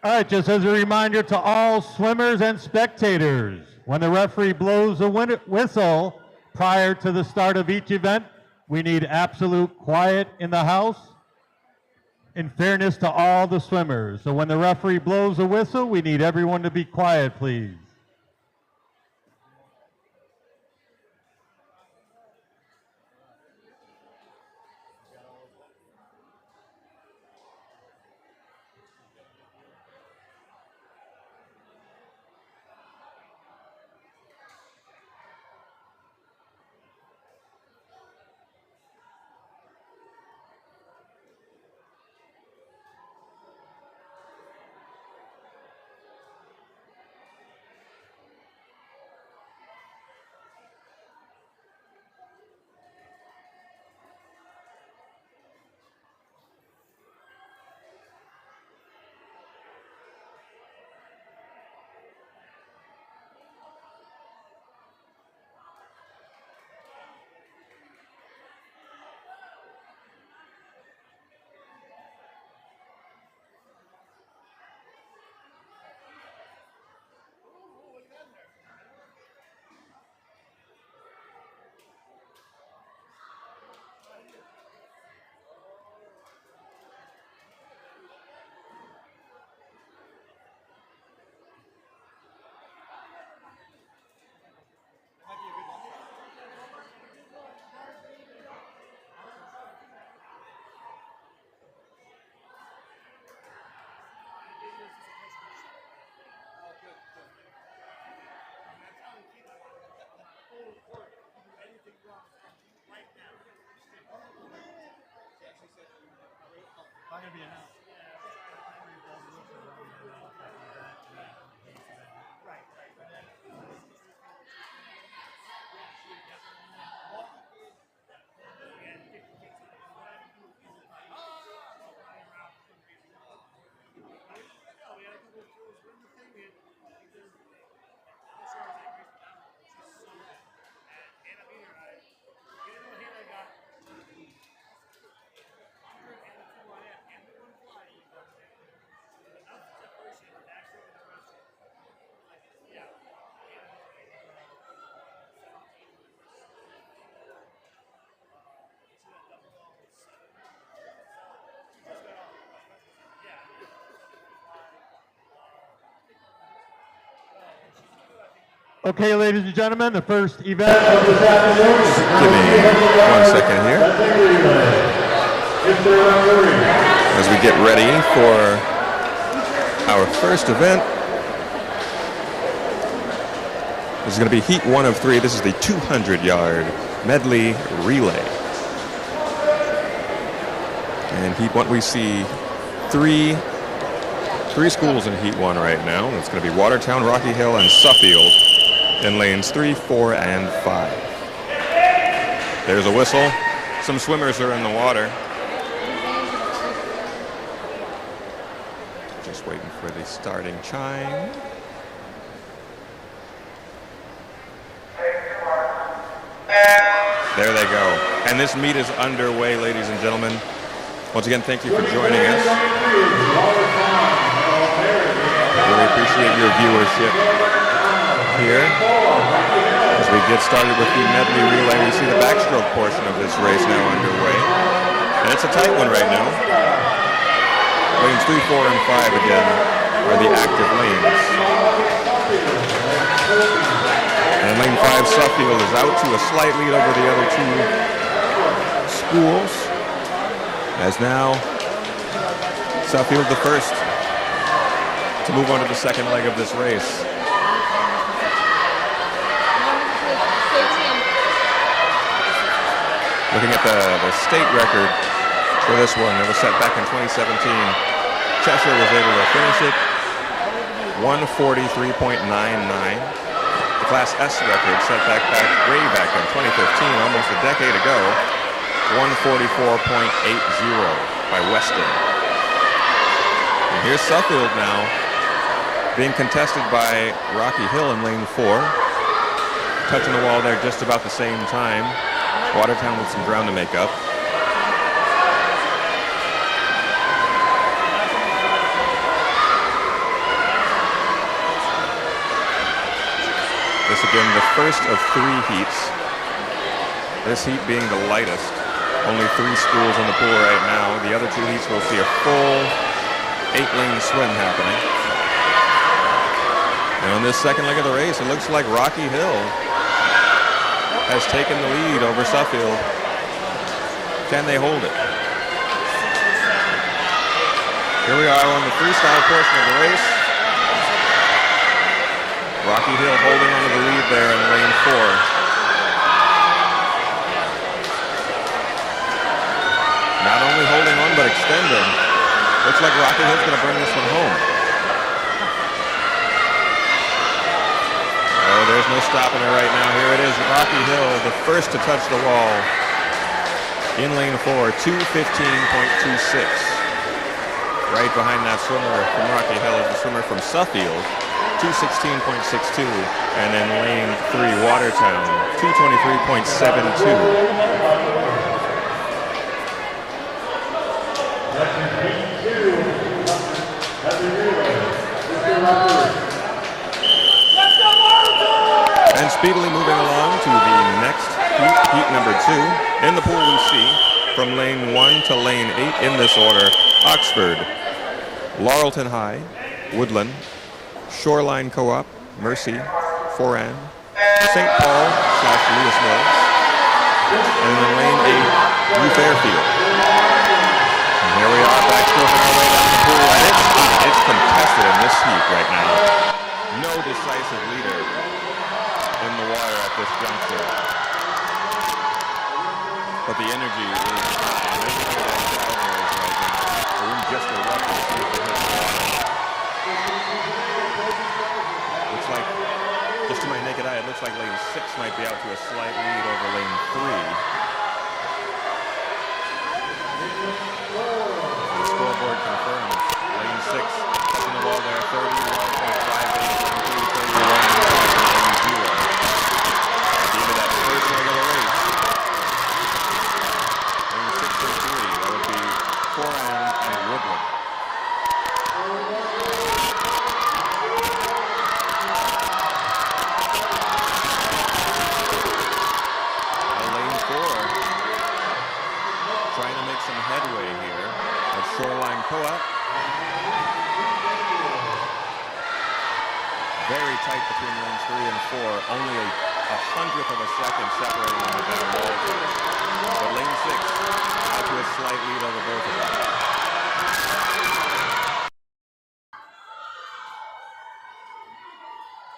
All right, just as a reminder to all swimmers and spectators, when the referee blows a whistle prior to the start of each event, we need absolute quiet in the house in fairness to all the swimmers. So when the referee blows a whistle, we need everyone to be quiet, please. Okay, ladies and gentlemen, the first event of this afternoon. Give me 1 second here. As we get ready for our first event. This is going to be heat 1 of 3. This is the 200-yard medley relay. And heat 1, we see three schools in heat 1 right now. It's going to be Watertown, Rocky Hill, and Suffield in lanes 3, 4, and 5. There's a whistle. Some swimmers are in the water. Just waiting for the starting chime. There they go. And this meet is underway, ladies and gentlemen. Once again, thank you for joining us. Really appreciate your viewership here. As we get started with the medley relay, we see the backstroke portion of this race now underway. And it's a tight one right now. Lanes 3, 4, and 5 again are the active lanes. And lane 5, Suffield, is out to a slight lead over the other two schools. As now, Suffield the first to move on to the second leg of this race. Looking at the state record for this one, it was set back in 2017. Cheshire was able to finish it 143.99. The Class S record set way back in 2015, almost a decade ago, 144.80 by Weston. And here's Suffield now, being contested by Rocky Hill in lane 4. Touching the wall there just about the same time. Watertown with some ground to make up. This again, the first of 3 heats. This heat being the lightest. Only 3 schools in the pool right now. The other 2 heats will see a full 8-lane swim happening. And on this second leg of the race, it looks like Rocky Hill has taken the lead over Suffield. Can they hold it? Here we are on the freestyle portion of the race. Rocky Hill holding onto the lead there in lane 4. Not only holding on, but extending. Looks like Rocky Hill's going to bring this one home. Oh, there's no stopping it right now. Here it is, Rocky Hill, the first to touch the wall in lane 4, 2:15.26. Right behind that swimmer from Rocky Hill is the swimmer from Suffield, 2:16.62. And in lane 3, Watertown, 2:23.72. And speedily moving along to the next heat, heat number 2. In the pool we see from lane 1 to lane 8 in this order, Oxford, Laurelton High, Woodland, Shoreline Co-op, Mercy, Foran, St. Paul / Lewis Mills, and in lane 8, New Fairfield. And here we are backstroking our way down the pool, and it's contested in this heat right now. No decisive leader in the water at this juncture. But the energy is high, and this is where that crowd is right now. We're in just a rush to see if they hit the water. Looks like, just to my naked eye, it looks like lane 6 might be out to a slight lead over lane 3. The scoreboard confirms lane 6 touching the wall there, 31.58, lane 3, 31.90. At the end of that first leg of the race, lane 6 and 3, that would be Foran and Woodland. Trying to make some headway here at Shoreline Co-op. Very tight between lanes 3 and 4. Only a hundredth of a second separating them within a wall. But lane 6 out to a slight lead over both of them.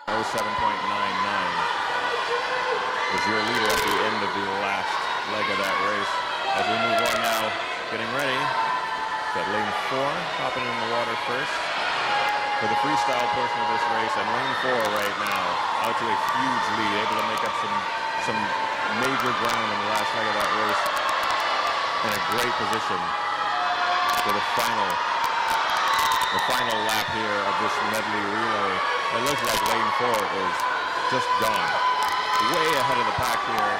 Oh, 7.99 is your leader at the end of the last leg of that race. As we move on now, getting ready. Got lane 4 hopping in the water first for the freestyle portion of this race, and lane 4 right now out to a huge lead, able to make up some major ground in the last leg of that race. In a great position for the final lap here of this medley relay. It looks like lane 4 is just gone. Way ahead of the pack here.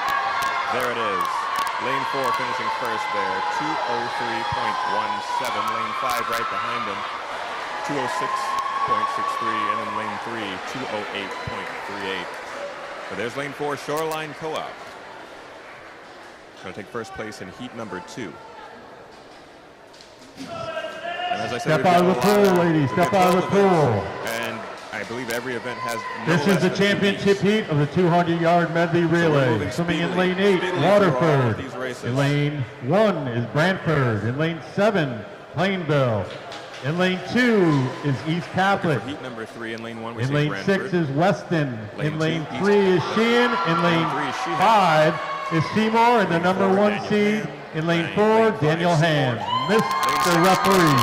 There it is. Lane 4 finishing first there, 2:03.17. Lane 5 right behind him, 2:06.63. And then lane 3, 2:08.38. But there's lane 4, Shoreline Co-op. Going to take first place in heat number 2. And as I said, step out of the pool, ladies. Step out of the pool. And I believe every event has This is the championship heat of the 200-yard medley relay. Swimming in lane 8, Waterford. In lane 1 is Brantford. In lane 7, Plainville. In lane 2 is East Catholic. Heat number 3 in lane 1. We in see lane Brantford. 6 is Weston. Lane In lane 2, 3 is Sheehan. In lane 5 is Seymour. And the number 1 seed in lane 4, Daniel Hand. Mr. Referee.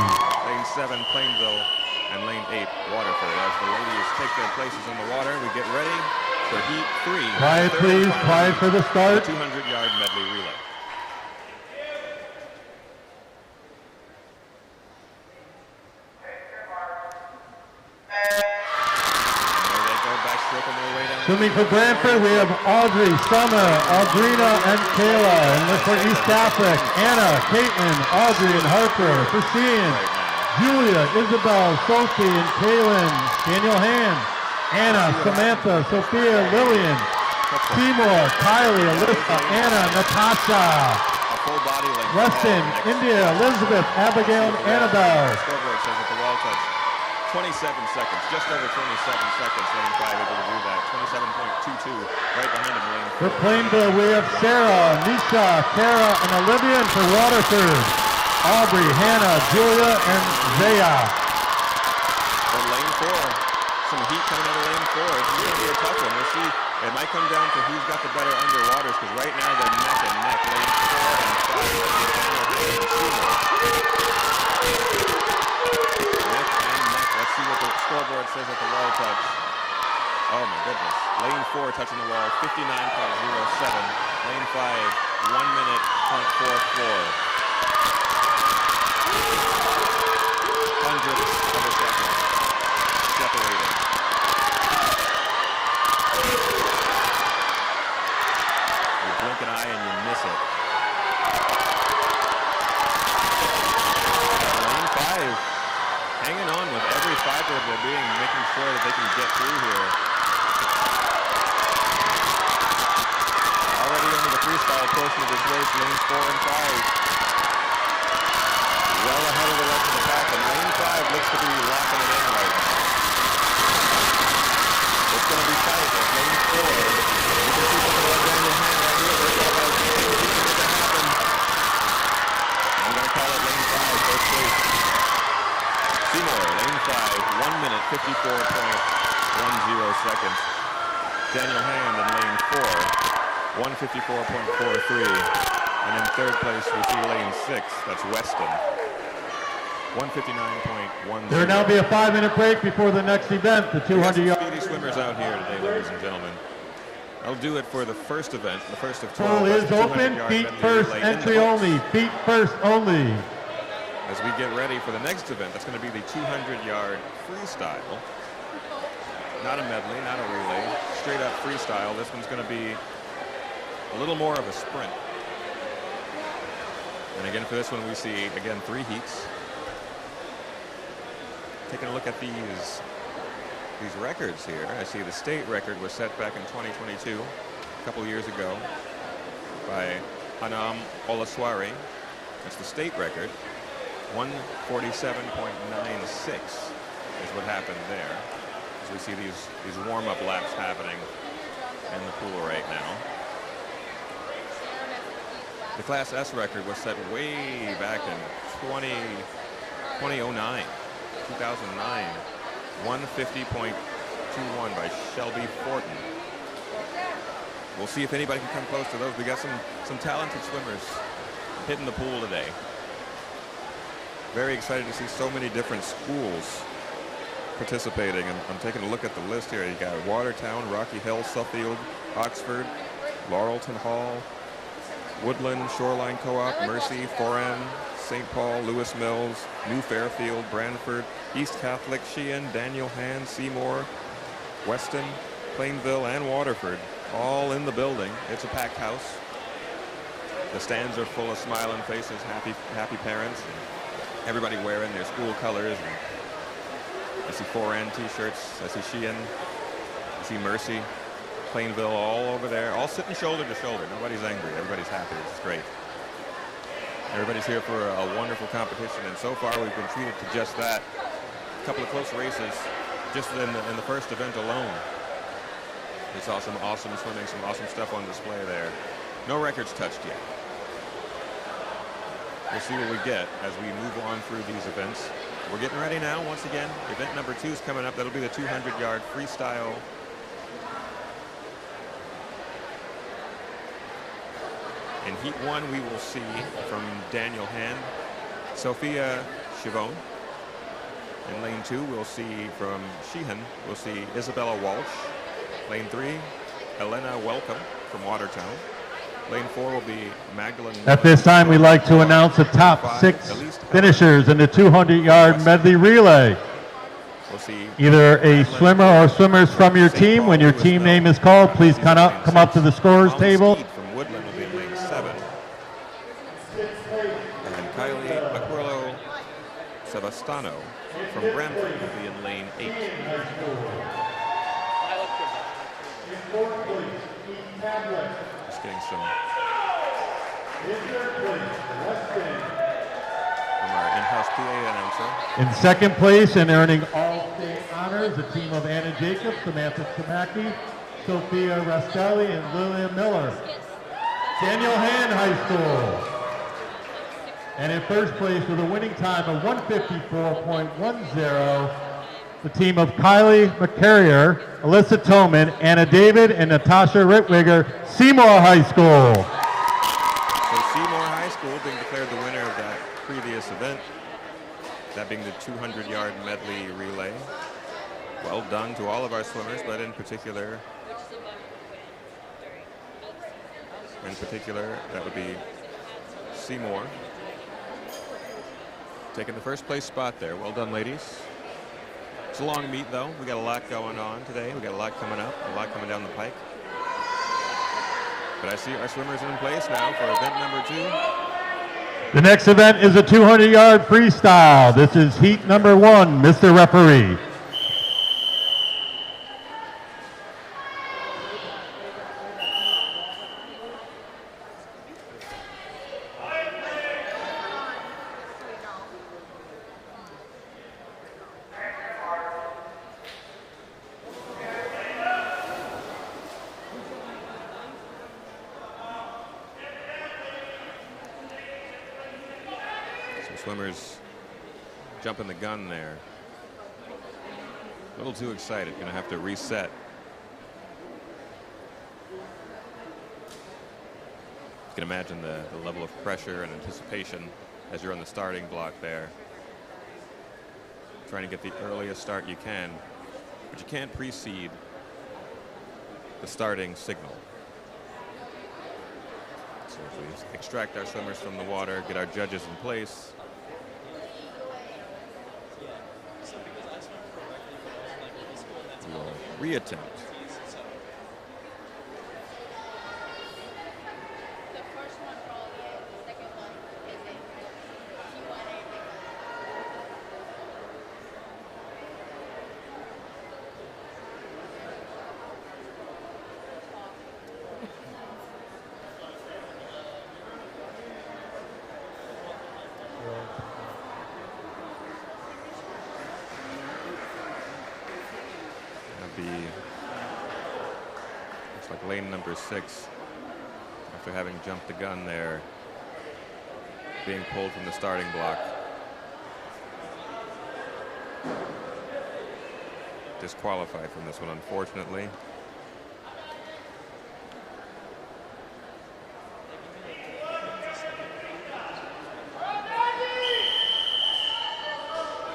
Lane 7, Plainville. And lane 8, Waterford. As the ladies take their places in the water, we get ready for heat 3. Quiet, please. Quiet for the start. 200-yard medley relay. Swimming for Brantford, we have Audrey, Summer, Audrina, and Kayla. And look for East Catholic, Anna, Caitlin, Audrey, and Harper. For Sheehan, Julia, Isabel, Sophie, and Kaylin. Daniel Hand. Anna, Samantha, Sophia, Lillian, Timur, Kylie, Alyssa, Anna, Natasha. A full body length. Weston, India, Elizabeth, Abigail, and Annabelle. Scoreboard says at the wall touch, 27 seconds, just over 27 seconds. Lane 5 able to do that. 27.22, right behind him, lane 4. For Plainville, we have Sarah, Nisha, Kara, and Olivia. And for Waterford, Aubrey, Hannah, Julia, and Zaya. For lane 4, some heat coming out of lane 4. It's going to be a tough one. We'll see. It might come down to who's got the better underwaters, because right now they're neck and neck. Lane 4 and 5. Let's see what the scoreboard says at the wall touch. Oh my goodness. Lane 4 touching the wall, 59.07. Lane 5, 1 minute, 0.44. Hundredths of a second separating. You blink an eye and you miss it. Lane 5. Hanging on with every fiber of their being, making sure that they can get through here. Already into the freestyle portion of this race, lanes 4 and 5. Well ahead of the rest of the pack, and lane 5 looks to be locking it in right now. It's going to be tight at lane 4. You can see something like Daniel Hand right here. They're about to happen. I'm going to call it lane 5, first place. Seymour, lane 5, 1 minute, 54.10 seconds. Daniel Hand in lane 4, 154.43. And in third place, we see lane 6, that's Weston, 159.10. There will now be a 5-minute break before the next event, the 200-yard. Speedy swimmers out here today, ladies and gentlemen. I'll do it for the first event, the first of 12. Pool is open, feet first, entry only, feet first only. As we get ready for the next event, that's going to be the 200-yard freestyle. Not a medley, not a relay, straight up freestyle. This one's going to be a little more of a sprint. And again, for this one, we see, again, 3 heats. Taking a look at these records here, I see the state record was set back in 2022, a couple years ago, by Hanam Olaswari. That's the state record. 147.96 is what happened there. As we see these warm-up laps happening in the pool right now. The Class S record was set way back in 2009, 150.21 by Shelby Fortin. We'll see if anybody can come close to those. We got some talented swimmers hitting the pool today. Very excited to see so many different schools participating. And I'm taking a look at the list here. You got Watertown, Rocky Hill, Suffield, Oxford, Laurelton Hall, Woodland, Shoreline Co-op, Mercy, Foran, St. Paul, Lewis Mills, New Fairfield, Brantford, East Catholic, Sheehan, Daniel Hand, Seymour, Weston, Plainville, and Waterford, all in the building. It's a packed house. The stands are full of smiling faces, happy parents. Everybody wearing their school colors. And I see Foran t-shirts. I see Sheehan. I see Mercy, Plainville, all over there, all sitting shoulder to shoulder. Nobody's angry. Everybody's happy. It's great. Everybody's here for a wonderful competition, and so far we've been treated to just that. A couple of close races, just in the first event alone. We saw some awesome swimming, some awesome stuff on display there. No records touched yet. We'll see what we get as we move on through these events. We're getting ready now. Once again, event number 2 is coming up. That'll be the 200-yard freestyle. In Heat 1, we will see from Daniel Hand, Sophia Chivone. In lane 2, we'll see from Sheehan, we'll see Isabella Walsh. Lane 3, Elena Welcome from Watertown. Lane 4 will be Magdalene. At this time, we'd like to announce the top 6 finishers in the 200-yard medley relay. We'll see either a swimmer or swimmers from your team. When your team name is called, please come up to the scorer's table. From Woodland will be in lane 7. And Kylie Aquilo Sevastano from Brantford will be in lane 8. from our in-house PA announcer. In second place and earning all state honors, the team of Anna Jacobs, Samantha Tamaki, Sophia Rastelli, and Lillian Miller. Daniel Han High School. And in first place with a winning time of 154.10, the team of Kylie McCarrier, Alyssa Toman, Anna David, and Natasha Rittwiger, Seymour High School. So Seymour High School being declared the winner of that previous event, that being the 200-yard medley relay. Well done to all of our swimmers, but in particular, that would be Seymour. Taking the first place spot there. Well done, ladies. It's a long meet, though. We got a lot going on today. We got a lot coming up, a lot coming down the pike. But I see our swimmers in place now for event number 2. The next event is a 200-yard freestyle. This is heat number 1, Mr. Referee. Swimmers jumping the gun there. A little too excited. Going to have to reset. You can imagine the level of pressure and anticipation as you're on the starting block there. Trying to get the earliest start you can, but you can't precede the starting signal. So if we extract our swimmers from the water, get our judges in place, we'll reattempt. Looks like lane number 6, after having jumped the gun there, being pulled from the starting block. Disqualified from this one, unfortunately.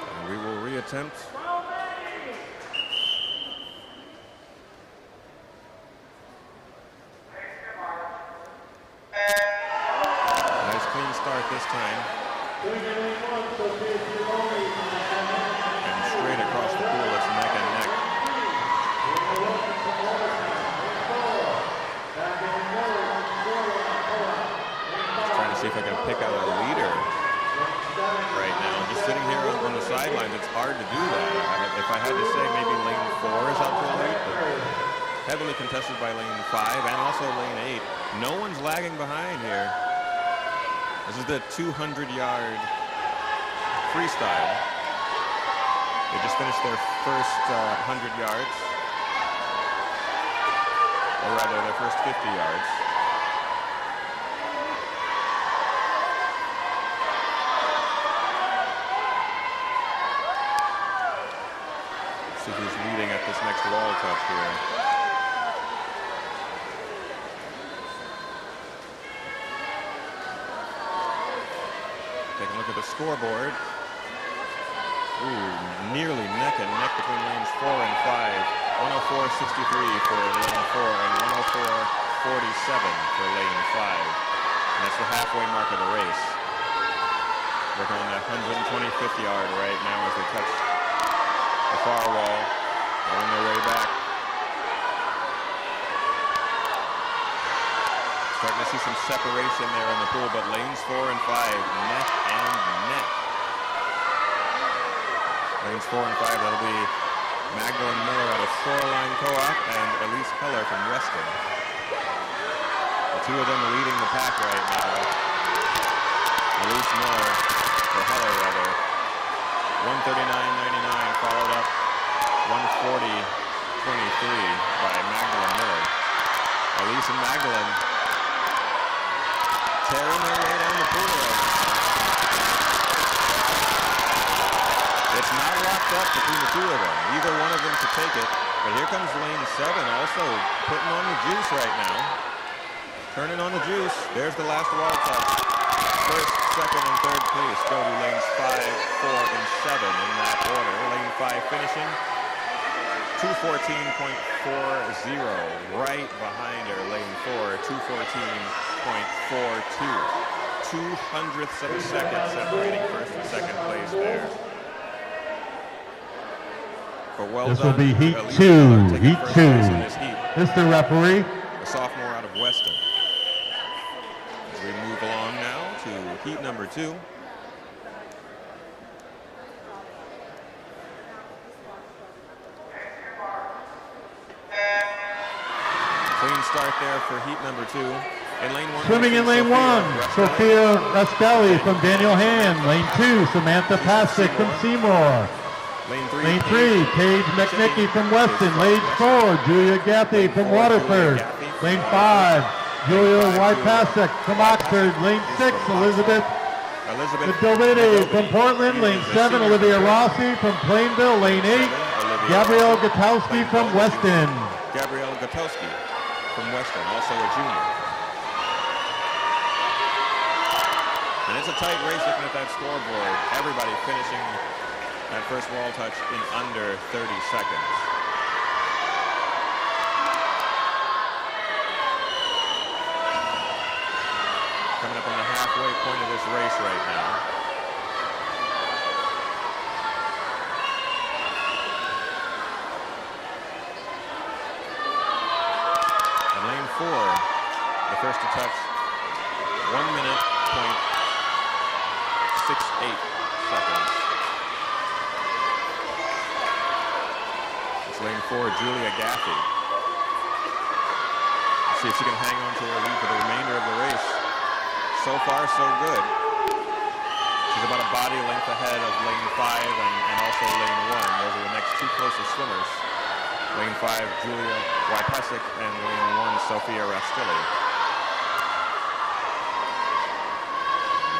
And we will reattempt. This time. And straight across the pool, it's neck and neck. Just trying to see if I can pick out a leader right now. Just sitting here on the sidelines, it's hard to do that. If I had to say, maybe lane 4 is out to a lead, but heavily contested by lane 5 and also lane 8. No one's lagging behind here. This is the 200-yard freestyle. They just finished their first 100 yards, or rather their first 50 yards. Let's see who's leading at this next wall touch here. Take a look at the scoreboard. Ooh, nearly neck and neck between lanes 4 and 5. 104.63 for lane 4 and 104.47 for lane 5. And that's the halfway mark of the race. Working on that 125th yard right now as they touch the far wall, on their way back. Starting to see some separation there in the pool, but lanes 4 and 5, neck and neck. Lanes 4 and 5, that'll be Magdalene Miller out of Shoreline Co-op and Elise Heller from Reston. The two of them leading the pack right now. Elise Miller, or Heller rather. 139.99 followed up 140.23 by Magdalene Miller. Elise and Magdalene tearing their way down the pool right now. It's not locked up between the two of them. Either one of them could take it. But here comes lane 7 also putting on the juice right now. Turning on the juice. There's the last wall touch. First, second, and third place go to lanes 5, 4, and 7 in that order. Lane 5 finishing 214.40. Right behind her, lane 4, 214.42. 200ths of a second separating first and second place there. But well this done. Will be heat Elise 2. Miller taking Heat first 2. place in this heat. Mr. Referee. A sophomore out of Weston. As we move along now to heat number 2. Clean start there for heat number 2. In lane 1. Swimming in lane 1, Sophia Rastelli from Daniel Hand. Lane 2, Samantha Pasick from Seymour. Lane 3, Paige McNicky from Weston. Lane 4, Julia Gaffey from Waterford. Lane 5, Julia Wypasek from Oxford. Lane 6, Elizabeth Dovide from Portland. Lane 7, Olivia Rossi from Plainville. Lane 8, Gabrielle Gutowski from Weston. Gabrielle Gutowski from Weston, also a junior. And it's a tight race looking at that scoreboard. Everybody finishing that first wall touch in under 30 seconds. Coming up on the halfway point of this race right now. And lane 4, the first to touch, 1 minute, 0.68 seconds. Lane 4, Julia Gaffey. Let's see if she can hang on to her lead for the remainder of the race. So far, so good. She's about a body length ahead of lane 5 and also lane 1. Those are the next two closest swimmers. Lane 5, Julia Wypasek, and lane 1, Sophia Rastelli.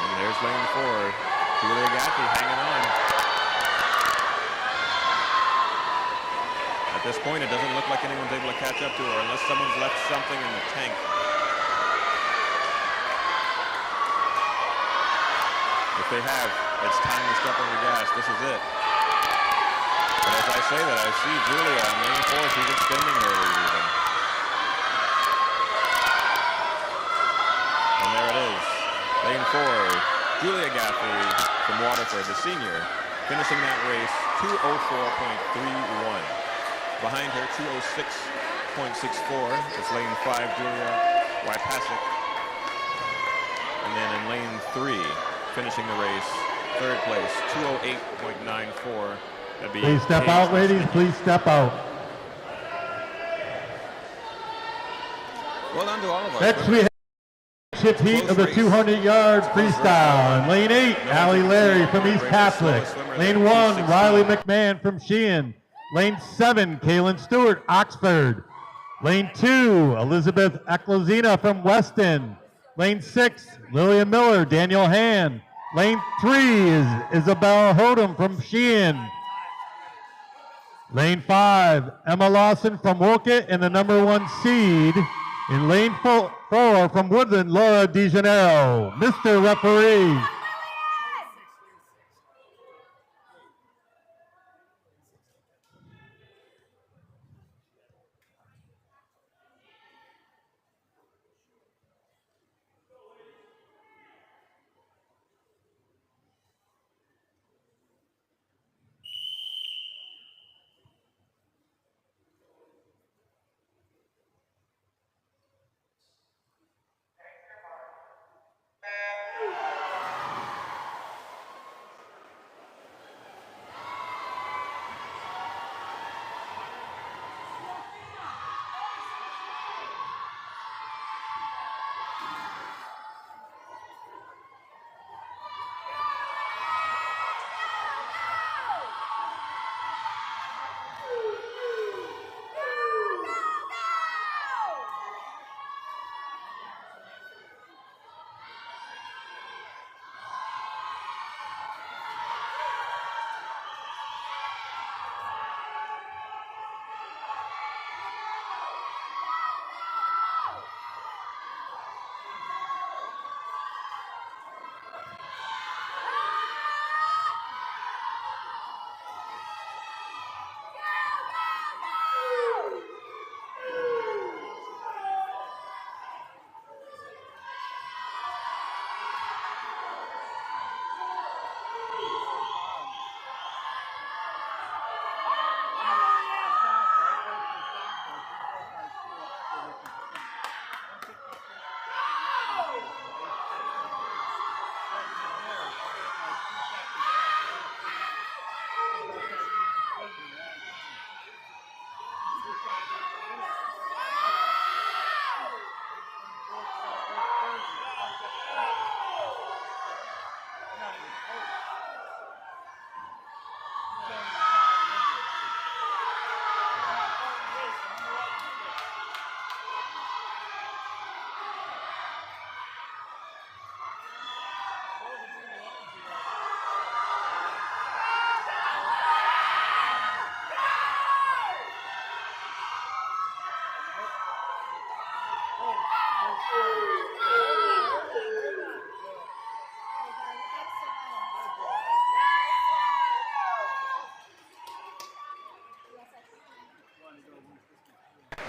And there's lane 4, Julia Gaffey hanging on. At this point, it doesn't look like anyone's able to catch up to her unless someone's left something in the tank. If they have, it's time to step on the gas. This is it. But as I say that, I see Julia on lane 4. She's extending her lead even. And there it is. Lane 4, Julia Gaffey from Waterford, the senior, finishing that race 2:04.31. Behind her, 2:06.64. It's lane 5, Julia Wypasek. And then in lane 3, finishing the race, third place, 2:08.94. Please step out, ladies. Please step out. Well done to all of us. Next we have chip heat of the 200-yard freestyle. In lane 8, Allie Larry from East Catholic. Lane 1, Riley McMahon from Sheehan. Lane 7, Kaylin Stewart, Oxford. Lane 2, Elizabeth Eklozina from Weston. Lane 6, Lillian Miller, Daniel Hand. Lane 3 is Isabella Hodem from Sheehan. Lane 5, Emma Lawson from Wolcott and the number 1 seed. In lane 4 from Woodland, Laura DeGenero. Mr. Referee.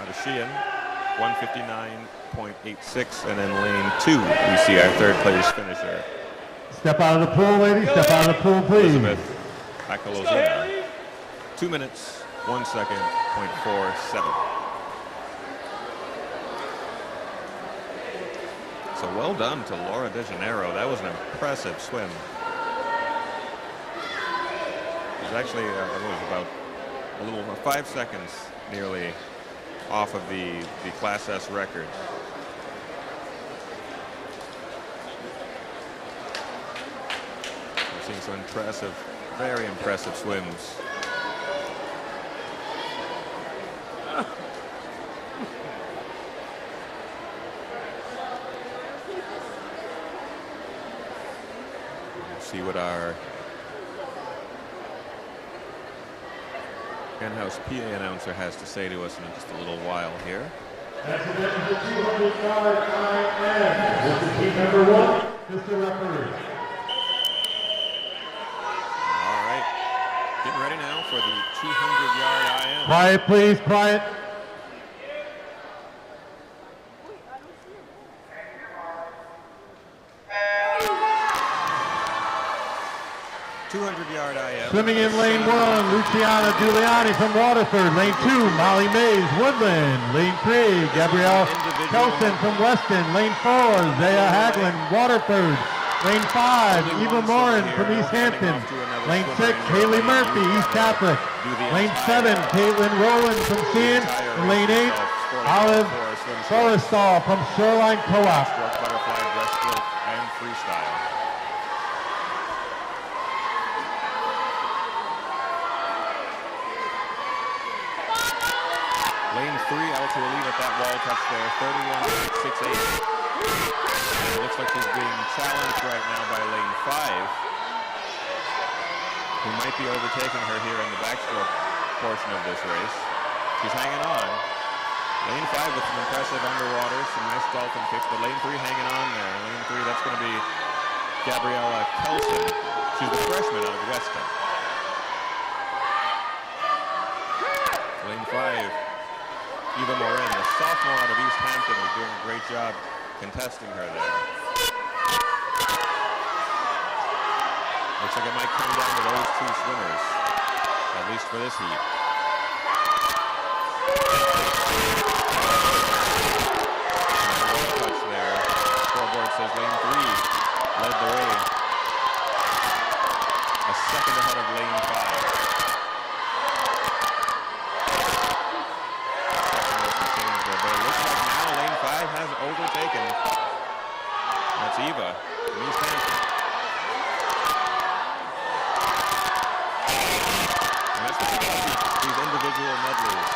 out of Sheehan, 159.86. And then lane 2, we see our third place finisher. Step out of the pool, ladies. Step out of the pool, please. Elizabeth Akalozina. 2 minutes, 1 second, .47. So well done to Laura De Janeiro. That was an impressive swim. It was actually it was about a little over 5 seconds nearly off of the Class S record. We're seeing some impressive, very impressive swims. See what our in-house PA announcer has to say to us in just a little while here. That's the 200-yard IM. This is team number 1, Mr. Referee. All right, getting ready now for the 200-yard IM. Quiet, please, quiet. 200-yard IM. Swimming in lane 1, Luciana Giuliani from Waterford. Lane 2, Molly Mays, Woodland. Lane 3, Gabrielle Kelson from Weston. Lane 4, Zaya Haglund, Waterford. Lane 5, Eva Morin from East Hampton. Lane 6, Haley Murphy, East Catholic. Lane 7, Caitlin Rowland from Sheehan. And lane 8, Olive Forrestal from Shoreline Co-op. Butterfly, breaststroke, and freestyle. Lane 3 out to a lead at that wall touch there, 31.68. And it looks like she's being challenged right now by lane 5, who might be overtaking her here in the backstroke portion of this race. She's hanging on. Lane 5 with some impressive underwater, some nice dolphin kicks, but lane 3 hanging on there. Lane 3, that's going to be Gabriella Kelson. She's the freshman out of Weston. Lane 5. Eva Morin, the sophomore out of East Hampton, is doing a great job contesting her there. Looks like it might come down to those two swimmers, at least for this heat. Touch there. Scoreboard says lane 3 led the way. A second ahead of lane 5. Has overtaken. That's Eva from East Hampton. And that's the thing about these individual medleys.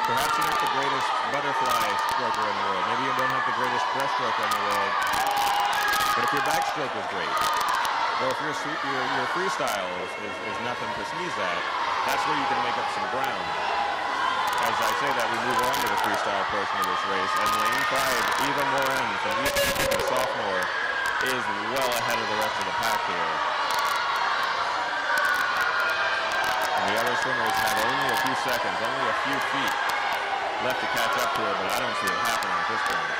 Perhaps you're not the greatest butterfly stroker in the world. Maybe you don't have the greatest breaststroke in the world. But if your backstroke is great, or if your freestyle is nothing to sneeze at, that's where you can make up some ground. As I say that, we move on to the freestyle portion of this race, and lane 5, Eva Morin from East Hampton, sophomore, is well ahead of the rest of the pack here. And the other swimmers have only a few seconds, only a few feet left to catch up to her, but I don't see it happening at this point.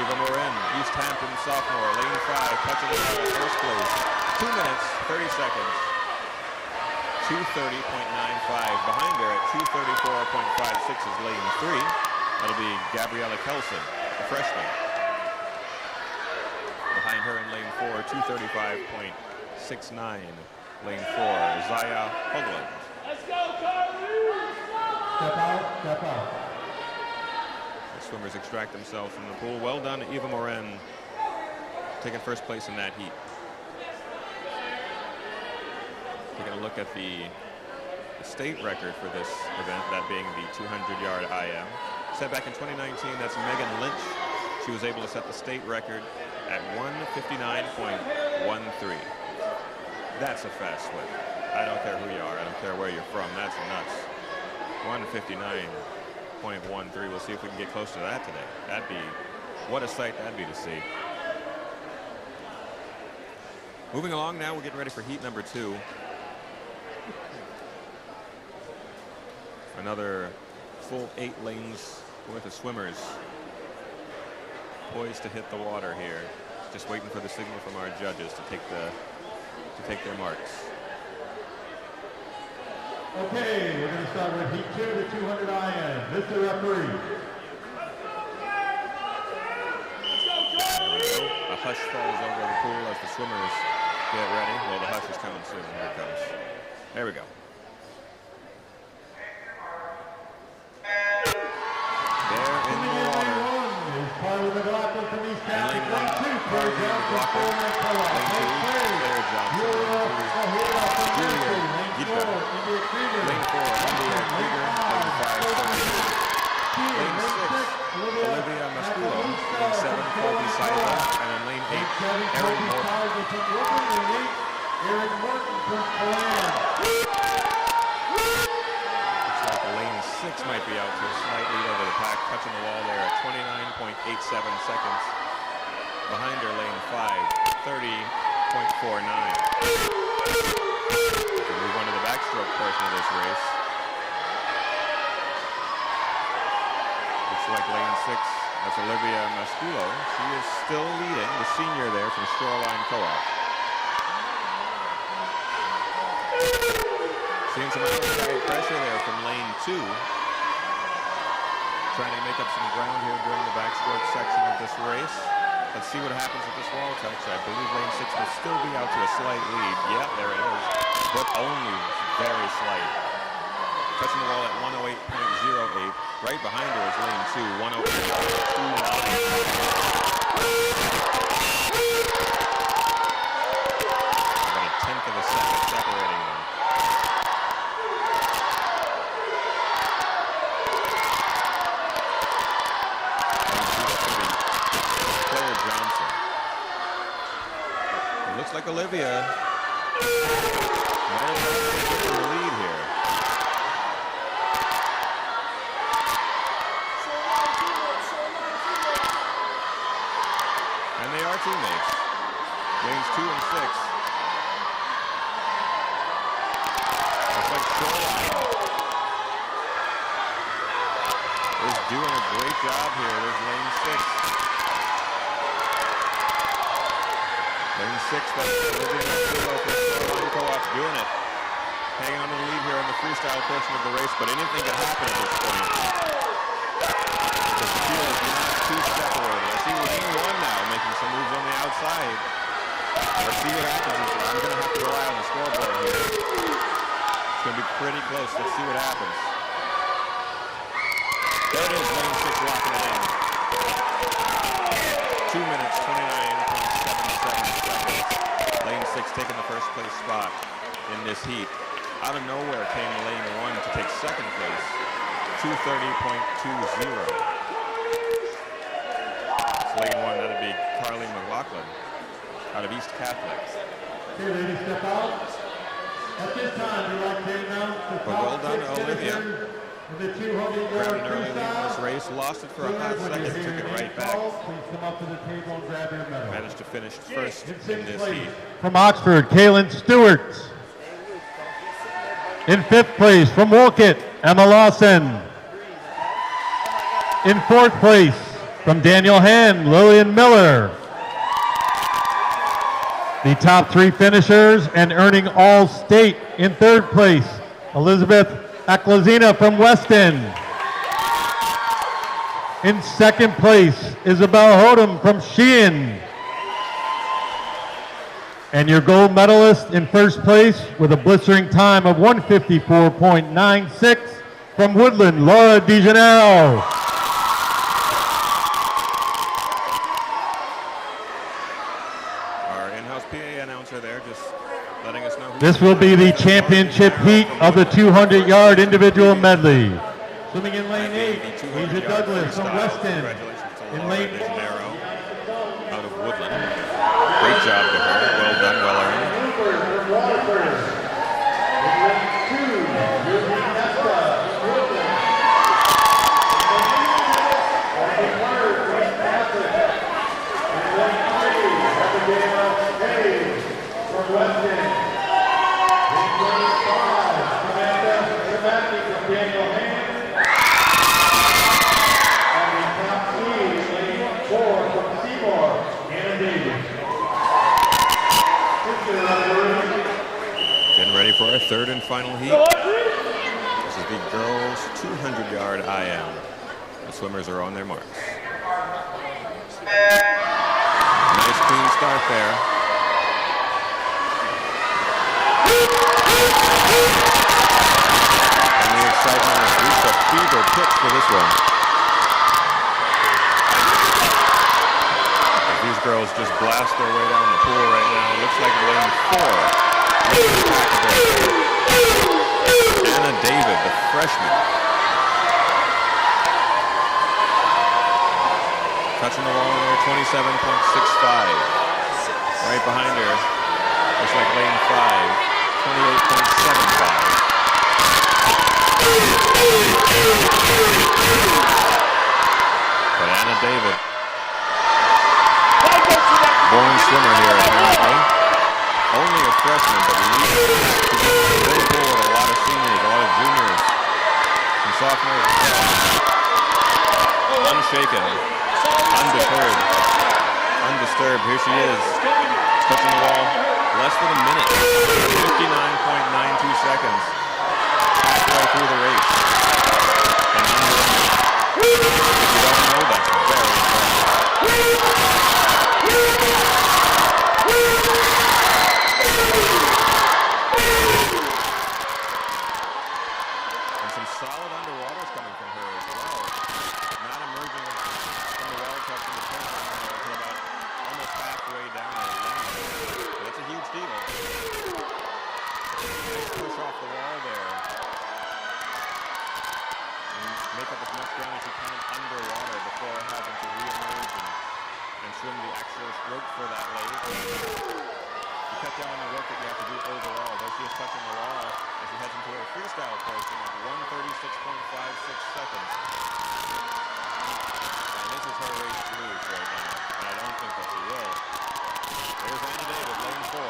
Eva Morin, East Hampton, sophomore, lane 5, touching it in first place. 2 minutes, 30 seconds. 2:30.95. Behind her at 2:34.56 is lane 3. That'll be Gabriella Kelson, a freshman. Behind her in lane 4, 2:35.69. Lane 4, Zaya Haglund. Let's go, Carly! Step out, step out. The swimmers extract themselves from the pool. Well done to Eva Morin, taking first place in that heat. Taking a look at the state record for this event, that being the 200-yard IM. Set back in 2019, that's Megan Lynch. She was able to set the state record at 1:59.13. That's a fast swim. I don't care who you are. I don't care where you're from. That's nuts. 1:59.13. We'll see if we can get close to that today. That'd be, what a sight that'd be to see. Moving along now, we're getting ready for heat number 2. Another full 8 lanes worth of swimmers poised to hit the water here. Just waiting for the signal from our judges to take their marks. Okay, we're going to start with heat 2, the 200 IM. Mr. Referee. A hush falls over the pool as the swimmers get ready. Well, the hush is coming soon. Here it comes. There we go. They're in the water. Carly McLaughlin from East And lane 1, Carly McLaughlin. Lane 2, Claire Johnson. Julia Gita. Lane 4, India Krieger. Lane 5, Lane 6, Olivia Masculo. Lane 7, Colby Seiler. And in lane 8, Erin Morton. Erin Morton from Clan. Looks like lane 6 might be out to a slight lead over the pack, touching the wall there at 29.87 seconds. Behind her, lane 5, 30.49. We'll move on to the backstroke portion of this race. Looks like lane 6, that's Olivia Masculo. She is still leading, the senior there from Shoreline Co-op. Seeing some outside pressure there from lane 2. Trying to make up some ground here during the backstroke section of this race. Let's see what happens with this wall touch. I believe lane 6 will still be out to a slight lead. Yeah, there it is. But only very slight. Touching the wall at 108.08. Right behind her is lane 2, 108.29. About a tenth of a second separating them. Claire Johnson. It looks like Olivia might have taken the lead here. And they are teammates. Lanes 2 and 6. Looks like Shoreline is doing a great job here. There's lane 6. Lane 6, that's Olivia Masculo from Shoreline Co-op doing it. Hanging on to the lead here on the freestyle portion of the race, but anything can happen at this point. The field is not too separated. I see lane 1 now making some moves on the outside. Let's see what happens. I'm going to have to rely on the scoreboard here. It's going to be pretty close. Let's see what happens. There it is, lane 6 locking it in. 2 minutes, 29.77 seconds. Lane 6 taking the first place spot in this heat. Out of nowhere came lane 1 to take second place. 2:30.20. It's lane 1, that'd be Carly McLaughlin out of East Catholic. Okay, ladies, step out. At this time, we'd like to announce the But well done, Olivia. in the 200-yard Grabbed an early lead in this freestyle. race, lost it for a hot second, took it right back. Please come up to the table and grab your medal. Managed to finish first in this heat. From Oxford, Kaylin Stewart. In 5th place, from Wolcott, Emma Lawson. In 4th place, from Daniel Hand, Lillian Miller. The top 3 finishers and earning all state in 3rd place, Elizabeth Eklazina from Weston. In 2nd place, Isabel Hodem from Sheehan. And your gold medalist in 1st place with a blistering time of 154.96 from Woodland, Laura DeGeneiro. Our in-house PA announcer there just letting us know. This will be the championship heat of the 200-yard individual medley. Swimming in lane 8, Asia Douglas from Weston. Congratulations to In Laura lane DeGeneiro out of Woodland. Great job to her. Well done, well earned. third and final heat. This is the girls' 200-yard IM. The swimmers are on their marks. Nice clean start there. And the excitement has reached a fever pitch for this one. As these girls just blast their way down the pool right now. It looks like lane 4. Anna David, the freshman. Touching the wall there, 27.65. Right behind her, looks like lane 5, 28.75. But Anna David, born swimmer here apparently. Only a freshman, but we need to go forward. A lot of seniors, a lot of juniors, and sophomores as well. Unshaken, undeterred, undisturbed. Here she is, touching the wall. Less than a minute, 59.92 seconds. Halfway through the race. And under a minute. If you don't know, that's very impressive. And some solid underwaters coming from her as well. Not emerging from the water touch in the turnaround until about almost halfway down the lane. That's a huge deal. Nice push off the wall there. And make up as much ground as you can underwater before having to re-emerge and swim the actual stroke for that lake. You cut down on the work that you have to do overall. Though she is touching the wall as she heads into her freestyle portion at 1:36.56 seconds. And this is her race to lose right now. And I don't think that she will. There's Anna David, lane 4.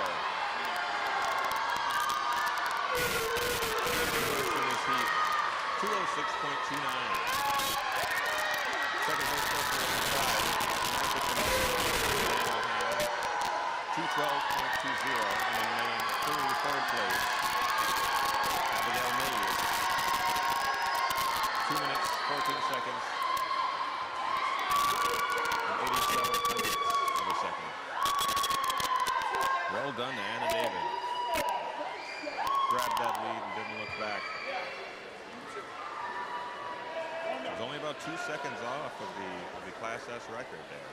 First in this heat, 2:06.29. Second place goes to lane 5. 2:12.20. And in lane 3, third place, Abigail Mays. 2 minutes, 14 seconds, and 87 hundredths of a second. Well done to Anna David. Grabbed that lead and didn't look back. It was only about 2 seconds off of the Class S record there.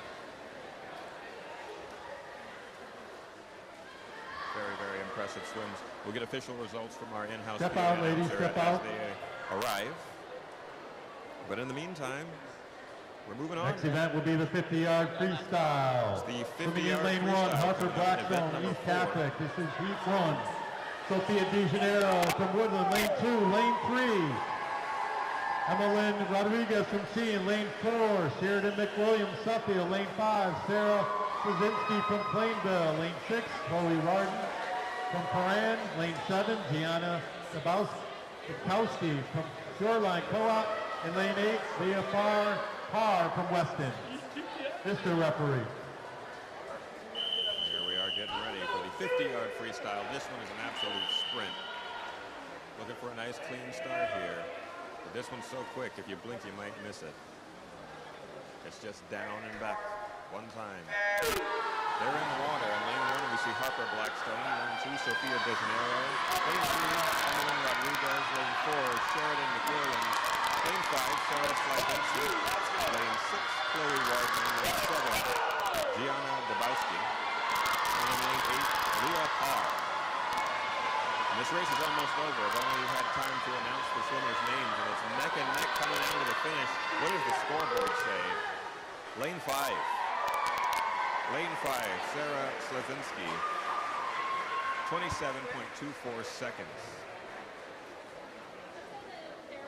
Very, very impressive swims. We'll get official results from our in-house Step out, ladies, step out. as they arrive. But in the meantime, we're moving on. Next event will be the 50-yard freestyle. It's the Swimming in 50-yard lane 1, freestyle Harper event Blackstone, number East 4. Catholic. This is heat 1. Sophia De Janeiro from Woodland, lane 2, lane 3. Emmeline Rodriguez from C in lane 4. Sheridan McWilliams, Suffield, lane 5. Sarah Krasinski from Plainville, lane 6. Chloe Warden from Paran, lane 7. Gianna Dabowski from Shoreline Co-op, in lane 8. Leah Parr from Weston. Mr. Referee. Here we are getting ready for the 50-yard freestyle. This one is an absolute sprint. Looking for a nice clean start here. But this one's so quick, if you blink, you might miss it. It's just down and back one time. They're in the water. In lane 1, we see Harper Blackstone. Lane 2, Sophia De Janeiro. Lane 3, Emmeline Rodriguez. Lane 4, Sheridan McWilliams. Lane 5, Sarah Slavinsky. Lane 6, Chloe Wardman. Lane 7, Gianna Dabowski. And in lane 8, Leah Parr. And this race is almost over. I've only had time to announce the swimmers' names, and it's neck and neck coming down to the finish. What does the scoreboard say? Lane 5. Lane 5, Sarah Slavinsky. 27.24 seconds.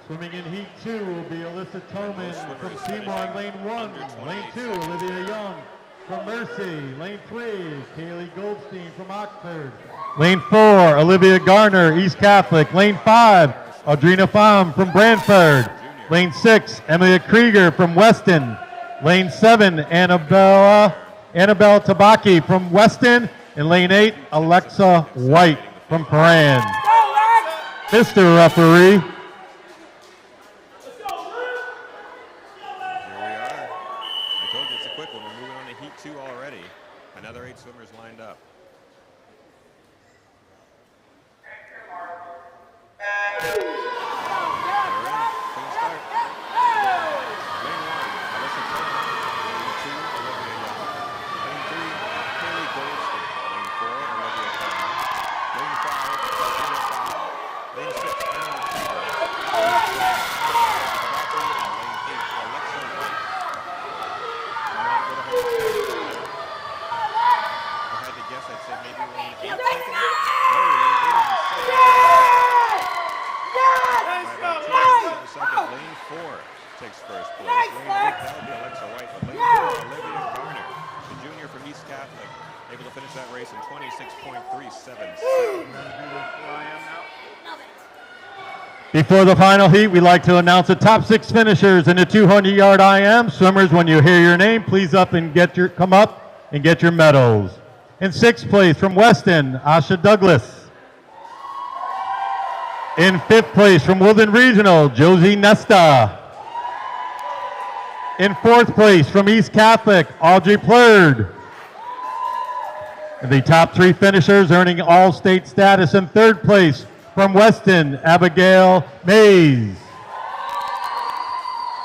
Swimming in heat 2 will be Alyssa Toman from Seymour in lane 1. Lane 2, Olivia Young from Mercy. Lane 3, Kaylee Goldstein from Oxford. Lane 4, Olivia Garner, East Catholic. Lane 5, Audrina Pham from Brantford. Lane 6, Emilia Krieger from Weston. Lane 7, Annabelle Tabaki from Weston. And lane 8, Alexa White from Paran. Mr. Referee. Here we are. I told you it's a quick one. We're moving on to Heat 2 already. Another 8 swimmers lined up. They're in. Clean start. Lane 1, Alyssa Turner. Lane 2, Olivia Young. Lane 3, Haley Goldstein. Lane 4, Olivia Turner. Lane 5, Olivia Fowler. Lane 6, Emily Peter. Lane 7, Tabaki. And Lane 8, Alexa White. I had to guess, I'd say maybe Lane 8 taking it. No, Lane 8 is in second. Lane 4 takes first place. Lane 8, that would be Alexa White. But Lane 2, Olivia Garner, the junior from East Catholic, able to finish that race in 26.37 seconds. Before the final heat, we'd like to announce the top 6 finishers in the 200-yard IM. Swimmers, when you hear your name, please come up and get your medals. In 6th place from Weston, Asha Douglas. In 5th place from Woodland Regional, Josie Nesta. In 4th place from East Catholic, Audrey Plurd. And the top 3 finishers earning all-state status. In 3rd place from Weston, Abigail Mays.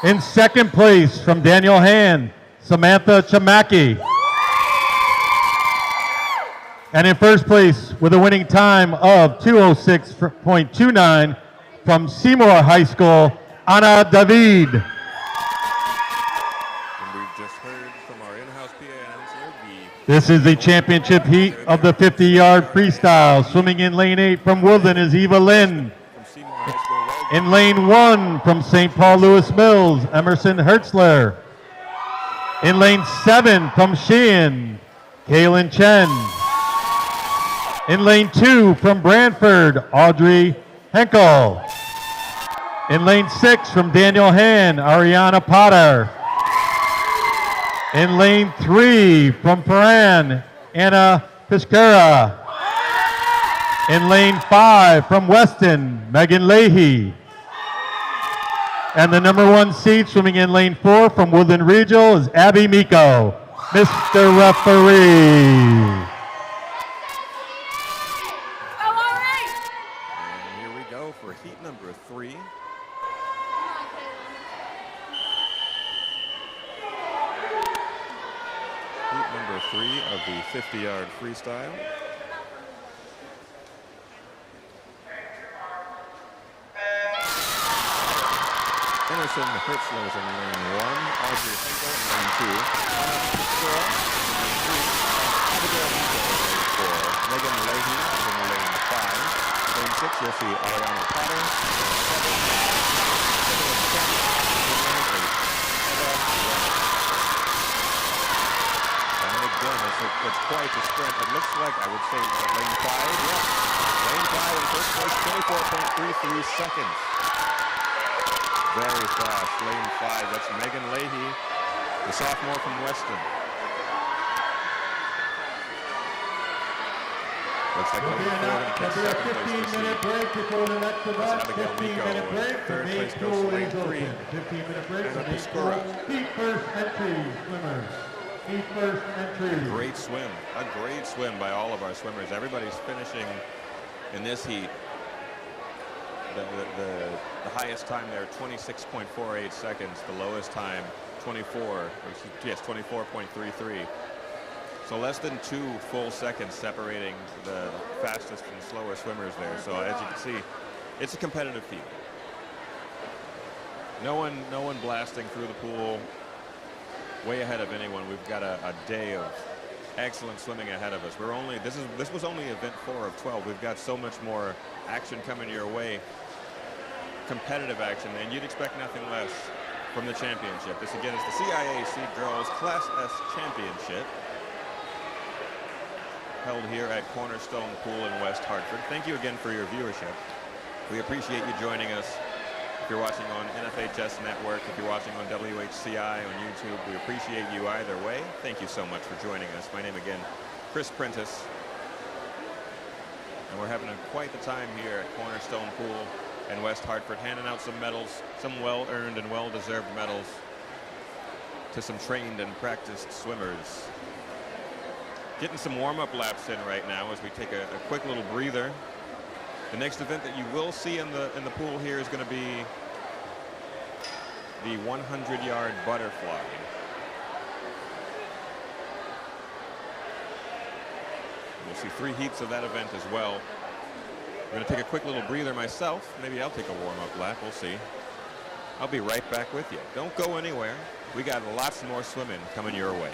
In 2nd place from Daniel Hand, Samantha Chamaki. And in 1st place with a winning time of 2:06.29 from Seymour High School, Ana David. And we've just heard from our in-house PA announcer, This is the championship heat of the 50-yard freestyle. Swimming in lane 8 from Woodland is Eva Lynn. from Seymour High School. In lane 1 from St. Paul Lewis Mills, Emerson Hertzler. In lane 7 from Sheehan, Kaylin Chen. In lane 2 from Brantford, Audrey Henkel. In lane 6 from Daniel Han, Ariana Potter. In lane 3 from Paran, Anna Piscara. In lane 5 from Weston, Megan Leahy. And the number 1 seed swimming in lane 4 from Woodland Regional is Abby Miko. Mr. Referee. For heat number 3. Heat number 3 of the 50-yard freestyle. Emerson Hertzler is in lane 1. Audrey Hinkle in lane 2. Anna Piscura in lane 3. Abigail Miko in lane 4. Megan Leahy is in lane 5. Lane 6, you'll see Ariana Potter. And again, it's quite a sprint. It looks like, I would say, lane 5. Yes. Lane 5 in first place, 24.33 seconds. Very fast. Lane 5. That's Megan Leahy, the sophomore from Weston. Looks like lane 4 going to catch second place this season. That's Abigail Miko. Third place goes to lane 3. Anna Piscura. Great swim. A great swim by all of our swimmers. Everybody's finishing in this heat. The highest time there, 26.48 seconds. The lowest time, 24.33. So less than 2 full seconds separating the fastest and slower swimmers there. So as you can see, it's a competitive field. No one blasting through the pool way ahead of anyone. We've got a day of excellent swimming ahead of us. This was only event 4 of 12. We've got so much more action coming your way. Competitive action, and you'd expect nothing less from the championship. This again is the CIAC Girls Class S Championship, held here at Cornerstone Pool in West Hartford. Thank you again for your viewership. We appreciate you joining us. If you're watching on NFHS Network, if you're watching on WHCI on YouTube, we appreciate you either way. Thank you so much for joining us. My name again, Chris Prentice. And we're having quite the time here at Cornerstone Pool in West Hartford, handing out some medals, some well-earned and well-deserved medals to some trained and practiced swimmers. Getting some warm-up laps in right now as we take a quick little breather. The next event that you will see in the pool here is going to be the 100-yard butterfly. We'll see 3 heats of that event as well. I'm going to take a quick little breather myself. Maybe I'll take a warm-up lap. We'll see. I'll be right back with you. Don't go anywhere. We got lots more swimming coming your way.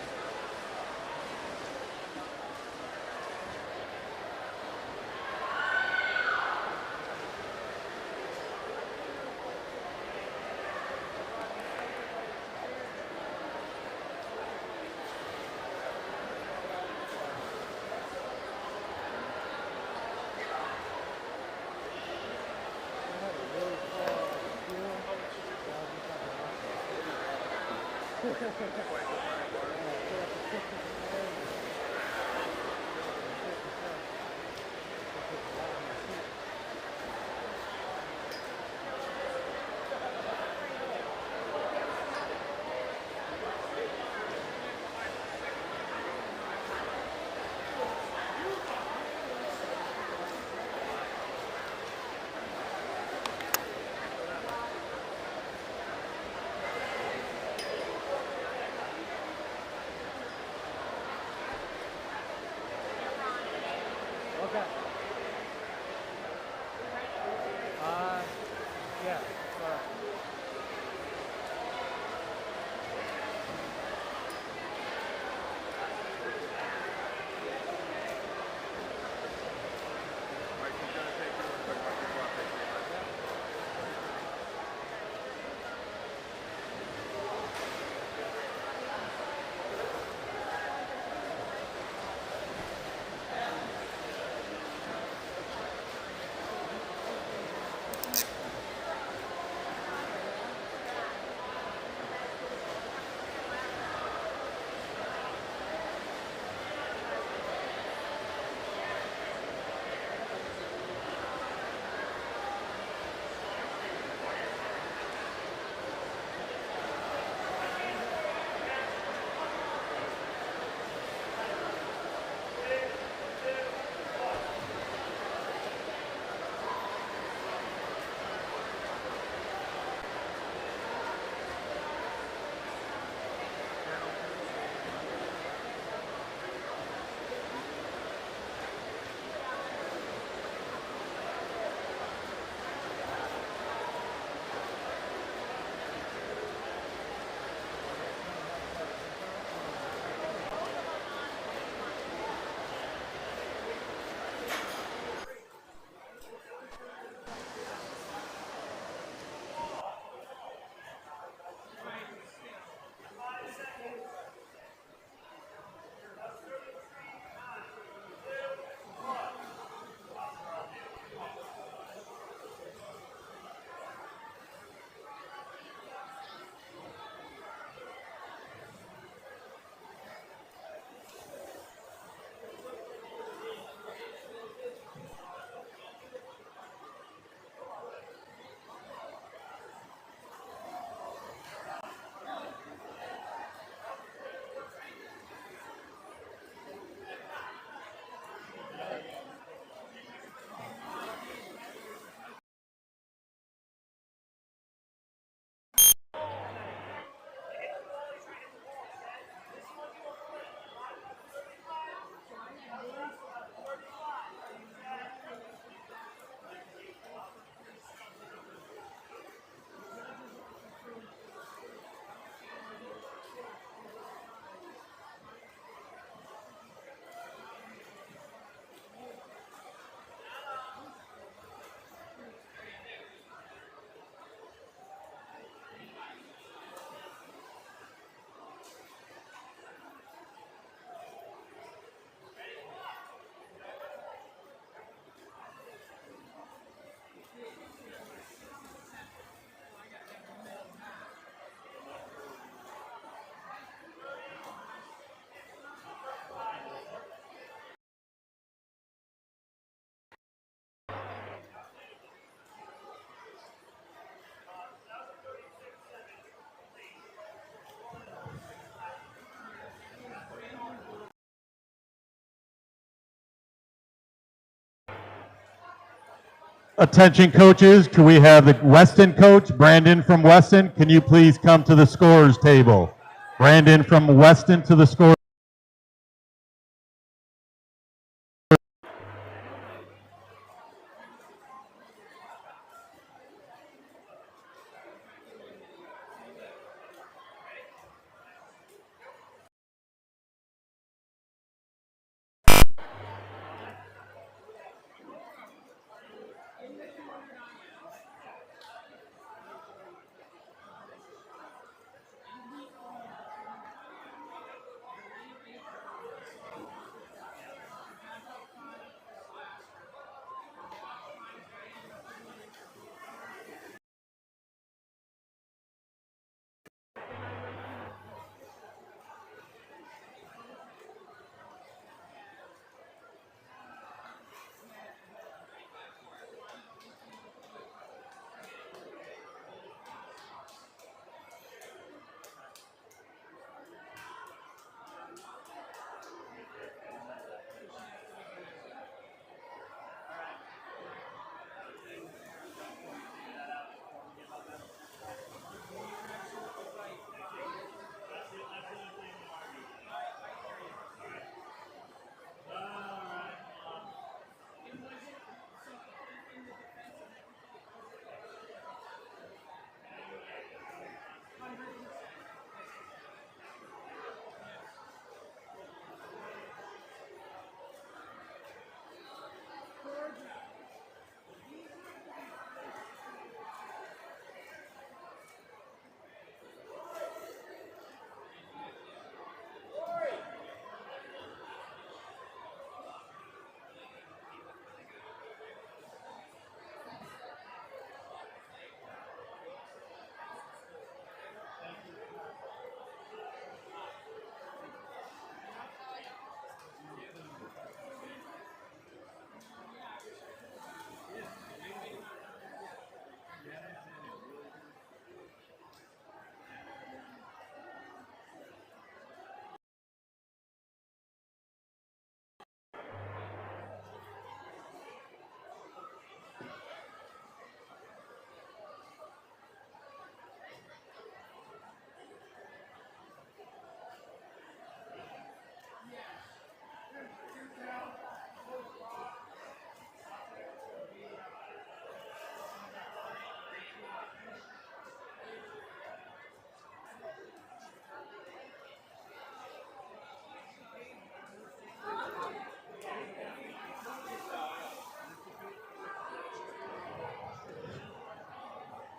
Attention coaches, can we have the Weston coach, Brandon from Weston? Can you please come to the scorers table? Brandon from Weston to the scorers.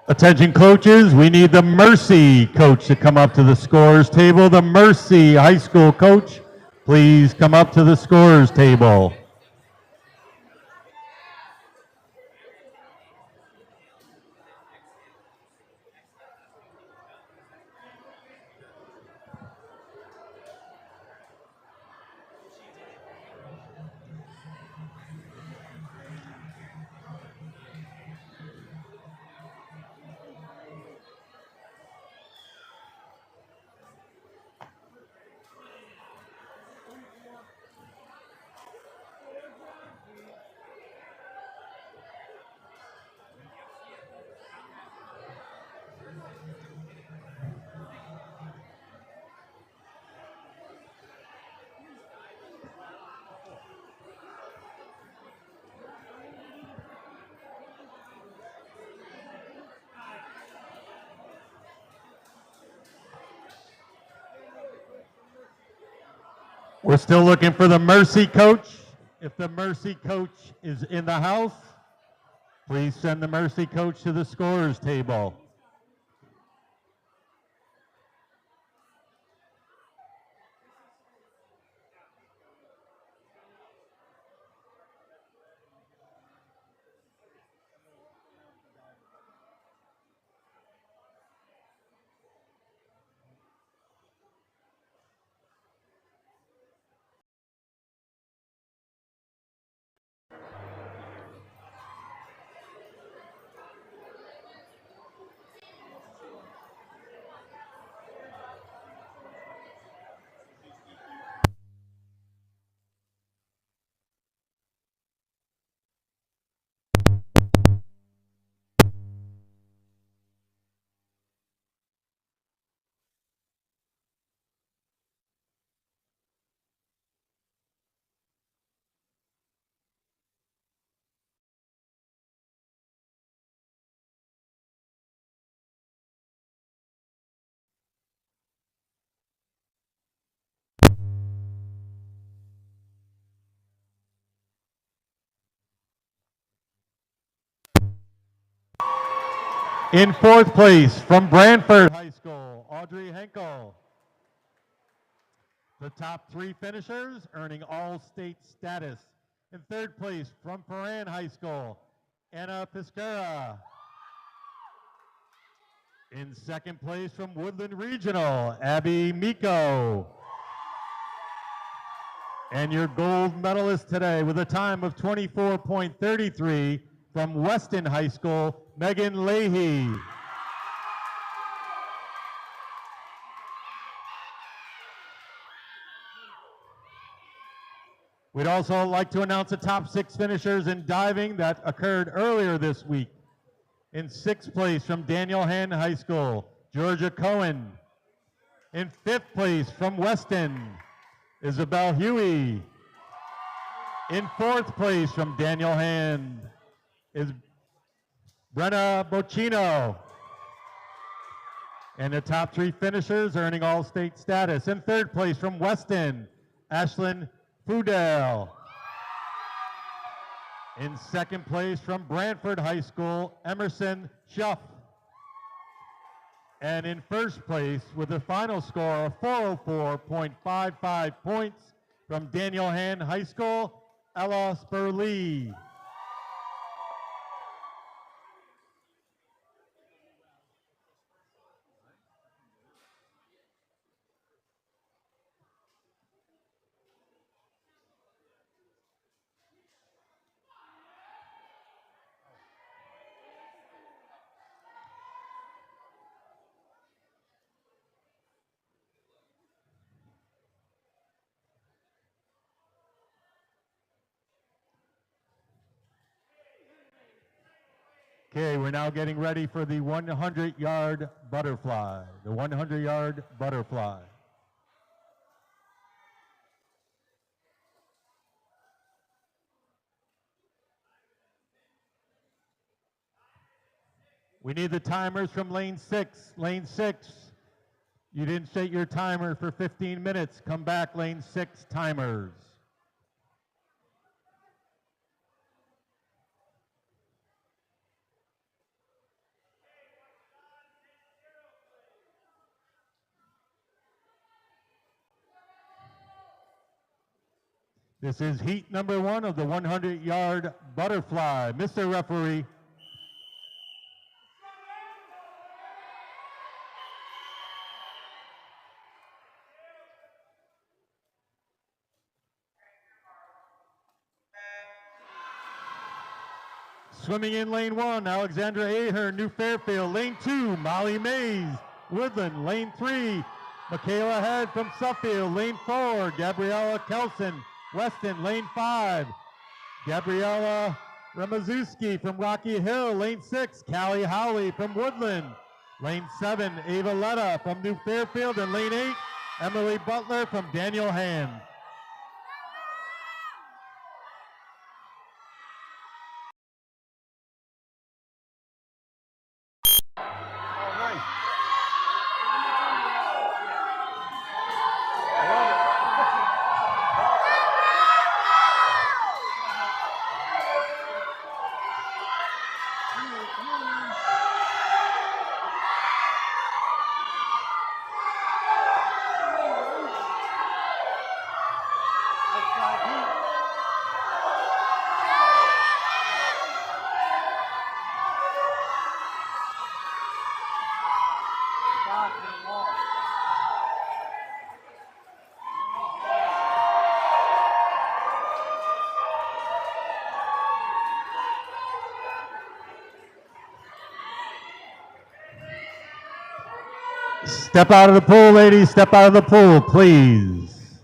Attention coaches, we need the Mercy coach to come up to the scorers table. The Mercy High School coach, please come up to the scorers table. We're still looking for the Mercy coach. If the Mercy coach is in the house, please send the Mercy coach to the scorers table. In fourth place from Brantford High School, Audrey Henkel. The top three finishers earning all-state status. In third place from Paran High School, Anna Piscara. In second place from Woodland Regional, Abby Miko. And your gold medalist today with a time of 24.33 from Weston High School, Megan Leahy. We'd also like to announce the top six finishers in diving that occurred earlier this week. In sixth place from Daniel Han High School, Georgia Cohen. In fifth place from Weston, Isabel Huey. In fourth place from Daniel Han is Brenna Bocchino. And the top three finishers earning all-state status. In third place from Weston, Ashlyn Fudel. In second place from Brantford High School, Emerson Schuff. And in first place with a final score of 404.55 points from Daniel Han High School, Ella Spurley. Okay, we're now getting ready for the 100-yard butterfly. The 100-yard butterfly. We need the timers from lane 6. Lane 6, you didn't set your timer for 15 minutes. Come back, lane 6 timers. This is heat number 1 of the 100-yard butterfly. Mr. Referee. Swimming in lane 1, Alexandra Ahern, New Fairfield. Lane 2, Molly Mays, Woodland. Lane 3, Michaela Head from Suffield. Lane 4, Gabriella Kelson, Weston. Lane 5, Gabriella Ramazuski from Rocky Hill. Lane 6, Callie Howley from Woodland. Lane 7, Ava Letta from New Fairfield. And lane 8, Emily Butler from Daniel Han. Step out of the pool, ladies. Step out of the pool, please.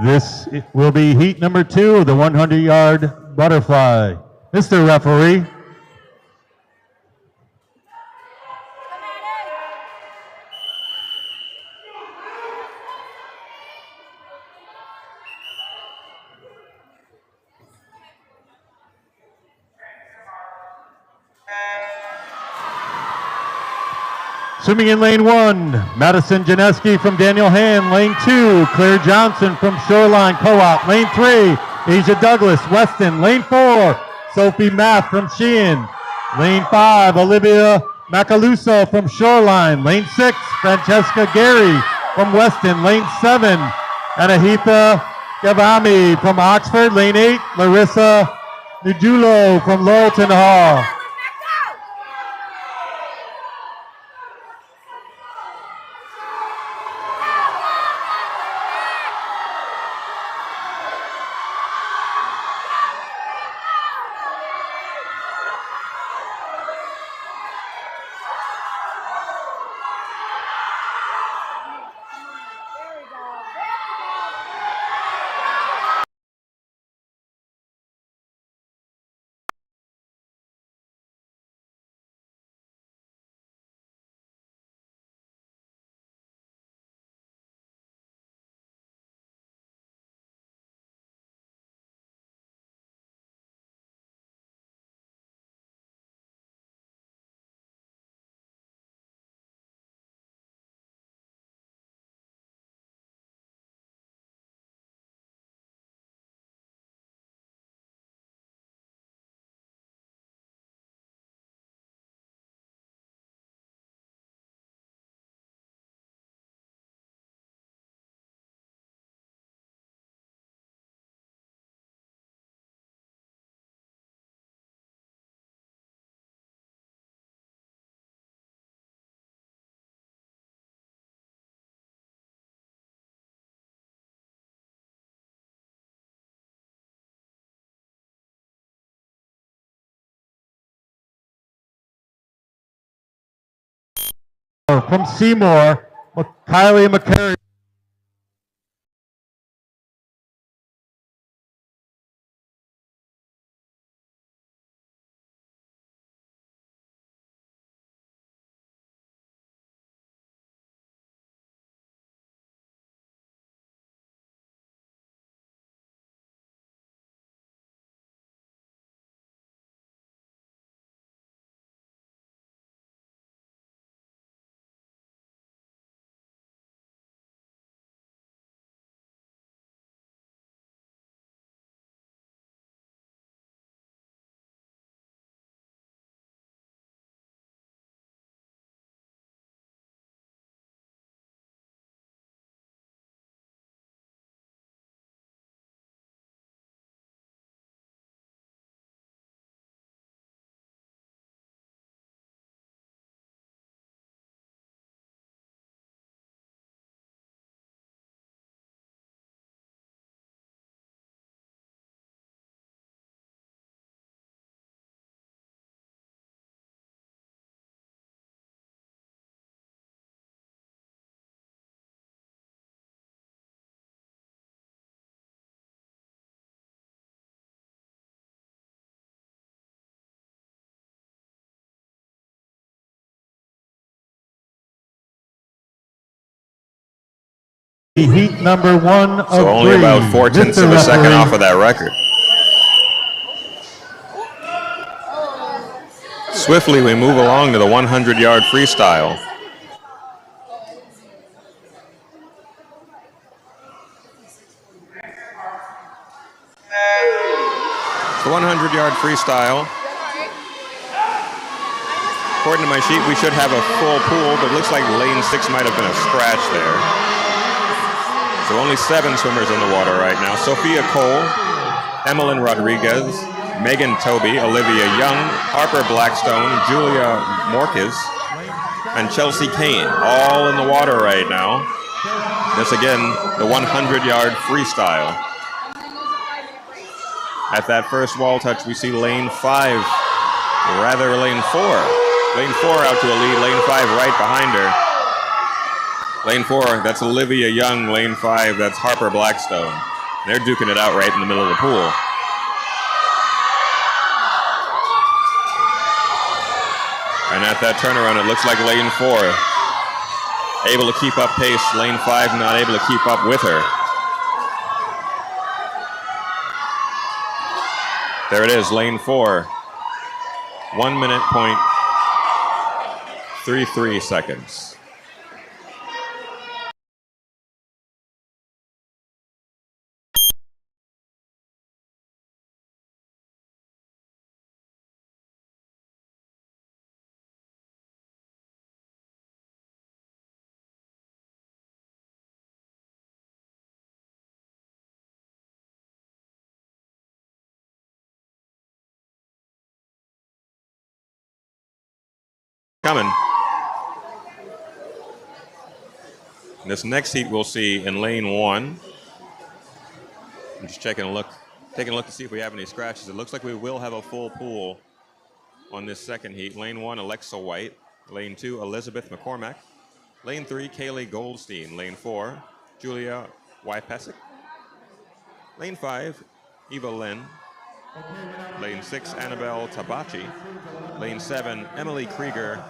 This will be heat number 2 of the 100-yard butterfly. Mr. Referee. Swimming in lane 1, Madison Janeski from Daniel Han. Lane 2, Claire Johnson from Shoreline Co-op. Lane 3, Asia Douglas, Weston. Lane 4, Sophie Math from Sheehan. Lane 5, Olivia Macaluso from Shoreline. Lane 6, Francesca Gary from Weston. Lane 7, Anahitha Gavami from Oxford. Lane 8, Larissa Nujulo from Laurelton Hall. From Seymour, Kylie McCurry. Heat number 1 of So only 3. about 4/10 of a second off of that record. Swiftly, we move along to the 100-yard freestyle. The 100-yard freestyle. According to my sheet, we should have a full pool, but it looks like lane 6 might have been a scratch there. So only 7 swimmers in the water right now. Sophia Cole, Emmeline Rodriguez, Megan Toby, Olivia Young, Harper Blackstone, Julia Morkes, and Chelsea Kane, all in the water right now. This again, the 100-yard freestyle. At that first wall touch, we see lane 5, rather lane 4. Lane 4 out to a lead, lane 5 right behind her. Lane 4, that's Olivia Young. Lane 5, that's Harper Blackstone. They're duking it out right in the middle of the pool. And at that turnaround, it looks like lane 4 able to keep up pace. Lane 5 not able to keep up with her. There it is, lane 4. 1 minute point 33 seconds. coming. This next heat we'll see in lane 1. I'm just taking a look to see if we have any scratches. It looks like we will have a full pool on this second heat. Lane 1, Alexa White. Lane 2, Elizabeth McCormack. Lane 3, Kaylee Goldstein. Lane 4, Julia Wypesic. Lane 5, Eva Lynn. Lane 6, Annabelle Tabachi. Lane 7, Emily Krieger.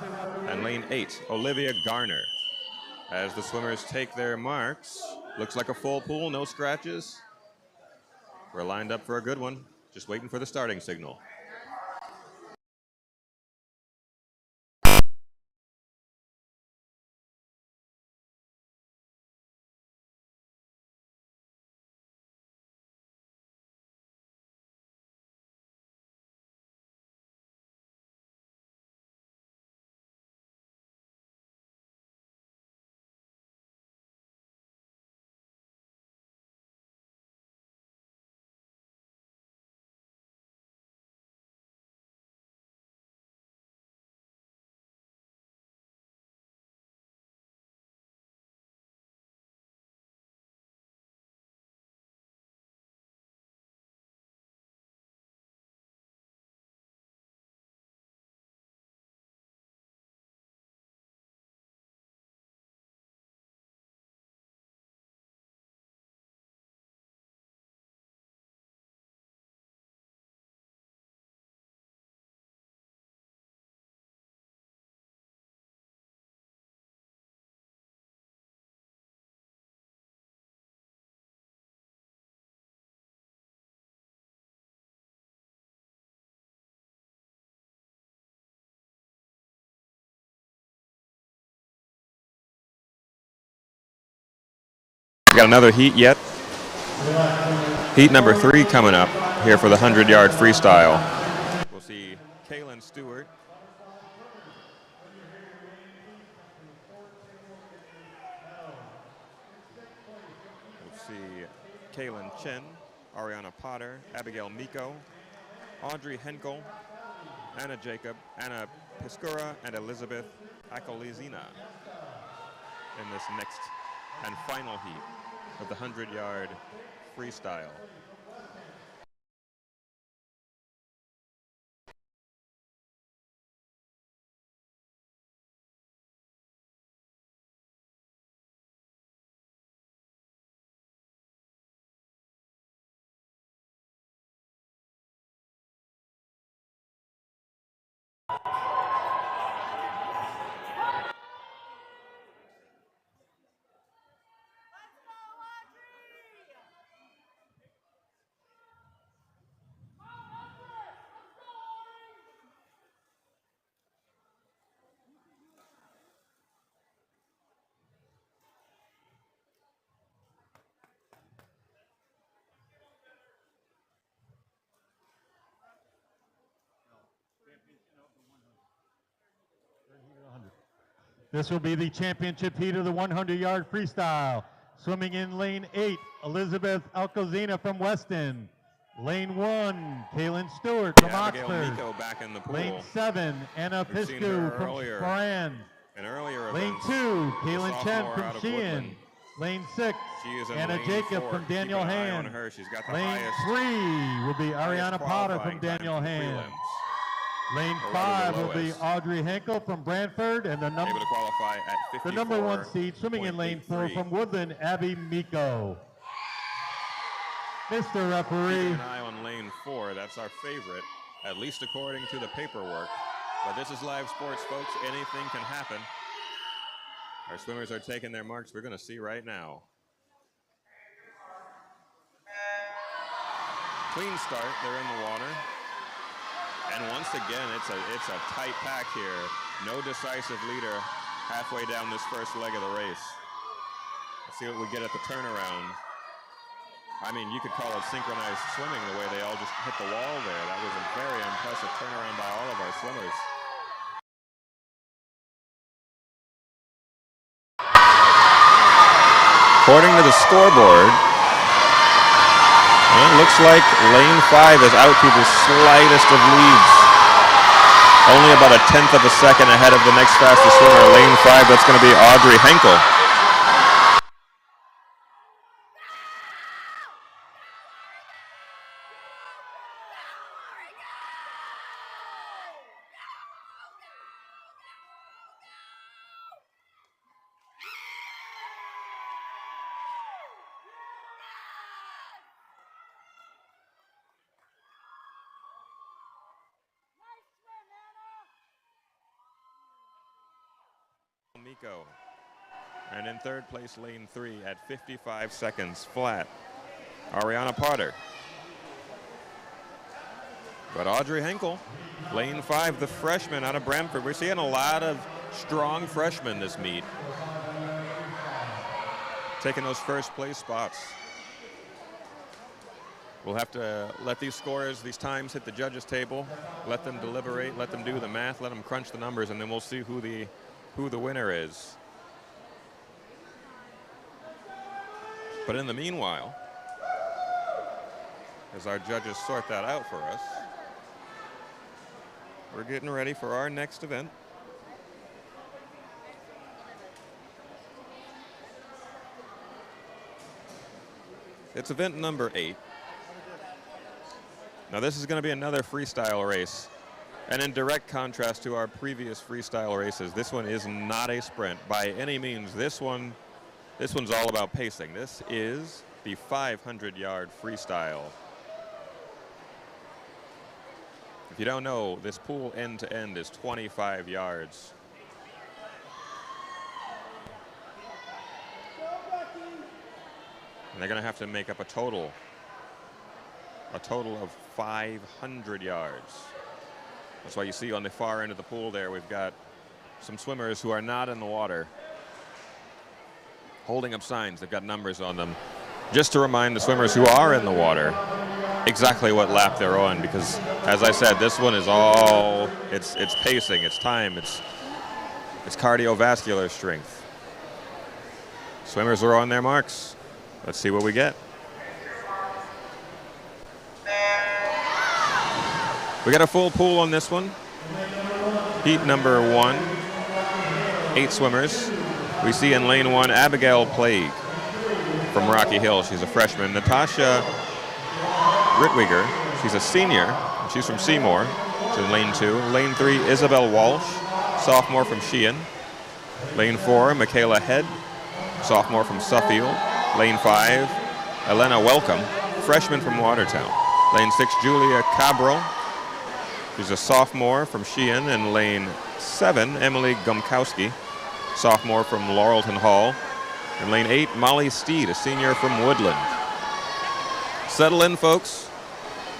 And lane 8, Olivia Garner. As the swimmers take their marks, looks like a full pool, no scratches. We're lined up for a good one, just waiting for the starting signal. We got another heat yet. Heat number 3 coming up here for the 100-yard freestyle. We'll see Kaylin Stewart. We'll see Kaylin Chen, Ariana Potter, Abigail Miko, Audrey Henkel, Anna Jacob, Anna Piscura, and Elizabeth Akolizina in this next and final heat of the 100-yard freestyle. This will be the championship heat of the 100-yard freestyle. Swimming in lane 8, Elizabeth Alcozina from Weston. Lane 1, Kaylin Stewart from Oxford. Miko back in the pool. Lane 7, Anna Piscu from Brand. An earlier Lane 2, Kaylin Chen from Sheehan. Lane 6, Anna Jacob from Daniel Hand. Lane 3 will be Ariana Potter from Daniel Hand. Lane 5 will be Audrey Henkel from Brantford, and the number 1 seed swimming in lane 4 from Woodland, Abby Miko. Mr. Referee. Keep an eye on lane 4. That's our favorite, at least according to the paperwork. But this is live sports, folks. Anything can happen. Our swimmers are taking their marks. We're going to see right now. Clean start. They're in the water. And once again, it's a tight pack here. No decisive leader halfway down this first leg of the race. Let's see what we get at the turnaround. I mean, you could call it synchronized swimming the way they all just hit the wall there. That was a very impressive turnaround by all of our swimmers. According to the scoreboard, it looks like lane 5 is out to the slightest of leads. Only about a tenth of a second ahead of the next fastest swimmer, lane 5. That's going to be Audrey Henkel. Miko. And in third place, lane 3 at 55 seconds flat, Ariana Potter. But Audrey Henkel, lane 5, the freshman out of Brantford. We're seeing a lot of strong freshmen this meet, taking those first place spots. We'll have to let these scores, these times hit the judges' table, let them deliberate, let them do the math, let them crunch the numbers, and then we'll see who the winner is. But in the meanwhile, as our judges sort that out for us, we're getting ready for our next event. It's event number 8. Now this is going to be another freestyle race. And in direct contrast to our previous freestyle races, this one is not a sprint by any means. This one's all about pacing. This is the 500-yard freestyle. If you don't know, this pool end to end is 25 yards. And they're going to have to make up a total of 500 yards. That's why you see on the far end of the pool there, we've got some swimmers who are not in the water holding up signs. They've got numbers on them, just to remind the swimmers who are in the water exactly what lap they're on, because as I said, this one is all, it's pacing, it's time, it's cardiovascular strength. Swimmers are on their marks. Let's see what we get. We got a full pool on this one. Heat number 1, 8 swimmers. We see in lane 1, Abigail Plague from Rocky Hill. She's a freshman. Natasha Ritwiger, she's a senior. She's from Seymour. She's in lane 2. Lane 3, Isabel Walsh, sophomore from Sheehan. Lane 4, Michaela Head, sophomore from Suffield. Lane 5, Elena Welcome, freshman from Watertown. Lane 6, Julia Cabral. She's a sophomore from Sheehan. And lane 7, Emily Gumkowski, sophomore from Laurelton Hall. And lane 8, Molly Steed, a senior from Woodland. Settle in, folks.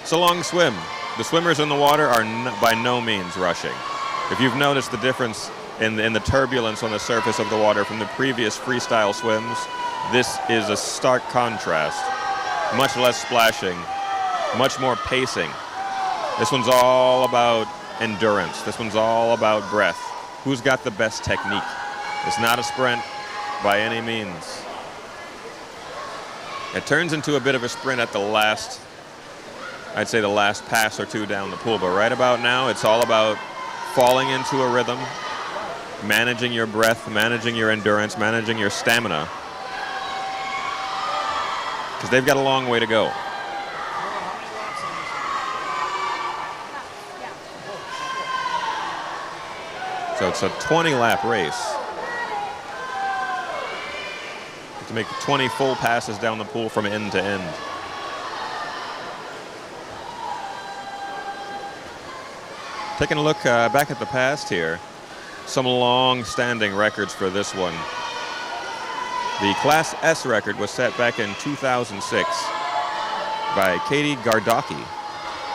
It's a long swim. The swimmers in the water are by no means rushing. If you've noticed the difference in the turbulence on the surface of the water from the previous freestyle swims, this is a stark contrast. Much less splashing, much more pacing. This one's all about endurance. This one's all about breath. Who's got the best technique? It's not a sprint by any means. It turns into a bit of a sprint at the last, I'd say the last pass or two down the pool, but right about now, it's all about falling into a rhythm, managing your breath, managing your endurance, managing your stamina, because they've got a long way to go. So it's a 20-lap race. To make 20 full passes down the pool from end to end. Taking a look back at the past here, some long-standing records for this one. The Class S record was set back in 2006 by Katie Gardocki.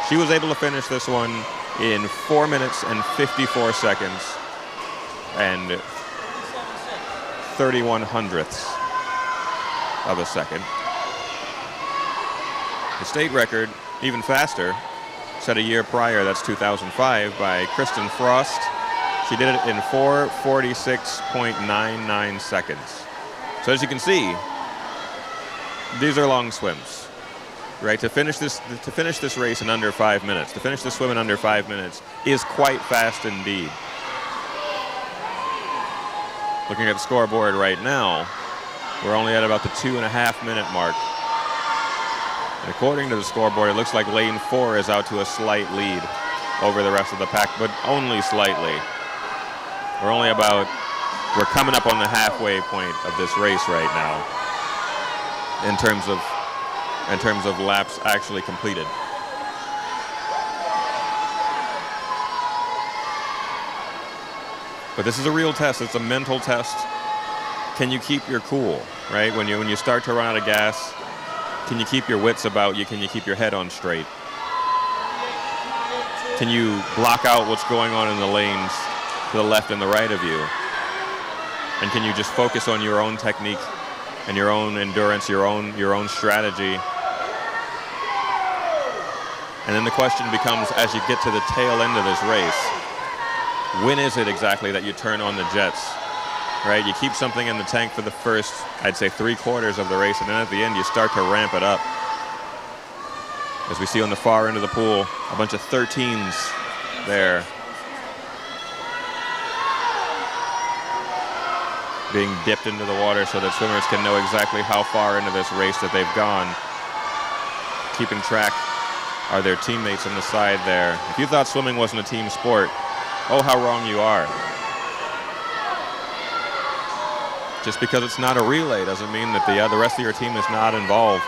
She was able to finish this one in 4 minutes and 54 seconds and 31 hundredths of a second. The state record, even faster, set a year prior, that's 2005, by Kristen Frost. She did it in 4:46.99 seconds. So as you can see, these are long swims. right? To finish this race in under 5 minutes, to finish this swim in under 5 minutes is quite fast indeed. Looking at the scoreboard right now, we're only at about the 2.5 minute mark. And according to the scoreboard, it looks like lane 4 is out to a slight lead over the rest of the pack, but only slightly. We're coming up on the halfway point of this race right now in terms of laps actually completed. But this is a real test. It's a mental test. Can you keep your cool, right? When you start to run out of gas, can you keep your wits about you? Can you keep your head on straight? Can you block out what's going on in the lanes to the left and the right of you? And can you just focus on your own technique and your own endurance, your own strategy? And then the question becomes, as you get to the tail end of this race, when is it exactly that you turn on the jets, right? You keep something in the tank for the first, I'd say, 3/4 of the race, and then at the end you start to ramp it up. As we see on the far end of the pool, a bunch of 13s there, being dipped into the water so that swimmers can know exactly how far into this race that they've gone. Keeping track are their teammates on the side there. If you thought swimming wasn't a team sport, oh, how wrong you are. Just because it's not a relay doesn't mean that the rest of your team is not involved.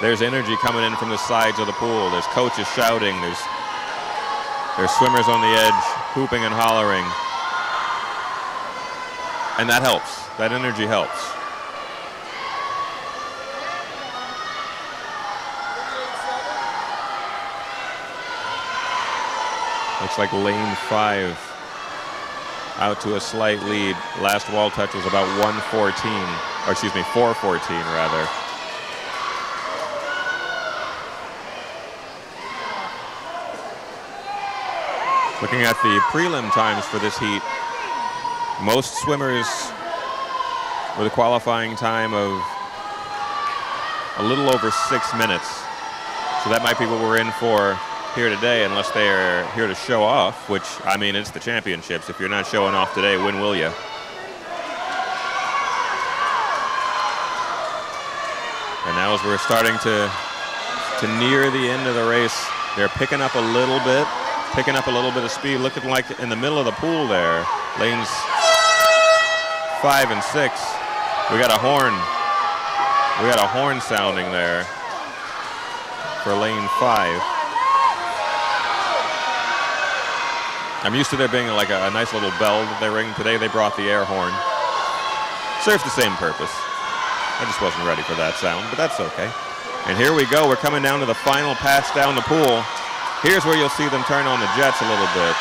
There's energy coming in from the sides of the pool. There's coaches shouting. There's swimmers on the edge hooping and hollering. And that helps. That energy helps. Looks like lane 5 out to a slight lead. Last wall touch was about 1:14, or excuse me, 4:14 rather. Looking at the prelim times for this heat, most swimmers with a qualifying time of a little over 6 minutes. So that might be what we're in for here today, unless they're here to show off, which, I mean, it's the championships. If you're not showing off today, when will you? And now as we're starting to near the end of the race, they're picking up a little bit of speed, looking like in the middle of the pool there, lanes 5 and 6. We got a horn sounding there for lane 5. I'm used to there being like a nice little bell that they ring. Today they brought the air horn. Serves the same purpose. I just wasn't ready for that sound, but that's okay. And here we go. We're coming down to the final pass down the pool. Here's where you'll see them turn on the jets a little bit.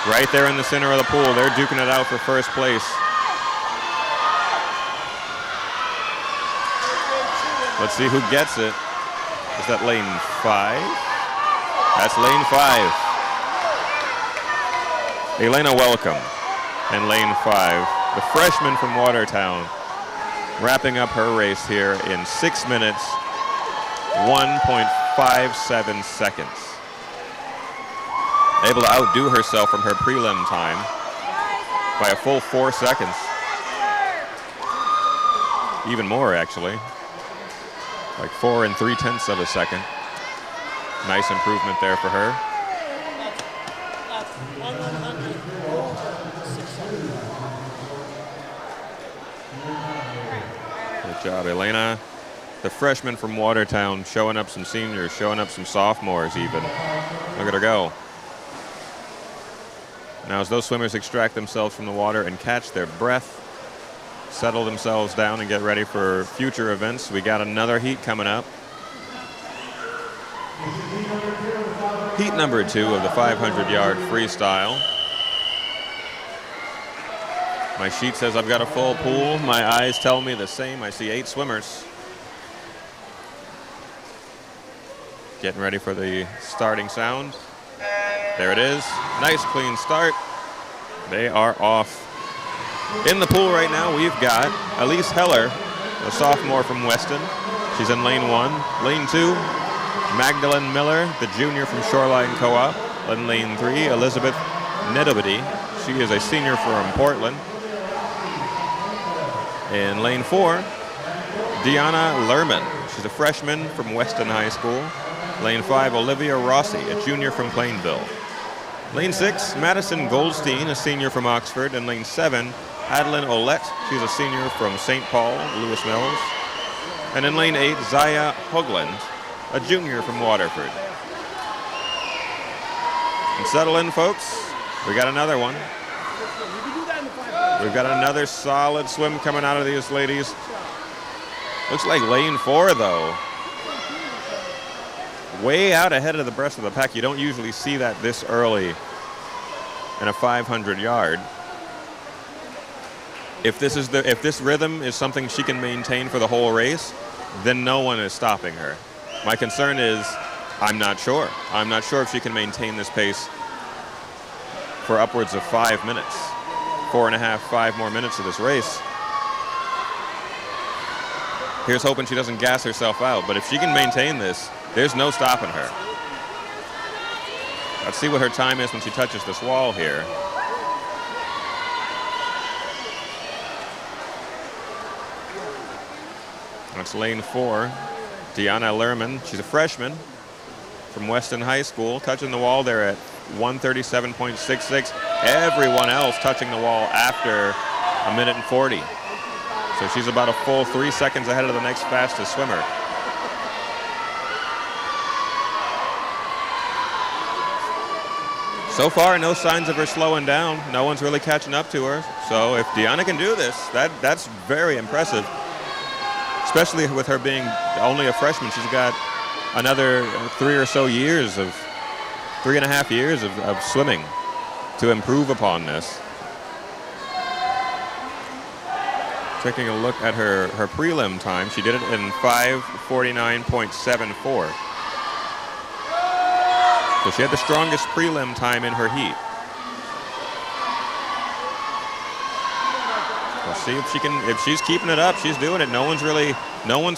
Right there in the center of the pool. They're duking it out for first place. Let's see who gets it. Is that lane 5? That's lane 5. Elena Welcome in lane 5. The freshman from Watertown, wrapping up her race here in 6 minutes, 1.57 seconds. Able to outdo herself from her prelim time by a full 4 seconds. Even more, actually. Like 4 3/10 of a second. Nice improvement there for her. Good job, Elena. The freshman from Watertown showing up some seniors, showing up some sophomores even. Look at her go. Now as those swimmers extract themselves from the water and catch their breath, settle themselves down and get ready for future events, we got another heat coming up. Heat number 2 of the 500-yard freestyle. My sheet says I've got a full pool. My eyes tell me the same. I see 8 swimmers. Getting ready for the starting sound. There it is. Nice clean start. They are off. In the pool right now, we've got Elise Heller, a sophomore from Weston. She's in lane 1. Lane 2, Magdalene Miller, the junior from Shoreline Co-op. In lane 3, Elizabeth Nedobody. She is a senior from Portland. In lane 4, Deanna Lerman. She's a freshman from Weston High School. Lane 5, Olivia Rossi, a junior from Plainville. Lane 6, Madison Goldstein, a senior from Oxford. And lane 7, Adeline Olette. She's a senior from St. Paul, Lewis Mills. And in lane 8, Zaya Hoagland, a junior from Waterford. And settle in, folks. We got another one. We've got another solid swim coming out of these ladies. Looks like lane 4, though. Way out ahead of the rest of the pack. You don't usually see that this early in a 500-yard. If this rhythm is something she can maintain for the whole race, then no one is stopping her. My concern is, I'm not sure. I'm not sure if she can maintain this pace for upwards of 5 minutes. 4.5, 5 more minutes of this race. Here's hoping she doesn't gas herself out, but if she can maintain this, there's no stopping her. Let's see what her time is when she touches this wall here. That's lane 4, Deanna Lerman. She's a freshman from Weston High School, touching the wall there at 1:37.66. Everyone else touching the wall after 1:40. So she's about a full 3 seconds ahead of the next fastest swimmer. So far, no signs of her slowing down. No one's really catching up to her. So if Deanna can do this, that's very impressive. Especially with her being only a freshman. She's got another 3.5 years of swimming to improve upon this. Taking a look at her prelim time, she did it in 5:49.74. So she had the strongest prelim time in her heat. We'll see if she's keeping it up. She's doing it. No one's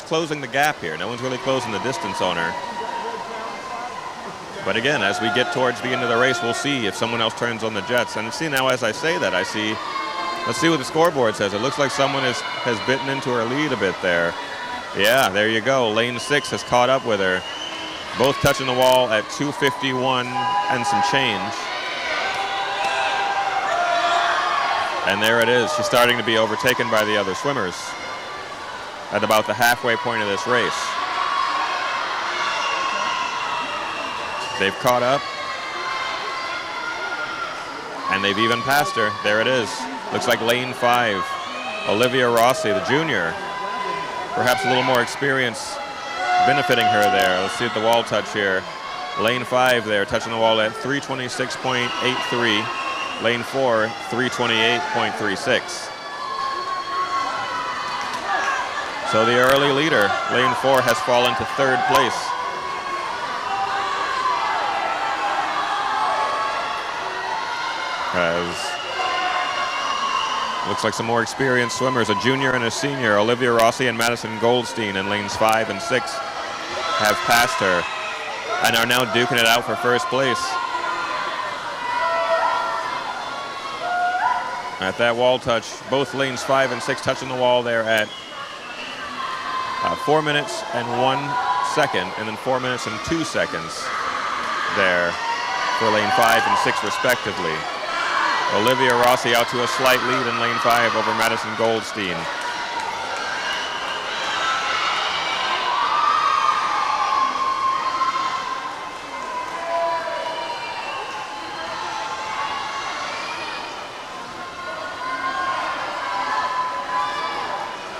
closing the gap here. No one's really closing the distance on her. But again, as we get towards the end of the race, we'll see if someone else turns on the jets. And see now, as I say that, let's see what the scoreboard says. It looks like someone has bitten into her lead a bit there. Yeah, there you go. Lane 6 has caught up with her. Both touching the wall at 2:51 and some change. And there it is. She's starting to be overtaken by the other swimmers at about the halfway point of this race. They've caught up. And they've even passed her. There it is. Looks like lane 5, Olivia Rossi, the junior. Perhaps a little more experience benefiting her there. Let's see at the wall touch here. Lane 5 there, touching the wall at 3:26.83. Lane 4, 3:28.36. So the early leader, lane 4, has fallen to 3rd place. Looks like some more experienced swimmers, a junior and a senior, Olivia Rossi and Madison Goldstein in lanes 5 and 6 have passed her and are now duking it out for first place. At that wall touch, both lanes 5 and 6 touching the wall there at 4 minutes and 1 second, and then 4 minutes and 2 seconds there for lane 5 and 6 respectively. Olivia Rossi out to a slight lead in lane 5 over Madison Goldstein.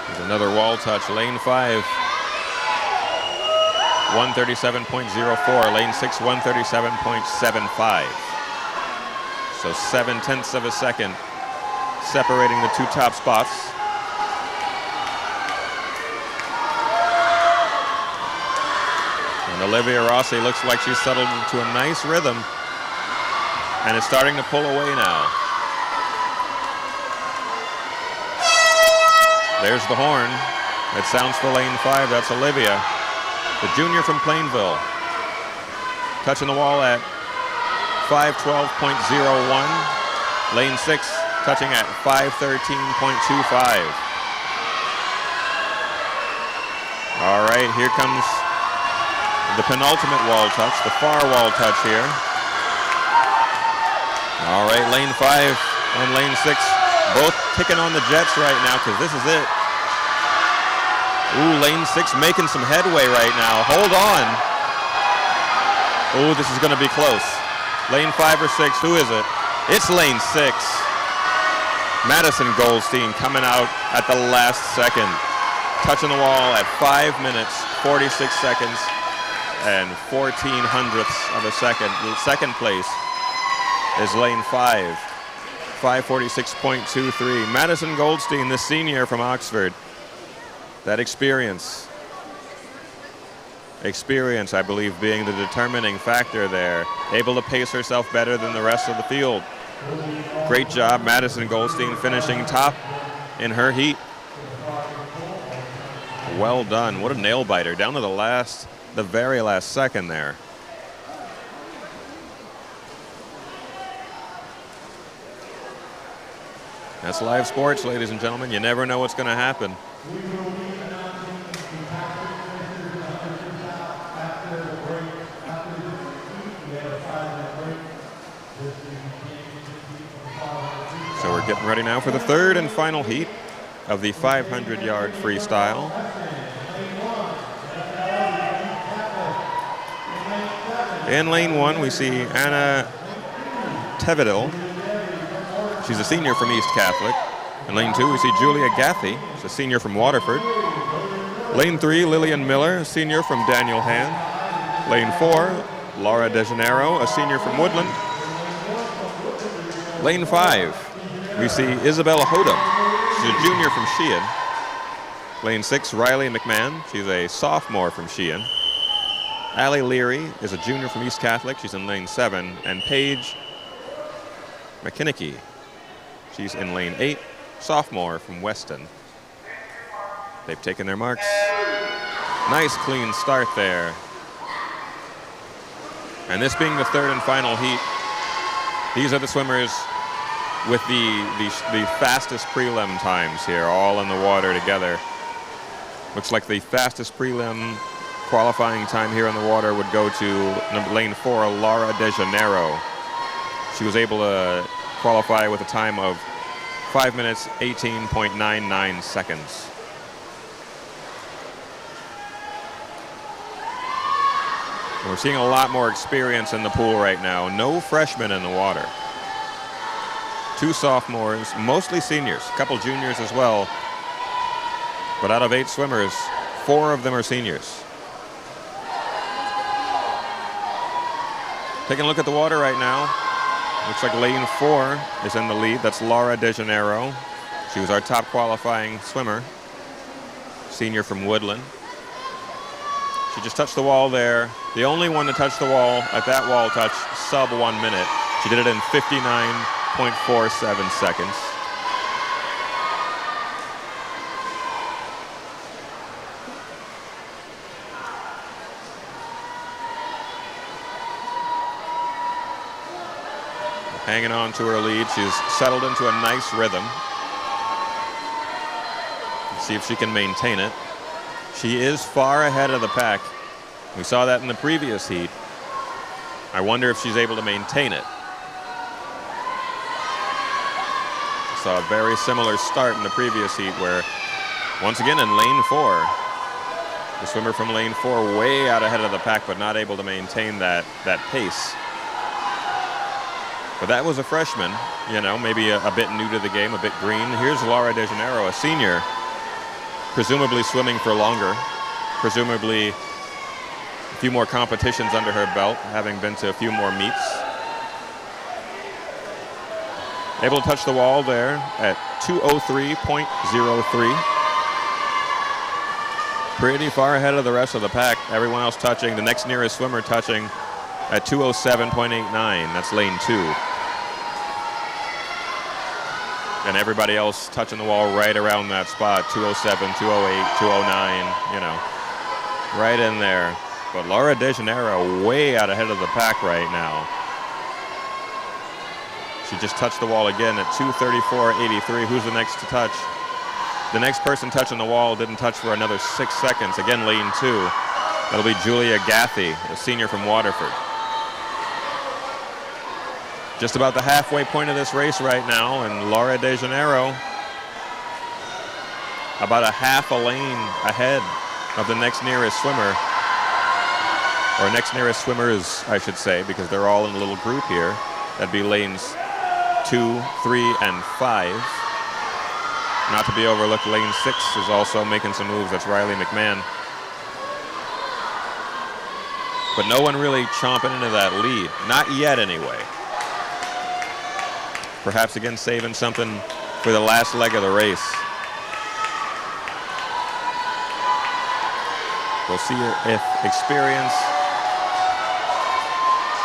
There's another wall touch, lane 5, 1:37.04, lane 6, 1:37.75. So 0.7 of a second separating the two top spots. And Olivia Rossi looks like she's settled into a nice rhythm and is starting to pull away now. There's the horn. It sounds for lane 5. That's Olivia, the junior from Plainville. Touching the wall at 5:12.01. Lane 6 touching at 5:13.25. All right, here comes the penultimate wall touch, the far wall touch here. All right, lane 5 and lane 6 both ticking on the jets right now because this is it. Ooh, lane 6 making some headway right now. Hold on. Ooh, this is going to be close. Lane 5 or 6, who is it? It's lane 6. Madison Goldstein coming out at the last second. Touching the wall at 5 minutes, 46 seconds, and 14/100ths of a second. Second place is lane 5, 5:46.23. Madison Goldstein, the senior from Oxford. That experience, I believe, being the determining factor there. Able to pace herself better than the rest of the field. Great job, Madison Goldstein, finishing top in her heat. Well done. What a nail biter. Down to the very last second there. That's live sports, ladies and gentlemen. You never know what's going to happen. So we're getting ready now for the third and final heat of the 500-yard freestyle. In lane 1, we see Anna Tevedil. She's a senior from East Catholic. In lane 2, we see Julia Gaffey. She's a senior from Waterford. Lane 3, Lillian Miller, a senior from Daniel Han. Lane 4, Laura De Janeiro, a senior from Woodland. Lane 5, we see Isabella Hodum. She's a junior from Sheehan. Lane 6, Riley McMahon. She's a sophomore from Sheehan. Allie Leary is a junior from East Catholic. She's in lane 7. And Paige McKinney. She's in lane 8, sophomore from Weston. They've taken their marks. Nice clean start there. And this being the third and final heat, these are the swimmers with the fastest prelim times here, all in the water together. Looks like the fastest prelim qualifying time here in the water would go to lane 4, Laura De Janeiro. She was able to qualify with a time of 5 minutes, 18.99 seconds. And we're seeing a lot more experience in the pool right now. No freshmen in the water. 2 sophomores, mostly seniors, a couple juniors as well. But out of 8 swimmers, 4 of them are seniors. Taking a look at the water right now. Looks like lane 4 is in the lead. That's Laura De Janeiro. She was our top qualifying swimmer. Senior from Woodland. She just touched the wall there. The only one to touch the wall at that wall touch, sub 1 minute. She did it in 59.47 seconds. Hanging on to her lead. She's settled into a nice rhythm. Let's see if she can maintain it. She is far ahead of the pack. We saw that in the previous heat. I wonder if she's able to maintain it. Saw a very similar start in the previous heat where, once again in lane 4, the swimmer from lane 4 way out ahead of the pack but not able to maintain that pace. But that was a freshman, you know, maybe a bit new to the game, a bit green. Here's Laura De Janeiro, a senior, presumably swimming for longer, presumably a few more competitions under her belt, having been to a few more meets. Able to touch the wall there at 2:03.03. Pretty far ahead of the rest of the pack. Everyone else touching, the next nearest swimmer touching at 2:07.89. That's lane 2. And everybody else touching the wall right around that spot, 207, 208, 209, you know, right in there. But Laura De Janeiro way out ahead of the pack right now. She just touched the wall again at 2:34.83. Who's the next to touch? The next person touching the wall didn't touch for another 6 seconds. Again, lane 2. That'll be Julia Gaffey, a senior from Waterford. Just about the halfway point of this race right now, and Laura De Janeiro about a half a lane ahead of the next nearest swimmer, or next nearest swimmers, I should say, because they're all in a little group here. That'd be lanes 2, 3, and 5. Not to be overlooked, lane 6 is also making some moves. That's Riley McMahon. But no one really chomping into that lead. Not yet, anyway. Perhaps again saving something for the last leg of the race. We'll see if experience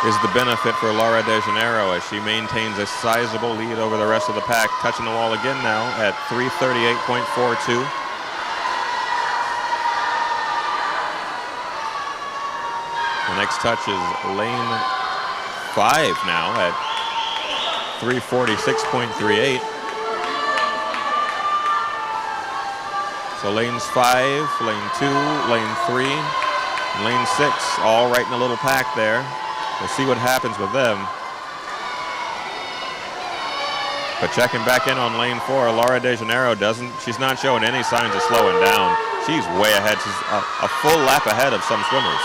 is the benefit for Laura De Janeiro as she maintains a sizable lead over the rest of the pack. Touching the wall again now at 3:38.42. The next touch is lane 5 now at 3:46.38. So lanes 5, lane 2, lane 3, and lane 6 all right in a little pack there. We'll see what happens with them. But checking back in on lane 4, Laura De Janeiro she's not showing any signs of slowing down. She's way ahead. She's a full lap ahead of some swimmers.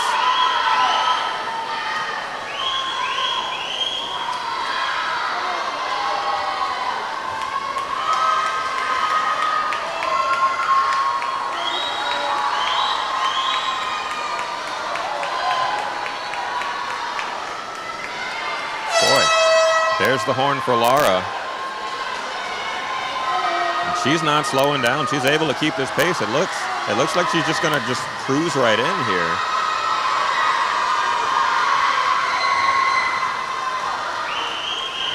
There's the horn for Laura. And she's not slowing down. She's able to keep this pace. It looks like she's just going to cruise right in here.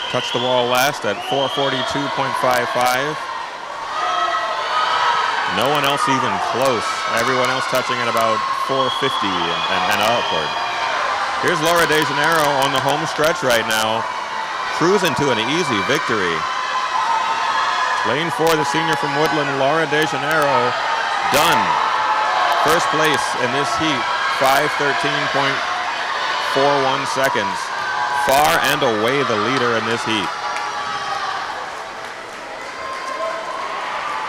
Touched the wall last at 4:42.55. No one else even close. Everyone else touching at about 4:50 and upward. Here's Laura De Janeiro on the home stretch right now, cruising to an easy victory. Lane 4, the senior from Woodland, Laura De Janeiro, done. First place in this heat, 5:13.41 seconds. Far and away the leader in this heat.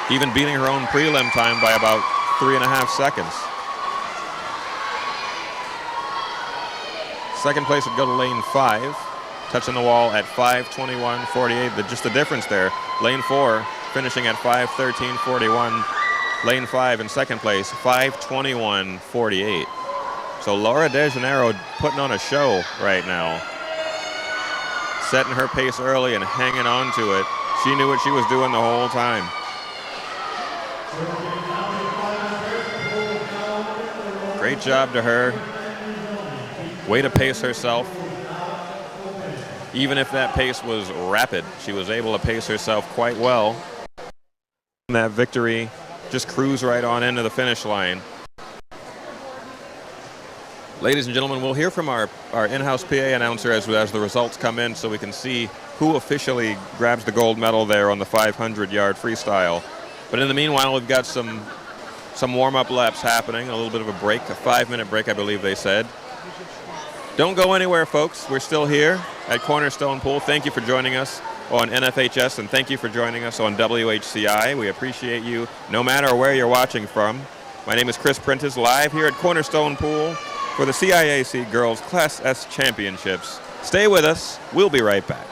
Even beating her own prelim time by about 3.5 seconds. Second place would go to lane 5. Touching the wall at 5:21.48. Just the difference there. Lane 4 finishing at 5:13.41. Lane 5 in second place, 5:21.48. So Laura De Janeiro putting on a show right now. Setting her pace early and hanging on to it. She knew what she was doing the whole time. Great job to her. Way to pace herself. Even if that pace was rapid, she was able to pace herself quite well. That victory, just cruise right on into the finish line. Ladies and gentlemen, we'll hear from our in-house PA announcer as the results come in so we can see who officially grabs the gold medal there on the 500-yard freestyle. But in the meanwhile, we've got some warm-up laps happening, a little bit of a break, a 5-minute break, I believe they said. Don't go anywhere, folks. We're still here at Cornerstone Pool. Thank you for joining us on NFHS, and thank you for joining us on WHCI. We appreciate you no matter where you're watching from. My name is Chris Prentice, live here at Cornerstone Pool for the CIAC Girls Class S Championships. Stay with us. We'll be right back.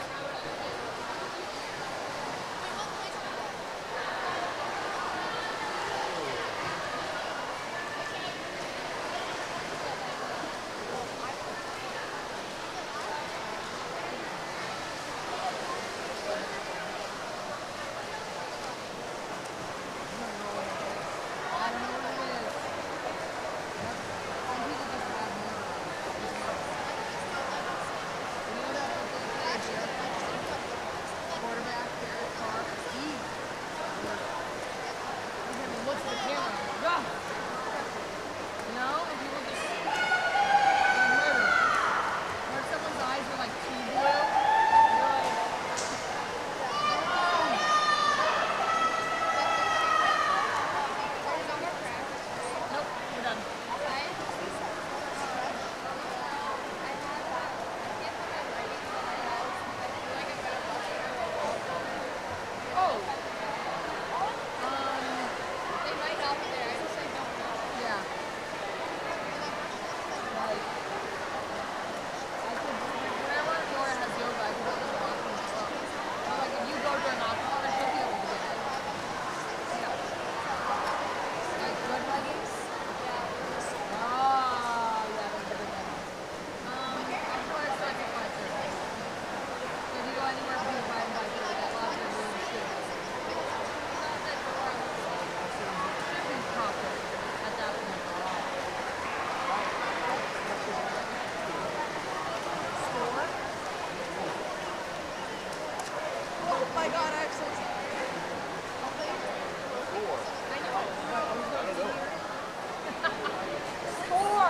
Four.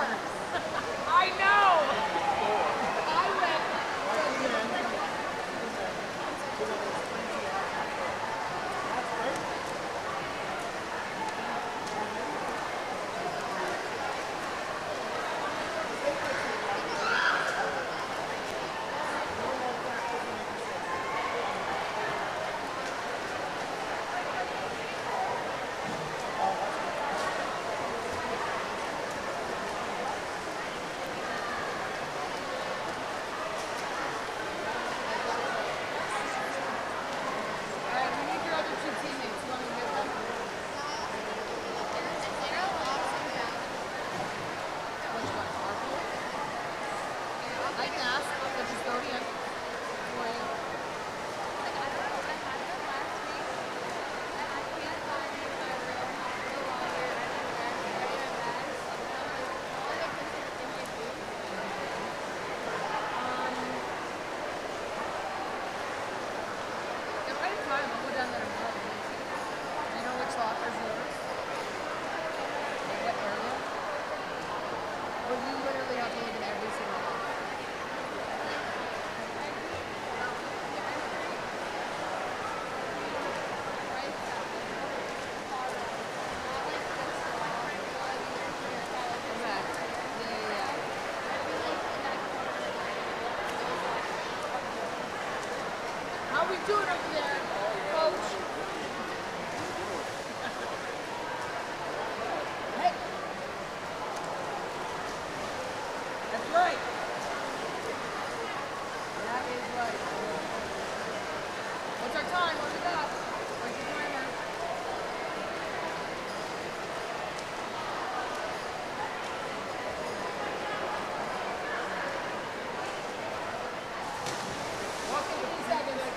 I know. I went. How we doing over there, Coach? Hey. That's right. That is right. What's our time? What we got? Where's the timer? Okay, 50 seconds.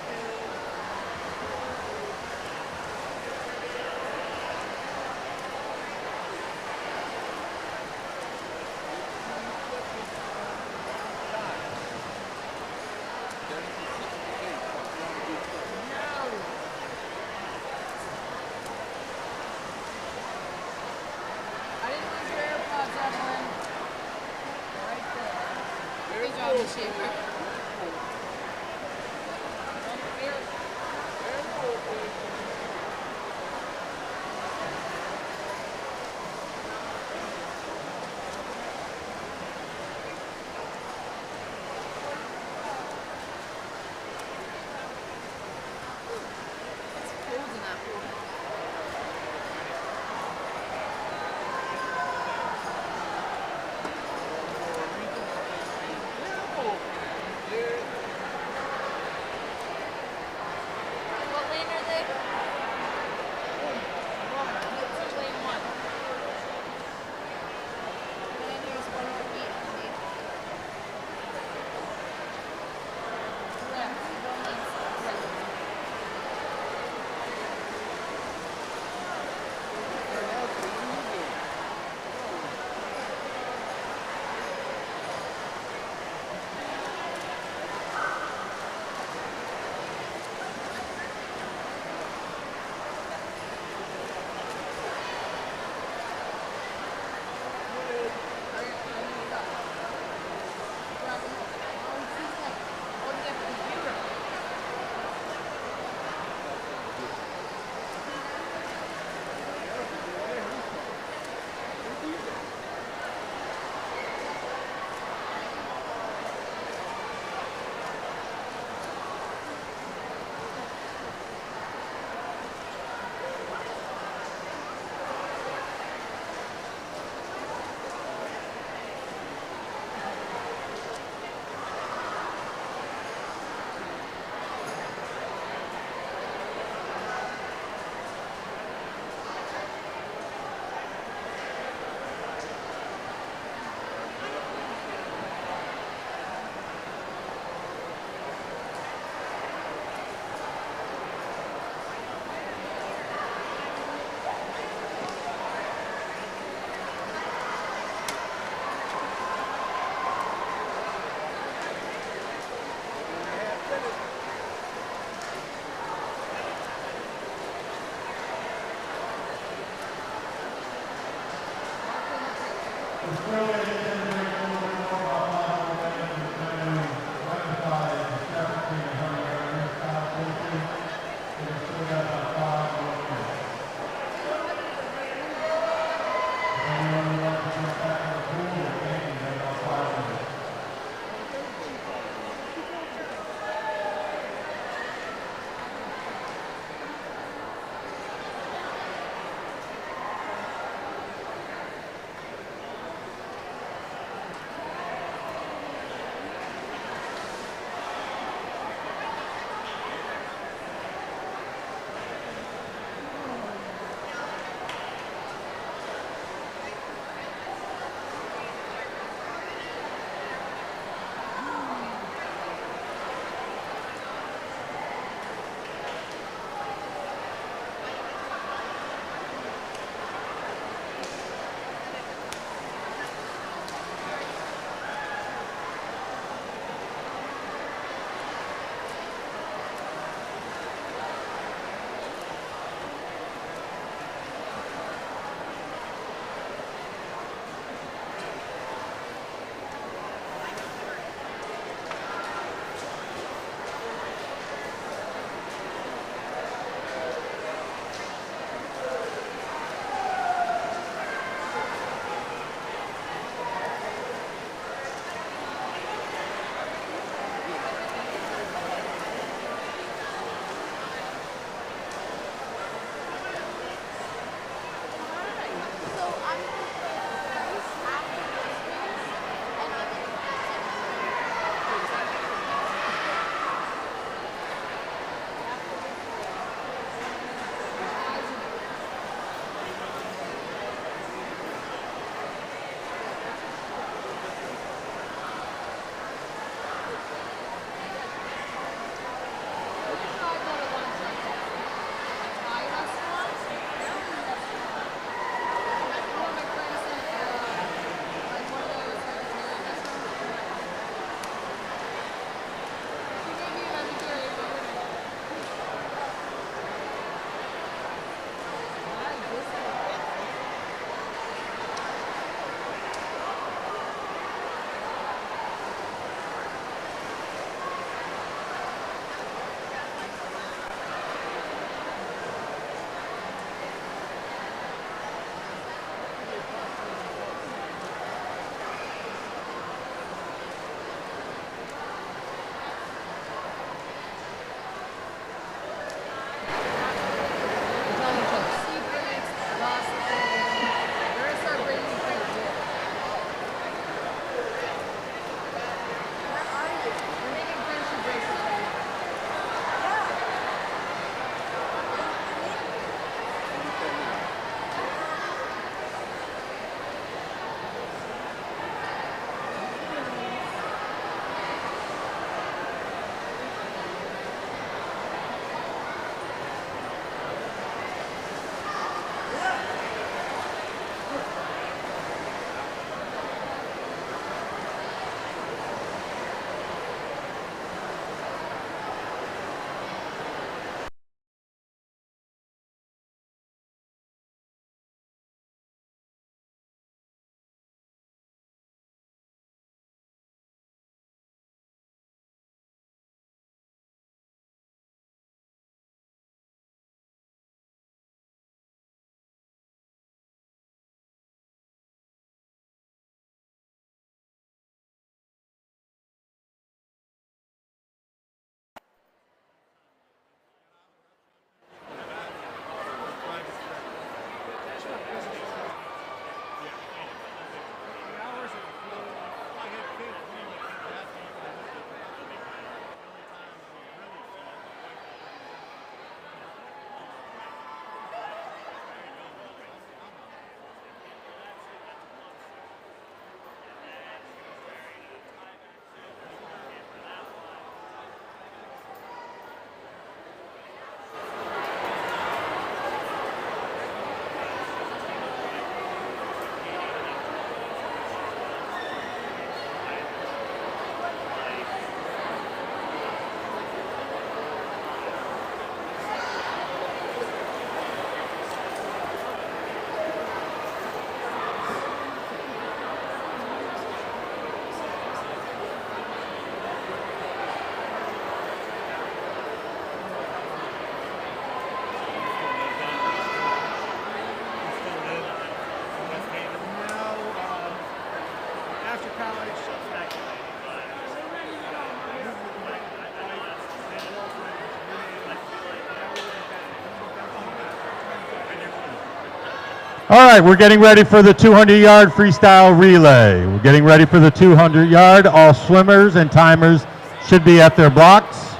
All right, we're getting ready for the 200-yard freestyle relay. We're getting ready for the 200-yard. All swimmers and timers should be at their blocks.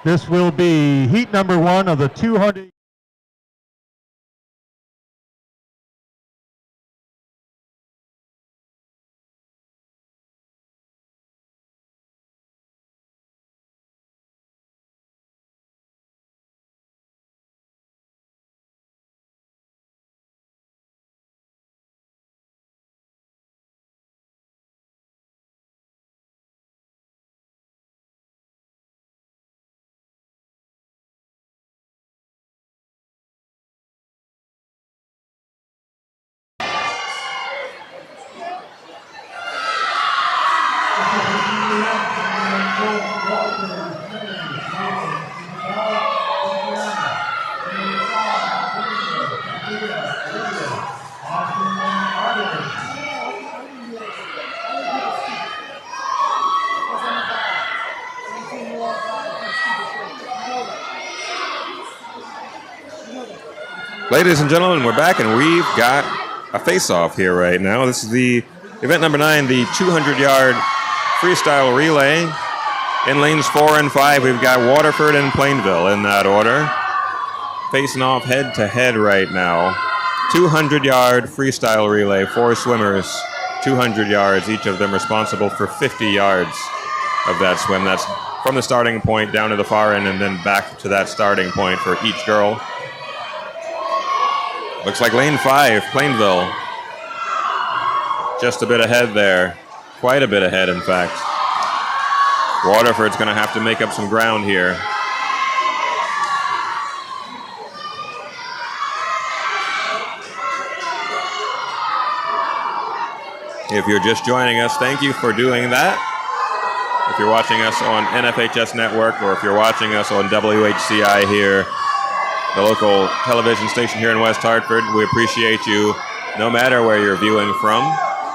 This will be heat number 1 of the 200. Ladies and gentlemen, we're back, and we've got a face-off here right now. This is the event number 9, the 200-yard freestyle relay. In lanes 4 and 5, we've got Waterford and Plainville in that order, facing off head-to-head right now. 200-yard freestyle relay, 4 swimmers, 200 yards, each of them responsible for 50 yards of that swim. That's from the starting point down to the far end and then back to that starting point for each girl. Looks like lane 5, Plainville, just a bit ahead there. Quite a bit ahead, in fact. Waterford's going to have to make up some ground here. If you're just joining us, thank you for doing that. If you're watching us on NFHS Network, or if you're watching us on WHCI here, the local television station here in West Hartford, we appreciate you no matter where you're viewing from.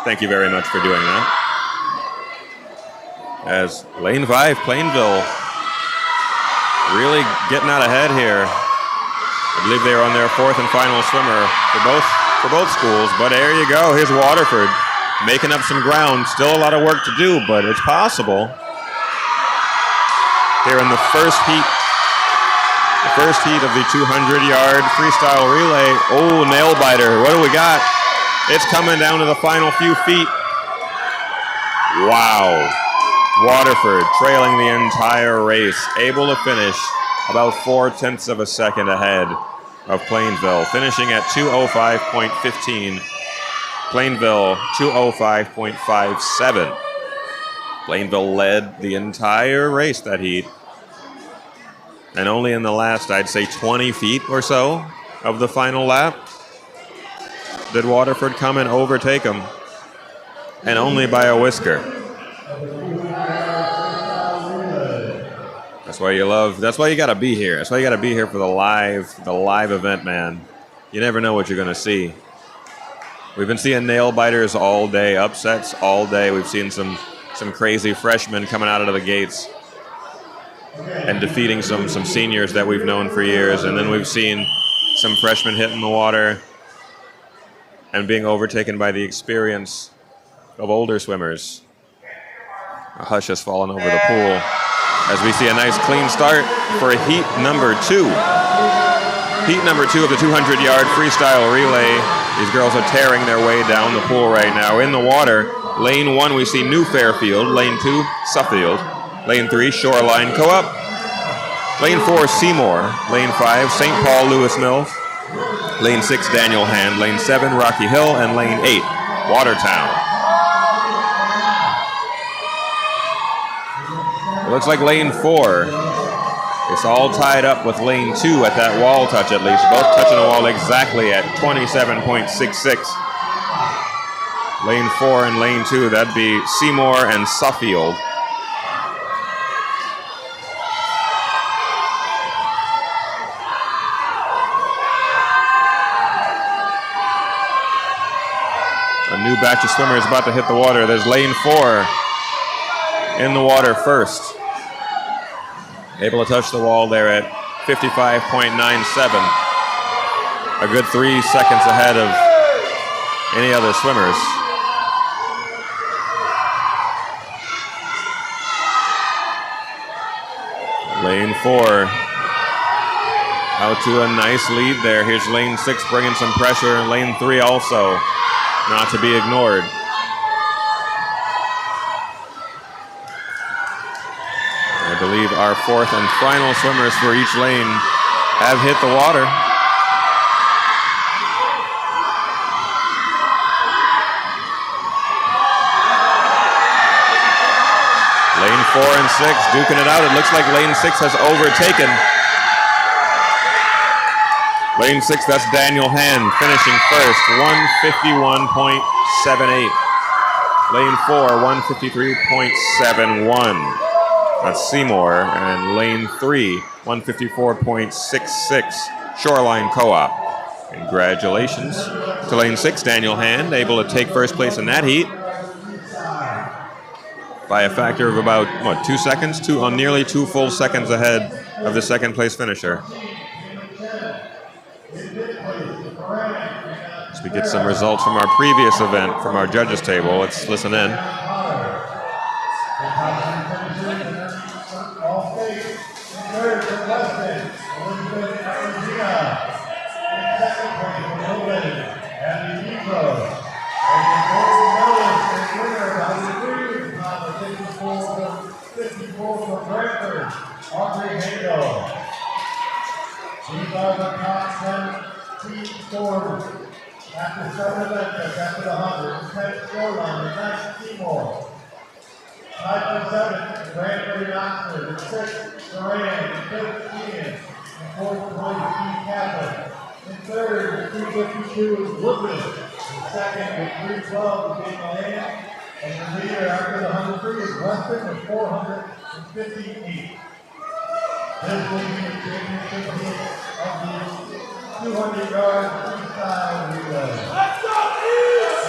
Thank you very much for doing that. As lane 5, Plainville, really getting out ahead here. I believe they are on their 4th and final swimmer for both schools, but there you go. Here's Waterford making up some ground. Still a lot of work to do, but it's possible. Here in the first heat. The first heat of the 200-yard freestyle relay. Oh, nail biter. What do we got? It's coming down to the final few feet. Wow. Waterford trailing the entire race, able to finish about 0.4 of a second ahead of Plainville, finishing at 2:05.15. Plainville 2:05.57. Plainville led the entire race that heat. And only in the last, I'd say, 20 feet or so of the final lap did Waterford come and overtake them, and only by a whisker. That's why you got to be here. That's why you got to be here for the live event, man. You never know what you're going to see. We've been seeing nail biters all day, upsets all day. We've seen some crazy freshmen coming out of the gates and defeating some seniors that we've known for years. And then we've seen some freshmen hitting the water and being overtaken by the experience of older swimmers. A hush has fallen over the pool as we see a nice clean start for heat number 2. Heat number 2 of the 200-yard freestyle relay. These girls are tearing their way down the pool right now. In the water, lane 1, we see New Fairfield. Lane 2, Suffield. Lane 3, Shoreline Co-op. Lane 4, Seymour. Lane 5, St. Paul Lewis Mills. Lane 6, Daniel Hand. Lane 7, Rocky Hill. And lane 8, Watertown. It looks like lane 4. It's all tied up with lane 2 at that wall touch at least. Both touching the wall exactly at 27.66. Lane 4 and lane 2, that'd be Seymour and Suffield. A new batch of swimmers about to hit the water. There's lane 4 in the water first. Able to touch the wall there at 55.97. A good 3 seconds ahead of any other swimmers. Lane 4 out to a nice lead there. Here's lane 6 bringing some pressure, and lane 3 also not to be ignored. I believe our fourth and final swimmers for each lane have hit the water. Lane 4 and 6 duking it out. It looks like lane 6 has overtaken. Lane 6, that's Daniel Hand finishing first, 151.78. Lane 4, 153.71. That's Seymour. And lane 3, 154.66. Shoreline Co-op. Congratulations to lane 6, Daniel Hand, able to take first place in that heat by a factor of about, 2 seconds? Nearly 2 full seconds ahead of the second place finisher. As we get some results from our previous event from our judges table, let's listen in. After 7 events, after the 100, 10 Shoreline, 9 Seymour. 5.7, Brantford and Oxford, and 6, Duran, and 5th, Sheehan, and 4th place, East Catholic. And third, with 352 is Woodland. And second, with 312 is Daniel Hand. And the leader after the 103 is Weston with 458. This will be the championship heat of the 200-yard freestyle relay. Let's go, East!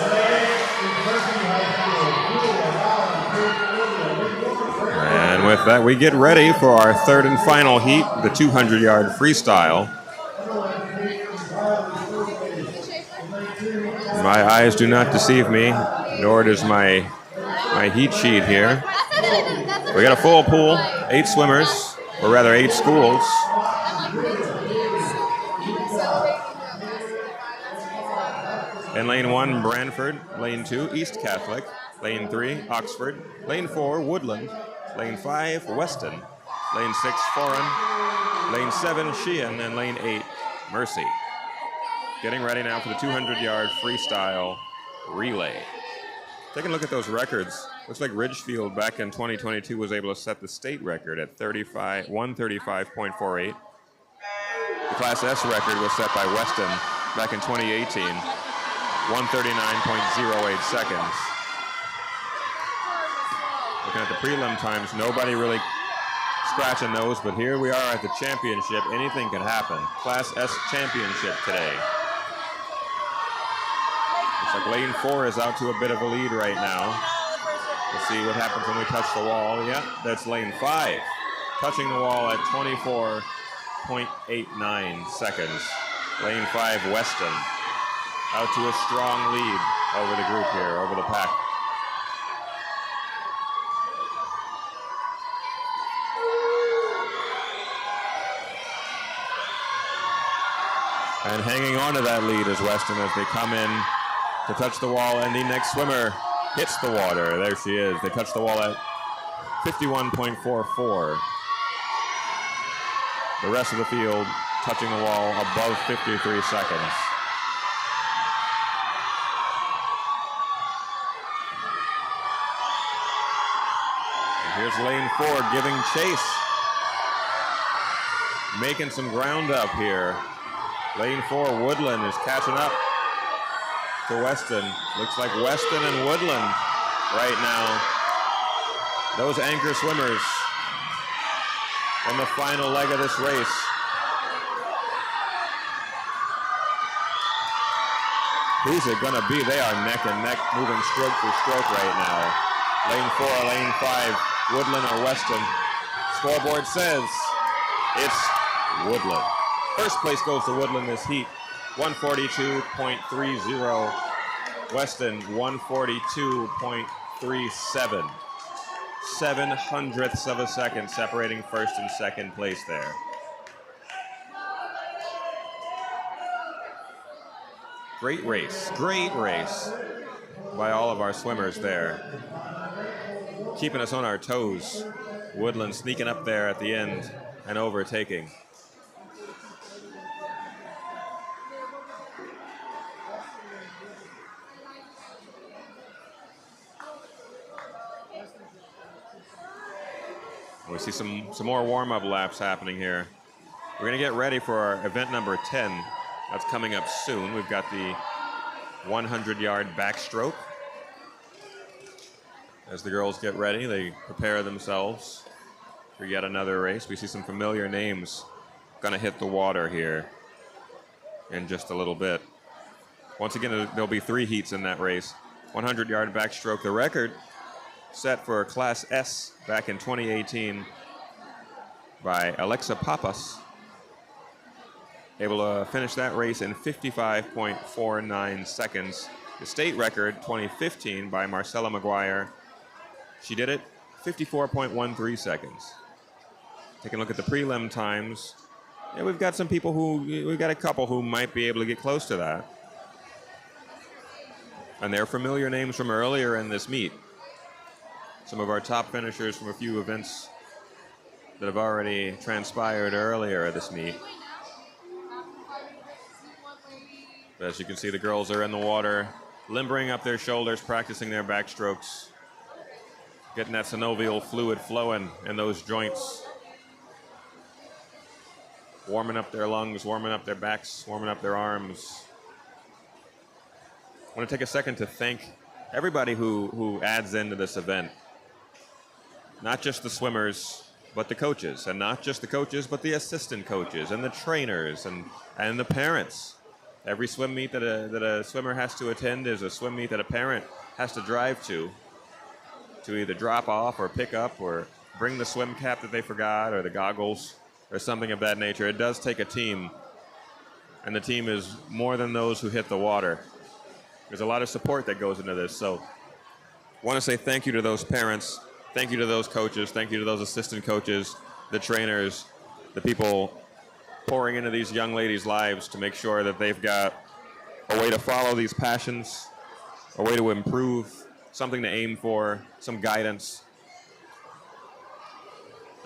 And with that, we get ready for our third and final heat, the 200-yard freestyle. My eyes do not deceive me, nor does my heat sheet here. We got a full pool, 8 swimmers, or rather 8 schools. In lane 1, Brantford. Lane 2, East Catholic. Lane 3, Oxford. Lane 4, Woodland. Lane 5, Weston. Lane 6, Foreign. Lane 7, Sheehan. And lane 8, Mercy. Getting ready now for the 200-yard freestyle relay. Taking a look at those records. Looks like Ridgefield back in 2022 was able to set the state record at 135.48. The Class S record was set by Weston back in 2018. 139.08 seconds. Looking at the prelim times, nobody really scratching those, but here we are at the championship. Anything can happen. Class S championship today. Looks like lane 4 is out to a bit of a lead right now. We'll see what happens when we touch the wall. Yeah, that's lane 5. Touching the wall at 24.89 seconds. Lane 5, Weston. Out to a strong lead over the group here, over the pack. And hanging on to that lead is Weston as they come in to touch the wall, and the next swimmer hits the water. There she is. They touch the wall at 51.44. The rest of the field touching the wall above 53 seconds. Here's lane 4 giving chase. Making some ground up here. Lane 4, Woodland is catching up to Weston. Looks like Weston and Woodland right now. Those anchor swimmers in the final leg of this race. Who's it gonna be? They are neck and neck, moving stroke for stroke right now. Lane 4, lane 5. Woodland or Weston. Scoreboard says it's Woodland. First place goes to Woodland this heat, 142.30. Weston 142.37. 7/100ths of a second separating first and second place there. Great race by all of our swimmers there. Keeping us on our toes. Woodland sneaking up there at the end and overtaking. We see some more warm-up laps happening here. We're going to get ready for our event number 10. That's coming up soon. We've got the 100-yard backstroke. As the girls get ready, they prepare themselves for yet another race. We see some familiar names going to hit the water here in just a little bit. Once again, there'll be 3 heats in that race. 100-yard backstroke, the record set for Class S back in 2018 by Alexa Papas. Able to finish that race in 55.49 seconds. The state record, 2015, by Marcella McGuire. She did it 54.13 seconds. Taking a look at the prelim times. Yeah, we've got a couple who might be able to get close to that. And they're familiar names from earlier in this meet. Some of our top finishers from a few events that have already transpired earlier this meet. But as you can see, the girls are in the water, limbering up their shoulders, practicing their backstrokes, getting that synovial fluid flowing in those joints, warming up their lungs, warming up their backs, warming up their arms. I want to take a second to thank everybody who adds into this event. Not just the swimmers, but the coaches. And not just the coaches, but the assistant coaches and the trainers and the parents. Every swim meet that a swimmer has to attend is a swim meet that a parent has to drive to either drop off or pick up or bring the swim cap that they forgot or the goggles or something of that nature. It does take a team, and the team is more than those who hit the water. There's a lot of support that goes into this. So I want to say thank you to those parents, thank you to those coaches, thank you to those assistant coaches, the trainers, the people pouring into these young ladies' lives to make sure that they've got a way to follow these passions, a way to improve, something to aim for, some guidance.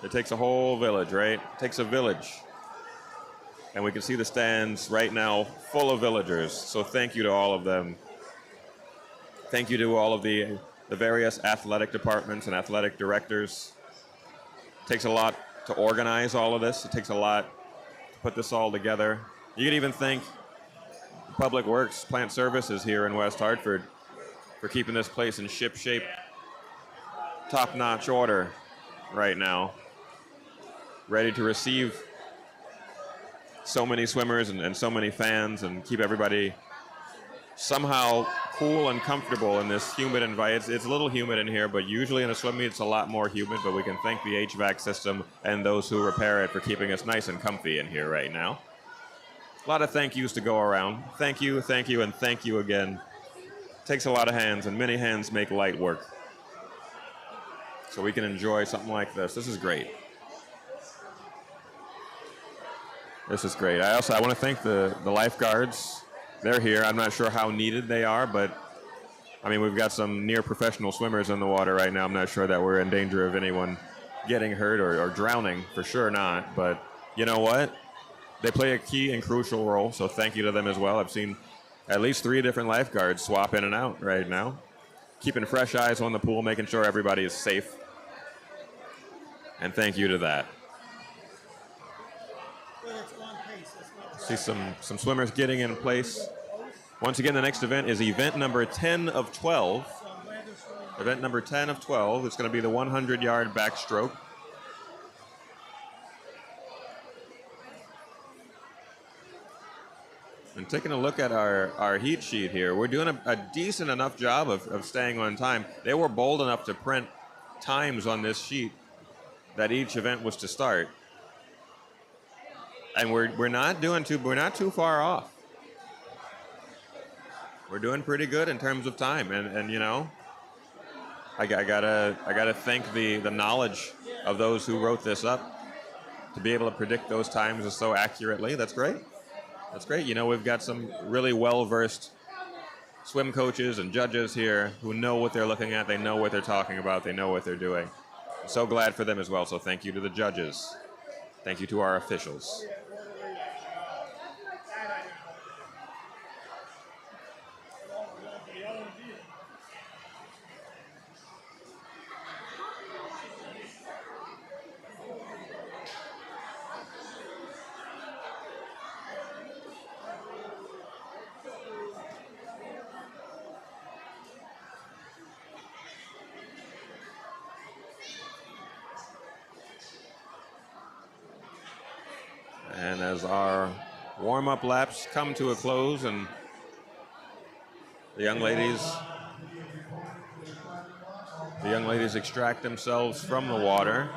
It takes a whole village, right? It takes a village. And we can see the stands right now full of villagers. So thank you to all of them. Thank you to all of the various athletic departments and athletic directors. It takes a lot to organize all of this. It takes a lot to put this all together. You could even thank Public Works, Plant Services here in West Hartford for keeping this place in ship-shape, top-notch order right now. Ready to receive so many swimmers and so many fans and keep everybody somehow cool and comfortable in this humid environment. It's a little humid in here, but usually in a swim meet it's a lot more humid, but we can thank the HVAC system and those who repair it for keeping us nice and comfy in here right now. A lot of thank yous to go around. Thank you, and thank you again. Takes a lot of hands, and many hands make light work. So we can enjoy something like this. This is great. This is great. I want to thank the lifeguards. They're here. I'm not sure how needed they are, but I mean, we've got some near professional swimmers in the water right now. I'm not sure that we're in danger of anyone getting hurt or drowning, for sure not. But you know what? They play a key and crucial role, so thank you to them as well. I've seen at least 3 different lifeguards swap in and out right now, keeping fresh eyes on the pool, making sure everybody is safe. And thank you to that. See some swimmers getting in place. Once again, the next event is event number 10 of 12. Event number 10 of 12. It's going to be the 100-yard backstroke. And taking a look at our heat sheet here, we're doing a decent enough job of staying on time. They were bold enough to print times on this sheet that each event was to start. And we're not too far off. We're doing pretty good in terms of time, and you know, I gotta thank the knowledge of those who wrote this up to be able to predict those times so accurately. That's great. That's great. You know, we've got some really well-versed swim coaches and judges here who know what they're looking at. They know what they're talking about. They know what they're doing. I'm so glad for them as well. So thank you to the judges. Thank you to our officials. And as our warm-up laps come to a close and the young ladies extract themselves from the water,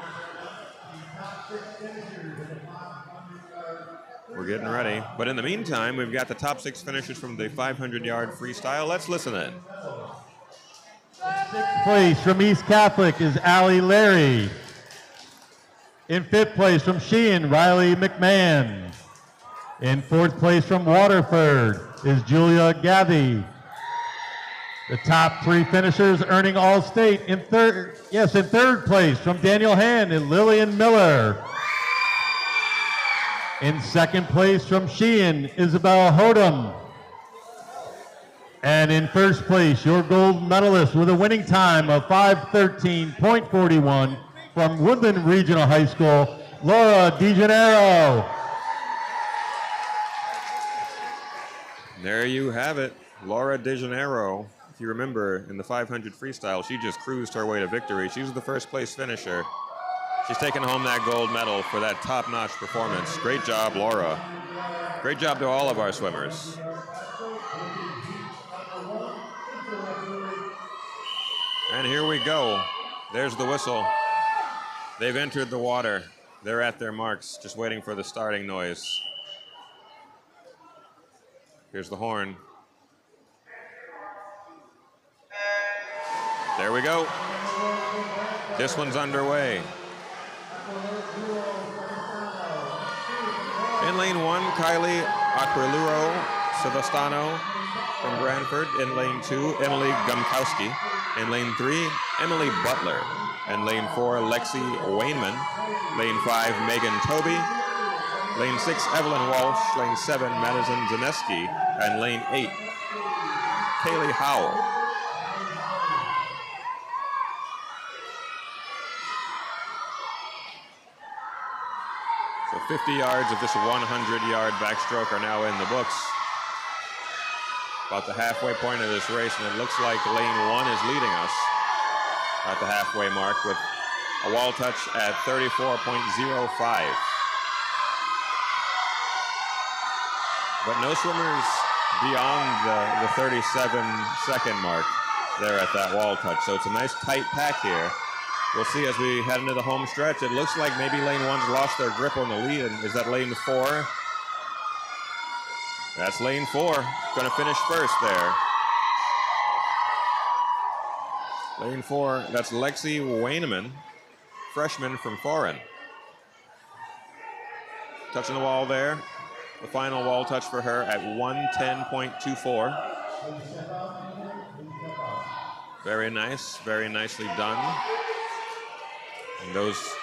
we're getting ready. But in the meantime, we've got the top 6 finishers from the 500-yard freestyle. Let's listen in. Sixth place from East Catholic is Allie Larry. In 5th place from Sheehan, Riley McMahon. In 4th place from Waterford is Julia Gathy. The top 3 finishers earning All-State. In third place from Daniel Hand and Lillian Miller. In 2nd place from Sheehan, Isabel Hodum. And in 1st place, your gold medalist with a winning time of 5:13.41 from Woodland Regional High School, Laura DeGenero. There you have it, Laura DeGenero. If you remember, in the 500 freestyle, she just cruised her way to victory. She was the 1st place finisher. She's taking home that gold medal for that top-notch performance. Great job, Laura. Great job to all of our swimmers. And here we go. There's the whistle. They've entered the water. They're at their marks, just waiting for the starting noise. Here's the horn. There we go. This one's underway. In lane 1, Kylie Aquiluro Silvestano from Branford. In lane 2, Emily Gumkowski. In lane 3, Emily Butler. And lane 4, Lexi Wainman. Lane 5, Megan Toby. Lane 6, Evelyn Walsh. Lane 7, Madison Zaneski. And lane 8, Kaylee Howell. So 50 yards of this 100-yard backstroke are now in the books. About the halfway point of this race, and it looks like lane 1 is leading us at the halfway mark with a wall touch at 34.05. But no swimmers beyond the 37-second mark there at that wall touch. So it's a nice tight pack here. We'll see as we head into the home stretch. It looks like maybe lane 1's lost their grip on the lead. And is that lane 4? That's lane 4. Going to finish first there. Lane 4, that's Lexi Wayneman, freshman from Foreign. Touching the wall there. The final wall touch for her at 1:10.24. Very nice, very nicely done. And those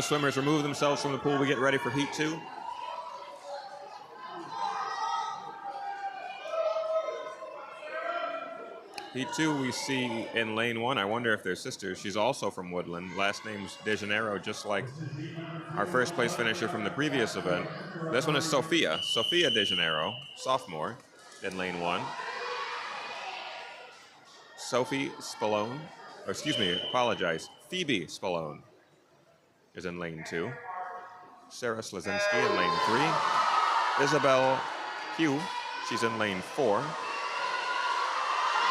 swimmers remove themselves from the pool. We get ready for Heat 2. Heat 2 we see in lane 1. I wonder if they're sisters. She's also from Woodland. Last name's DeGenero, just like our first place finisher from the previous event. This one is Sophia DeGenero, sophomore, in lane 1. Sophie Spallone, or excuse me, apologize. Phoebe Spallone is in lane 2. Sarah Slazinski in lane 3. Isabel Hugh, she's in lane 4.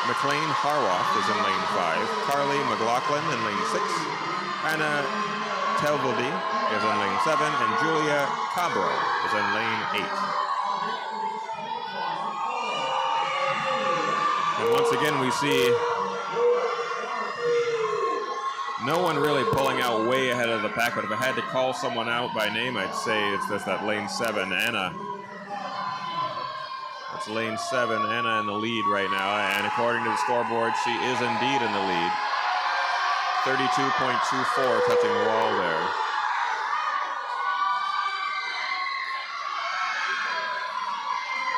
McLean Harwoff is in lane 5. Carly McLaughlin in lane 6. Anna Telvody is in lane 7. And Julia Cabro is in lane 8. And once again, we see no one really pulling out way ahead of the pack, but if I had to call someone out by name, I'd say it's just that lane 7, Anna. That's lane 7, Anna in the lead right now, and according to the scoreboard, she is indeed in the lead. 32.24 touching the wall there.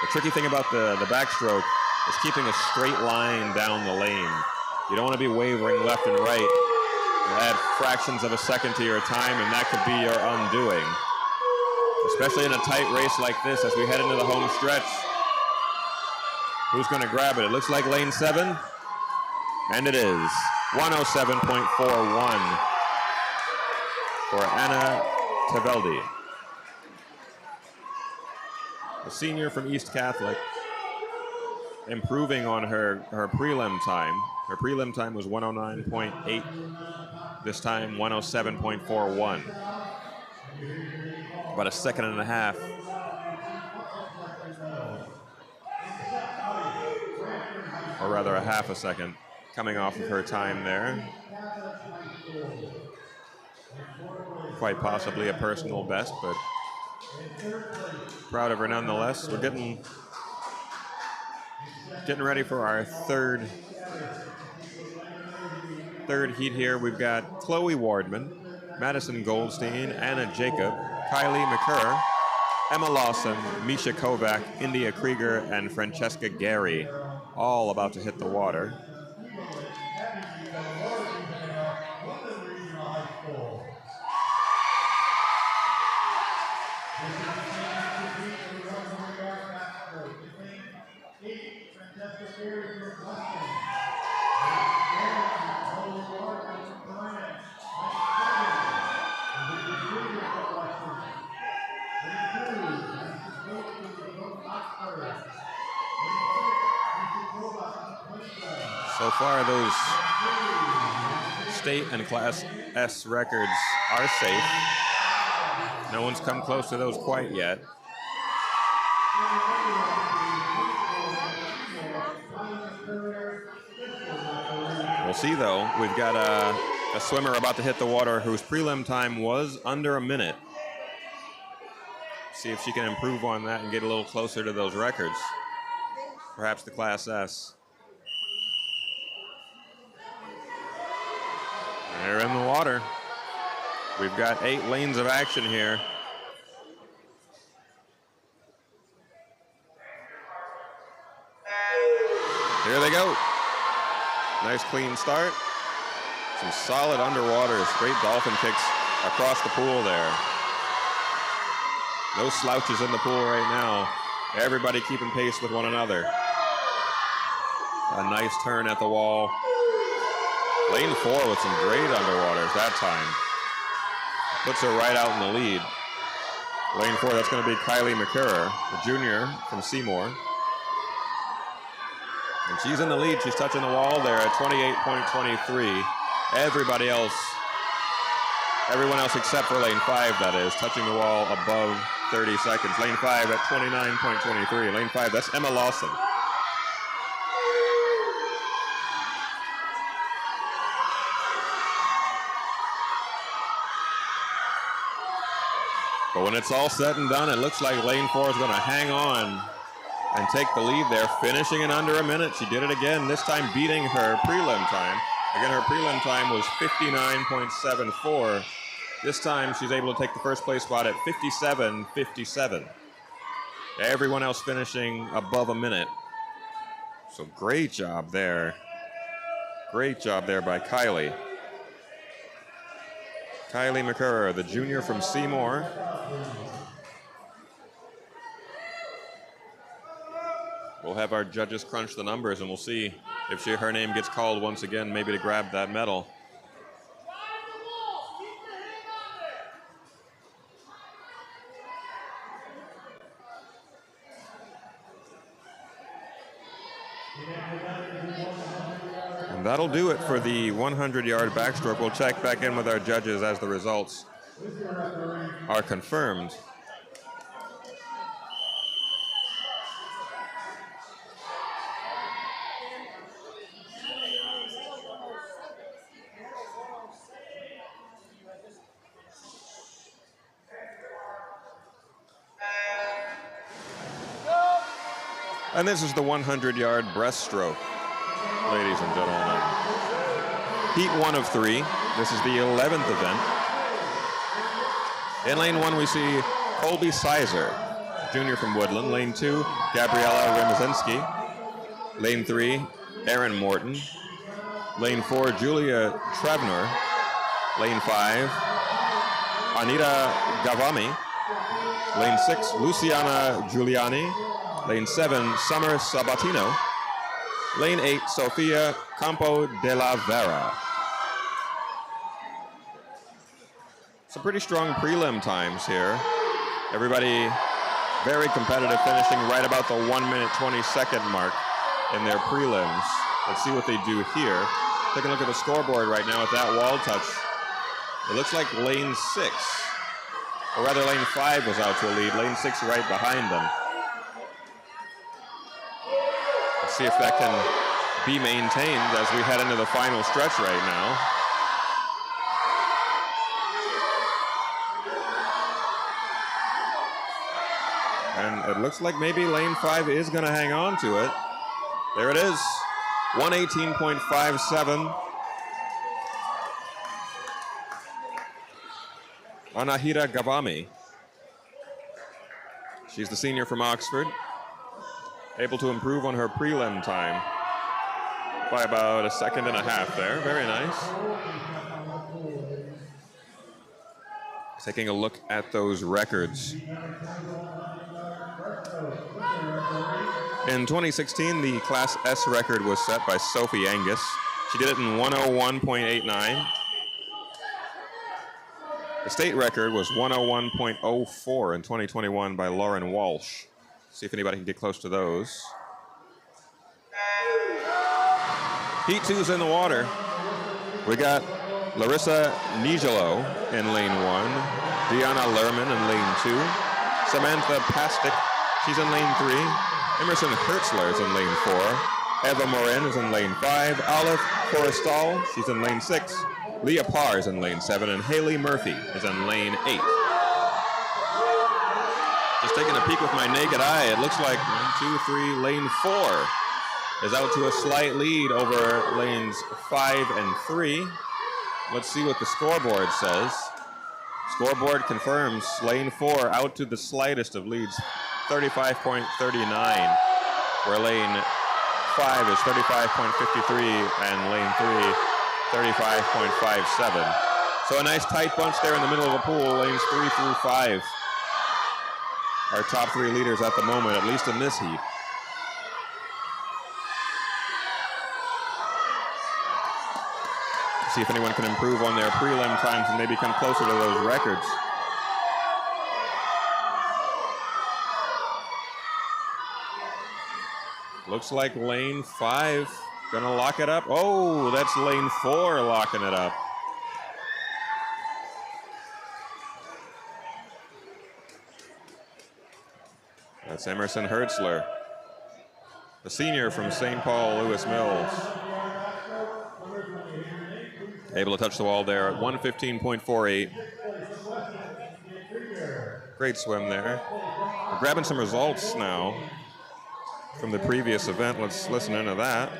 The tricky thing about the backstroke is keeping a straight line down the lane. You don't want to be wavering left and right. You add fractions of a second to your time, and that could be your undoing. Especially in a tight race like this as we head into the home stretch. Who's going to grab it? It looks like lane 7, and it is 107.41 for Anna Tevelde. A senior from East Catholic, improving on her prelim time. Her prelim time was 109.8. This time 107.41. About a second and a half. Or rather a half a second coming off of her time there. Quite possibly a personal best, but proud of her nonetheless. We're getting ready for our third heat here. We've got Chloe Wardman, Madison Goldstein, Anna Jacob, Kylie McCurr, Emma Lawson, Misha Kovac, India Krieger, and Francesca Gary, all about to hit the water. So far, those state and Class S records are safe. No one's come close to those quite yet. We'll see, though. We've got a swimmer about to hit the water whose prelim time was under a minute. See if she can improve on that and get a little closer to those records. Perhaps the Class S. They're in the water. We've got 8 lanes of action here. Here they go. Nice clean start. Some solid underwaters. Great dolphin kicks across the pool there. No slouches in the pool right now. Everybody keeping pace with one another. A nice turn at the wall. Lane 4 with some great underwaters that time. Puts her right out in the lead. Lane 4, that's going to be Kylie McCurr, the junior from Seymour. And she's in the lead. She's touching the wall there at 28.23. Everyone else except for lane 5, that is, touching the wall above 30 seconds. Lane 5 at 29.23. Lane 5, that's Emma Lawson. But when it's all said and done, it looks like lane 4 is going to hang on and take the lead there, finishing in under a minute. She did it again, this time beating her prelim time. Again, her prelim time was 59.74. This time, she's able to take the first place spot at 57.57. Everyone else finishing above a minute. So great job there. Great job there by Kylie. Kylie McCurr, the junior from Seymour. We'll have our judges crunch the numbers, and we'll see if her name gets called once again, maybe to grab that medal. And that'll do it for the 100-yard backstroke. We'll check back in with our judges as the results are confirmed. And this is the 100-yard breaststroke, ladies and gentlemen. Heat 1 of 3. This is the 11th event. In lane 1, we see Colby Sizer, junior from Woodland. Lane 2, Gabriela Remzinski. Lane 3, Erin Morton. Lane 4, Julia Trevnor. Lane 5, Anita Gavami. Lane 6, Luciana Giuliani. Lane 7, Summer Sabatino. Lane 8, Sofia Campo de la Vera. Some pretty strong prelim times here. Everybody very competitive, finishing right about the 1-minute 20-second mark in their prelims. Let's see what they do here. Take a look at the scoreboard right now with that wall touch. It looks like lane 6, or rather lane 5 was out to a lead. Lane 6 right behind them. Let's see if that can be maintained as we head into the final stretch right now. And it looks like maybe lane 5 is going to hang on to it. There it is, 118.57. Anahita Gavami. She's the senior from Oxford. Able to improve on her prelim time by about a second and a half there. Very nice. Taking a look at those records. In 2016, the Class S record was set by Sophie Angus. She did it in 101.89. The state record was 101.04 in 2021 by Lauren Walsh. See if anybody can get close to those. Heat 2's in the water. We got Larissa Nigelo in lane 1. Deanna Lerman in lane 2. Samantha Pastic, she's in lane 3. Emerson Hertzler is in lane 4. Eva Morin is in lane 5. Olive Forrestal, she's in lane 6. Leah Parr is in lane 7. And Haley Murphy is in lane 8. Just taking a peek with my naked eye, it looks like 1, 2, 3, lane 4 is out to a slight lead over lanes 5 and 3. Let's see what the scoreboard says. Scoreboard confirms lane 4 out to the slightest of leads, 35.39, where lane 5 is 35.53 and lane 3, 35.57. So a nice tight bunch there in the middle of the pool, lanes 3 through 5. Our top 3 leaders at the moment, at least in this heat. See if anyone can improve on their prelim times and maybe come closer to those records. Looks like lane 5 gonna lock it up. Oh, that's lane 4 locking it up. That's Emerson Hertzler, the senior from St. Paul Lewis Mills. Able to touch the wall there at 115.48. Great swim there. We're grabbing some results now from the previous event. Let's listen into that.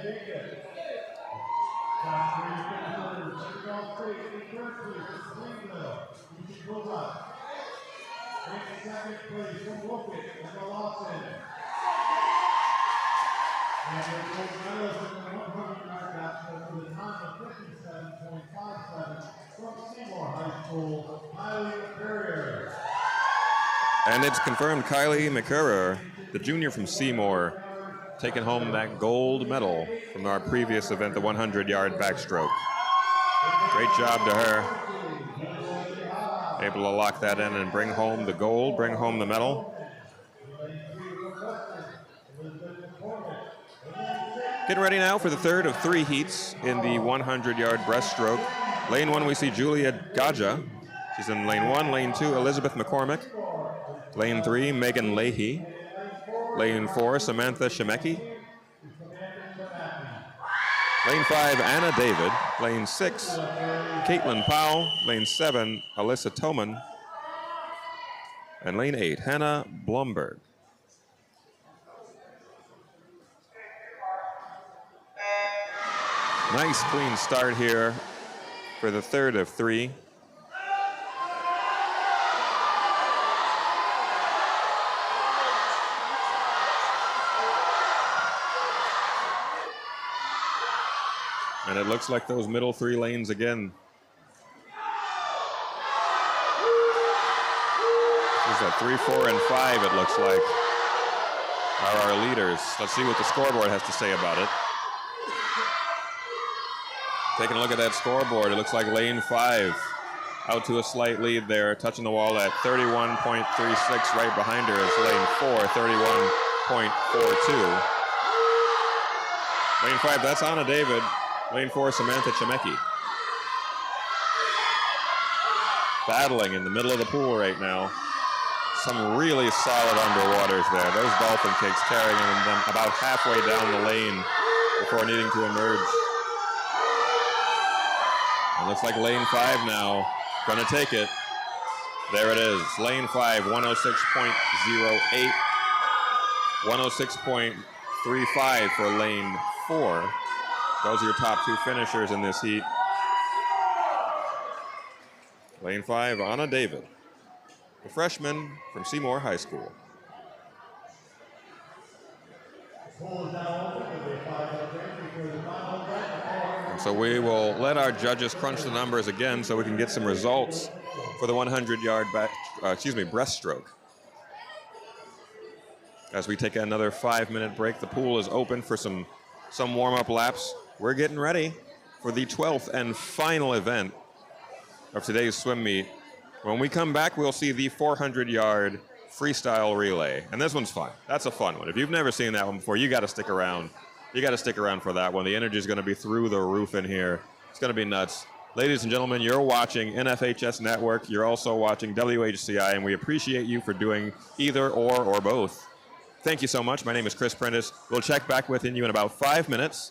And it's confirmed Kylie McCurrer, the junior from Seymour, taking home that gold medal from our previous event, the 100-yard backstroke. Great job to her. Able to lock that in and bring home the gold, bring home the medal. Getting ready now for the third of 3 heats in the 100-yard breaststroke. Lane 1, we see Julia Gaja. She's in lane 1. Lane 2, Elizabeth McCormick. Lane 3, Megan Leahy. Lane 4, Samantha Shemecki. Lane 5, Anna David. Lane 6, Caitlin Powell. Lane 7, Alyssa Toman. And lane 8, Hannah Blumberg. Nice clean start here for the third of three. And it looks like those middle three lanes again. These are 3, 4, and 5, it looks like, are our leaders. Let's see what the scoreboard has to say about it. Taking a look at that scoreboard, it looks like lane 5 out to a slight lead there, touching the wall at 31.36. Right behind her is lane 4, 31.42. Lane 5, that's Anna David. Lane 4, Samantha Chemecki. Battling in the middle of the pool right now. Some really solid underwaters there. Those dolphin kicks carrying them about halfway down the lane before needing to emerge. It looks like lane 5 now. Gonna take it. There it is. Lane 5, 106.08. 106.35 for lane 4. Those are your top two finishers in this heat. Lane 5, Anna David, the freshman from Seymour High School. And so we will let our judges crunch the numbers again so we can get some results for the 100-yard breaststroke. As we take another 5-minute break, the pool is open for some warm-up laps. We're getting ready for the 12th and final event of today's swim meet. When we come back, we'll see the 400-yard freestyle relay. And this one's fun. That's a fun one. If you've never seen that one before, you got to stick around. You got to stick around for that one. The energy is going to be through the roof in here. It's going to be nuts. Ladies and gentlemen, you're watching NFHS Network. You're also watching WHCI, and we appreciate you for doing either or both. Thank you so much. My name is Chris Prentice. We'll check back with you in about 5 minutes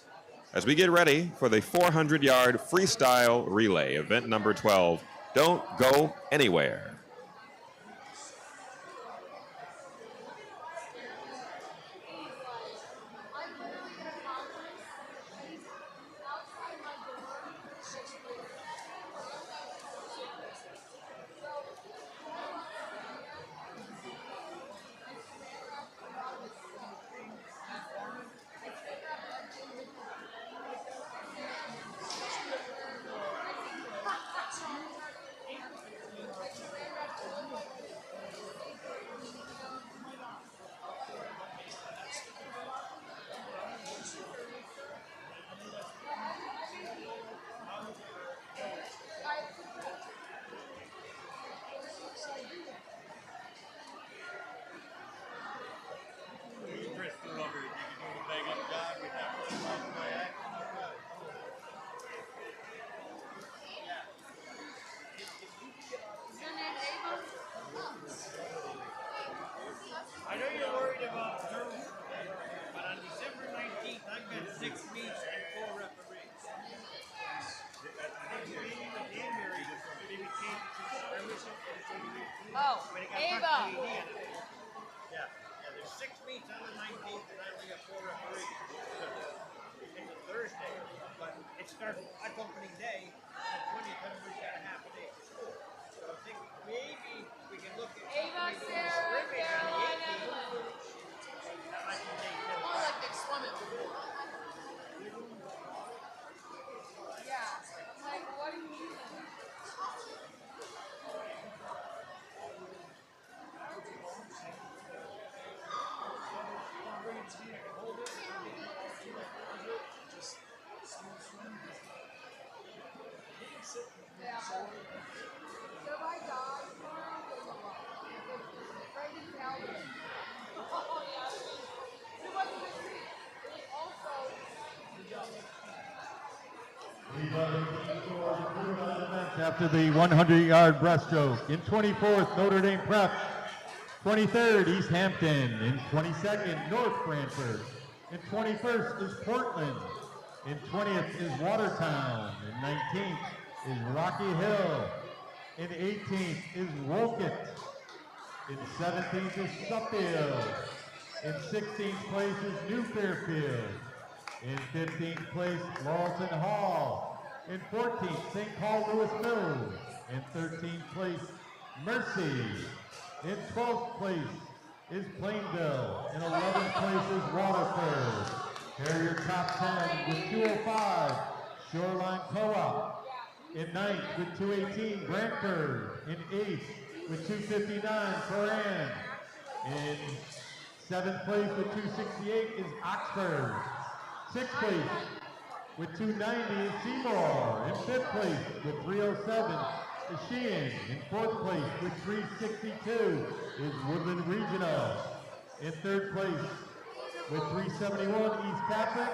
as we get ready for the 400-yard freestyle relay, event number 12. Don't go anywhere. I know you're worried about Drew, but on December 19th, I've got 6 meets and 4 referees. Oh, Ava. Yeah, there's 6 meets on the 19th, and I only got 4 referees. It's a Thursday, but it starts on opening day, and the 20th, everybody's got a half a day for school. So I think maybe we can look at Ava, Sarah, Caroline, Evelyn. More like they swim it. Yeah. I'm like, what do you mean? Yeah. So if I die tomorrow, they will love it. Brandon Calvin. Oh, yeah. It wasn't a treat. It was also. After the 100-yard breaststroke. In 24th, Notre Dame Prep. 23rd, East Hampton. In 22nd, North Branford. In 21st is Portland. In 20th is Watertown. In 19th is Rocky Hill. In 18th is Woket. In 17th is Suffield. In 16th place is New Fairfield. In 15th place, Laurelton Hall. In 14th, St. Paul Lewis Mills. In 13th place, Mercy. In 12th place is Plainville. In 11th place is Waterford. Here are your top 10 with 205, Shoreline Co-op. In 9th with 218, Brantford. In 8th with 259, Coran. In 7th place with 268 is Oxford. 6th place with 290 is Seymour. In 5th place with 307 is Sheehan. In 4th place with 362 is Woodland Regional. In 3rd place with 371 East Catholic.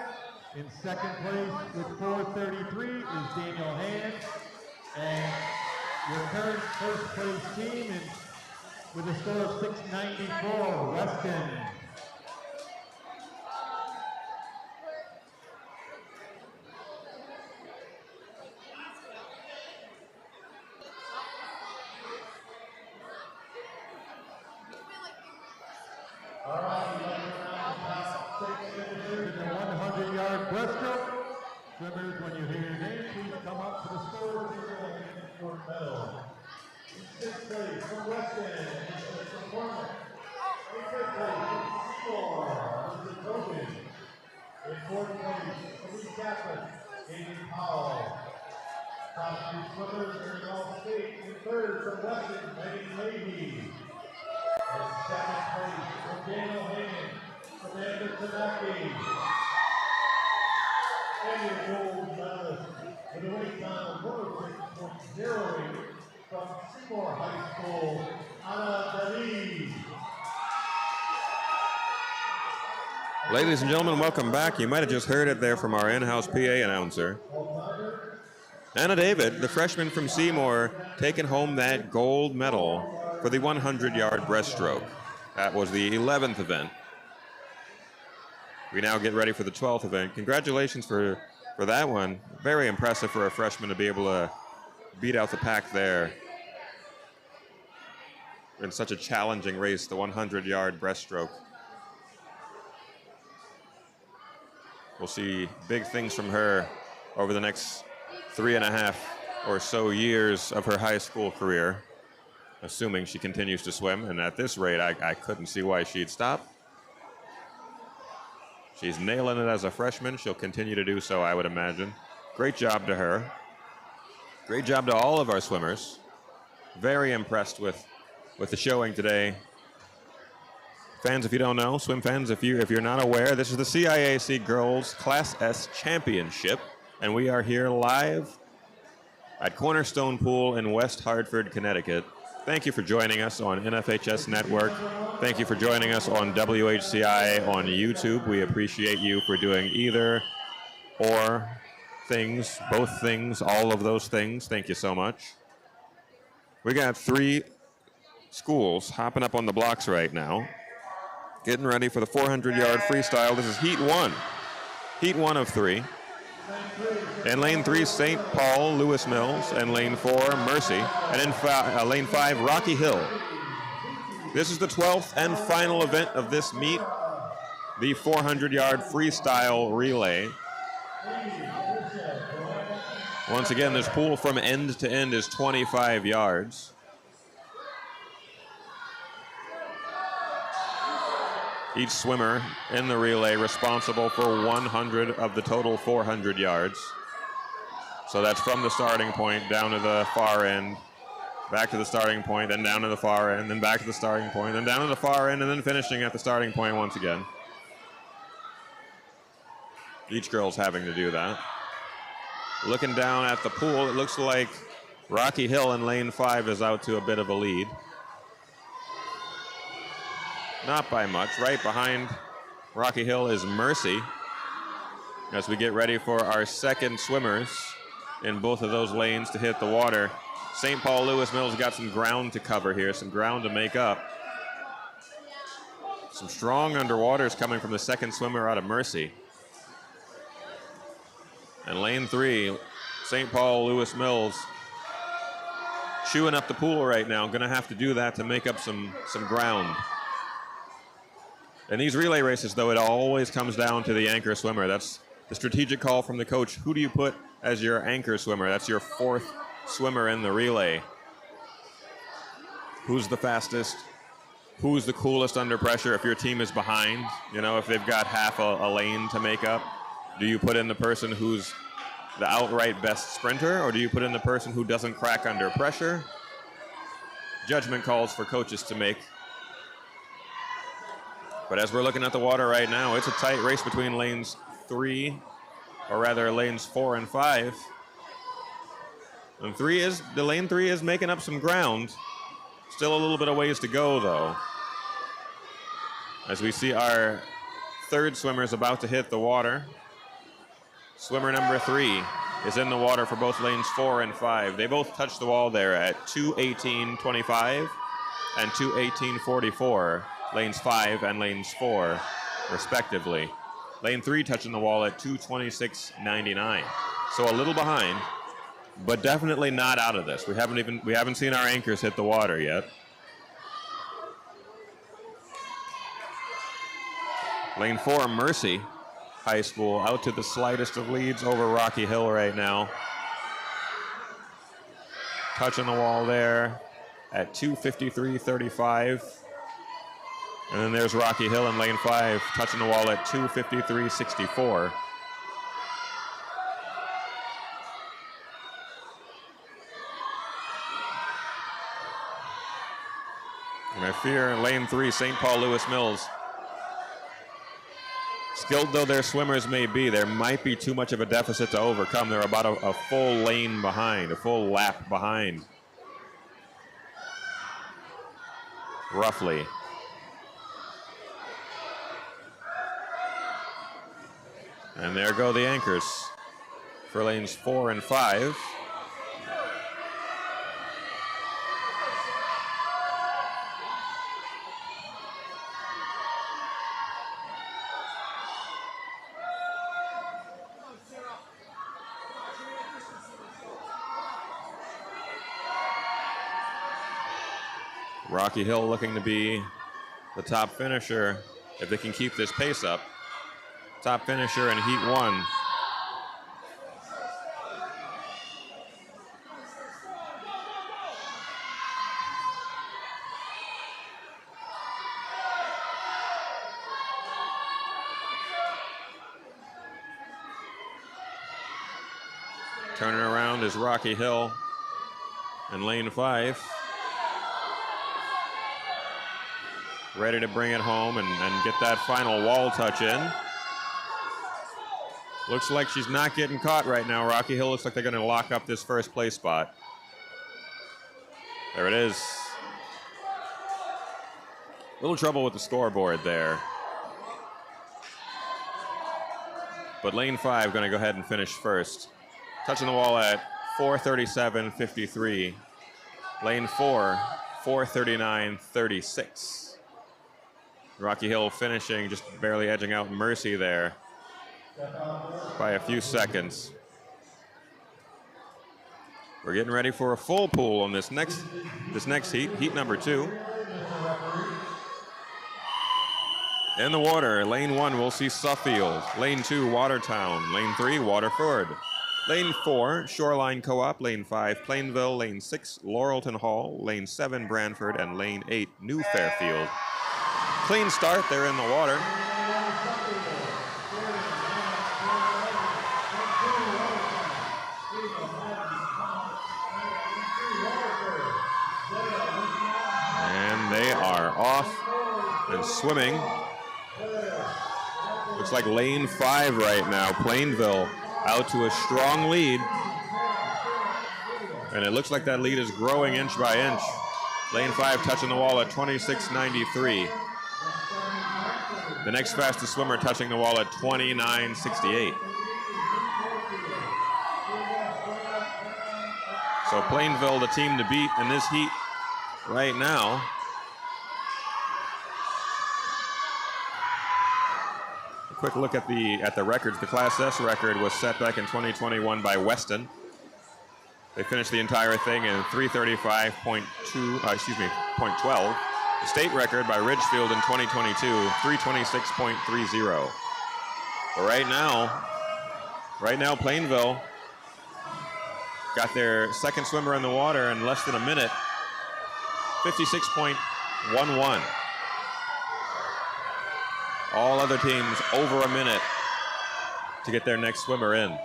In 2nd place with 433 is Daniel Hand. And your current first place team with a score of 694, Weston. All right, we'd like to announce top 6 finishers In the 100-yard breaststroke, swimmers, when you hear your name, please come up to the score table and for medal. In 6th place from Weston, Mr. McCormick. In 5th place from Seymour, Mr. Tobin. In 4th place from East Catholic, Aiden Powell. Top 3 swimmers are in all state. In 3rd from Weston, Megan Levy. In 2nd place from Daniel Hayden, Amanda Tanaki. And your gold medalist with a weight time of 106.08 from Seymour High School, Anna David. Ladies and gentlemen, welcome back. You might have just heard it there from our in-house PA announcer. Anna David, the freshman from Seymour, taking home that gold medal for the 100-yard breaststroke. That was the 11th event. We now get ready for the 12th event. Congratulations for that one. Very impressive for a freshman to be able to beat out the pack there in such a challenging race, the 100-yard breaststroke. We'll see big things from her over the next 3.5 or so years of her high school career, assuming she continues to swim. And at this rate, I couldn't see why she'd stop. She's nailing it as a freshman. She'll continue to do so, I would imagine. Great job to her. Great job to all of our swimmers. Very impressed with the showing today. Fans, if you don't know, swim fans, if you're not aware, this is the CIAC Girls Class S Championship, and we are here live at Cornerstone Pool in West Hartford, Connecticut. Thank you for joining us on NFHS Network. Thank you for joining us on WHCI on YouTube. We appreciate you for doing either or things, both things, all of those things. Thank you so much. We got 3 schools hopping up on the blocks right now, getting ready for the 400-yard freestyle. This is Heat 1. Heat 1 of 3. In lane 3, St. Paul, Lewis Mills, and lane 4, Mercy, and in lane 5, Rocky Hill. This is the 12th and final event of this meet, the 400-yard freestyle relay. Once again, this pool from end to end is 25 yards. Each swimmer in the relay responsible for 100 of the total 400 yards. So that's from the starting point down to the far end, back to the starting point, then down to the far end, then back to the starting point, then down to the far end, and then finishing at the starting point once again. Each girl's having to do that. Looking down at the pool, it looks like Rocky Hill in lane 5 is out to a bit of a lead. Not by much. Right behind Rocky Hill is Mercy as we get ready for our second swimmers in both of those lanes to hit the water. St. Paul Lewis Mills got some ground to cover here, some ground to make up. Some strong underwaters coming from the second swimmer out of Mercy. And lane 3, St. Paul Lewis Mills chewing up the pool right now. Going to have to do that to make up some ground. In these relay races, though, it always comes down to the anchor swimmer. That's The strategic call from the coach, who do you put as your anchor swimmer? That's your fourth swimmer in the relay. Who's the fastest? Who's the coolest under pressure if your team is behind? You know, if they've got half a lane to make up, do you put in the person who's the outright best sprinter, or do you put in the person who doesn't crack under pressure? Judgment calls for coaches to make. But as we're looking at the water right now, it's a tight race between lanes 3, or rather lanes 4 and 5. And lane 3 is making up some ground. Still a little bit of ways to go, though. As we see our third swimmer is about to hit the water. Swimmer number 3 is in the water for both lanes 4 and 5. They both touched the wall there at 2:18.25 and 2:18.44, lanes 5 and lanes 4, respectively. Lane 3 touching the wall at 2:26.99. So a little behind, but definitely not out of this. We haven't seen our anchors hit the water yet. Lane 4, Mercy High School, out to the slightest of leads over Rocky Hill right now. Touching the wall there at 2:53.35. And then there's Rocky Hill in lane 5, touching the wall at 2:53.64. And I fear lane 3, St. Paul Lewis Mills. Skilled though their swimmers may be, there might be too much of a deficit to overcome. They're about a full lane behind, a full lap behind. Roughly. And there go the anchors for lanes 4 and 5. Rocky Hill looking to be the top finisher if they can keep this pace up. Top finisher in Heat 1. Turning around is Rocky Hill in lane 5. Ready to bring it home and get that final wall touch in. Looks like she's not getting caught right now. Rocky Hill looks like they're going to lock up this first place spot. There it is. Little trouble with the scoreboard there. But lane 5 going to go ahead and finish first. Touching the wall at 4:37.53. Lane 4, 4:39.36. Rocky Hill finishing, just barely edging out Mercy there by a few seconds. We're getting ready for a full pool on this next heat, heat number 2. In the water, lane 1, we'll see Suffield. Lane 2, Watertown. Lane 3, Waterford. Lane 4, Shoreline Co-op. Lane 5, Plainville. Lane 6, Laurelton Hall. Lane 7, Brantford. And Lane 8, New Fairfield. Clean start there in the water. And they are off and swimming. Looks like lane 5 right now. Plainville out to a strong lead. And it looks like that lead is growing inch by inch. Lane 5 touching the wall at 26.93. The next fastest swimmer touching the wall at 29.68. So Plainville, the team to beat in this heat right now. A quick look at the records. The Class S record was set back in 2021 by Weston. They finished the entire thing in 335.12. The state record by Ridgefield in 2022, 326.30. But right now, Right now, Plainville got their second swimmer in the water in less than a minute. 56.11. All other teams over a minute to get their next swimmer in.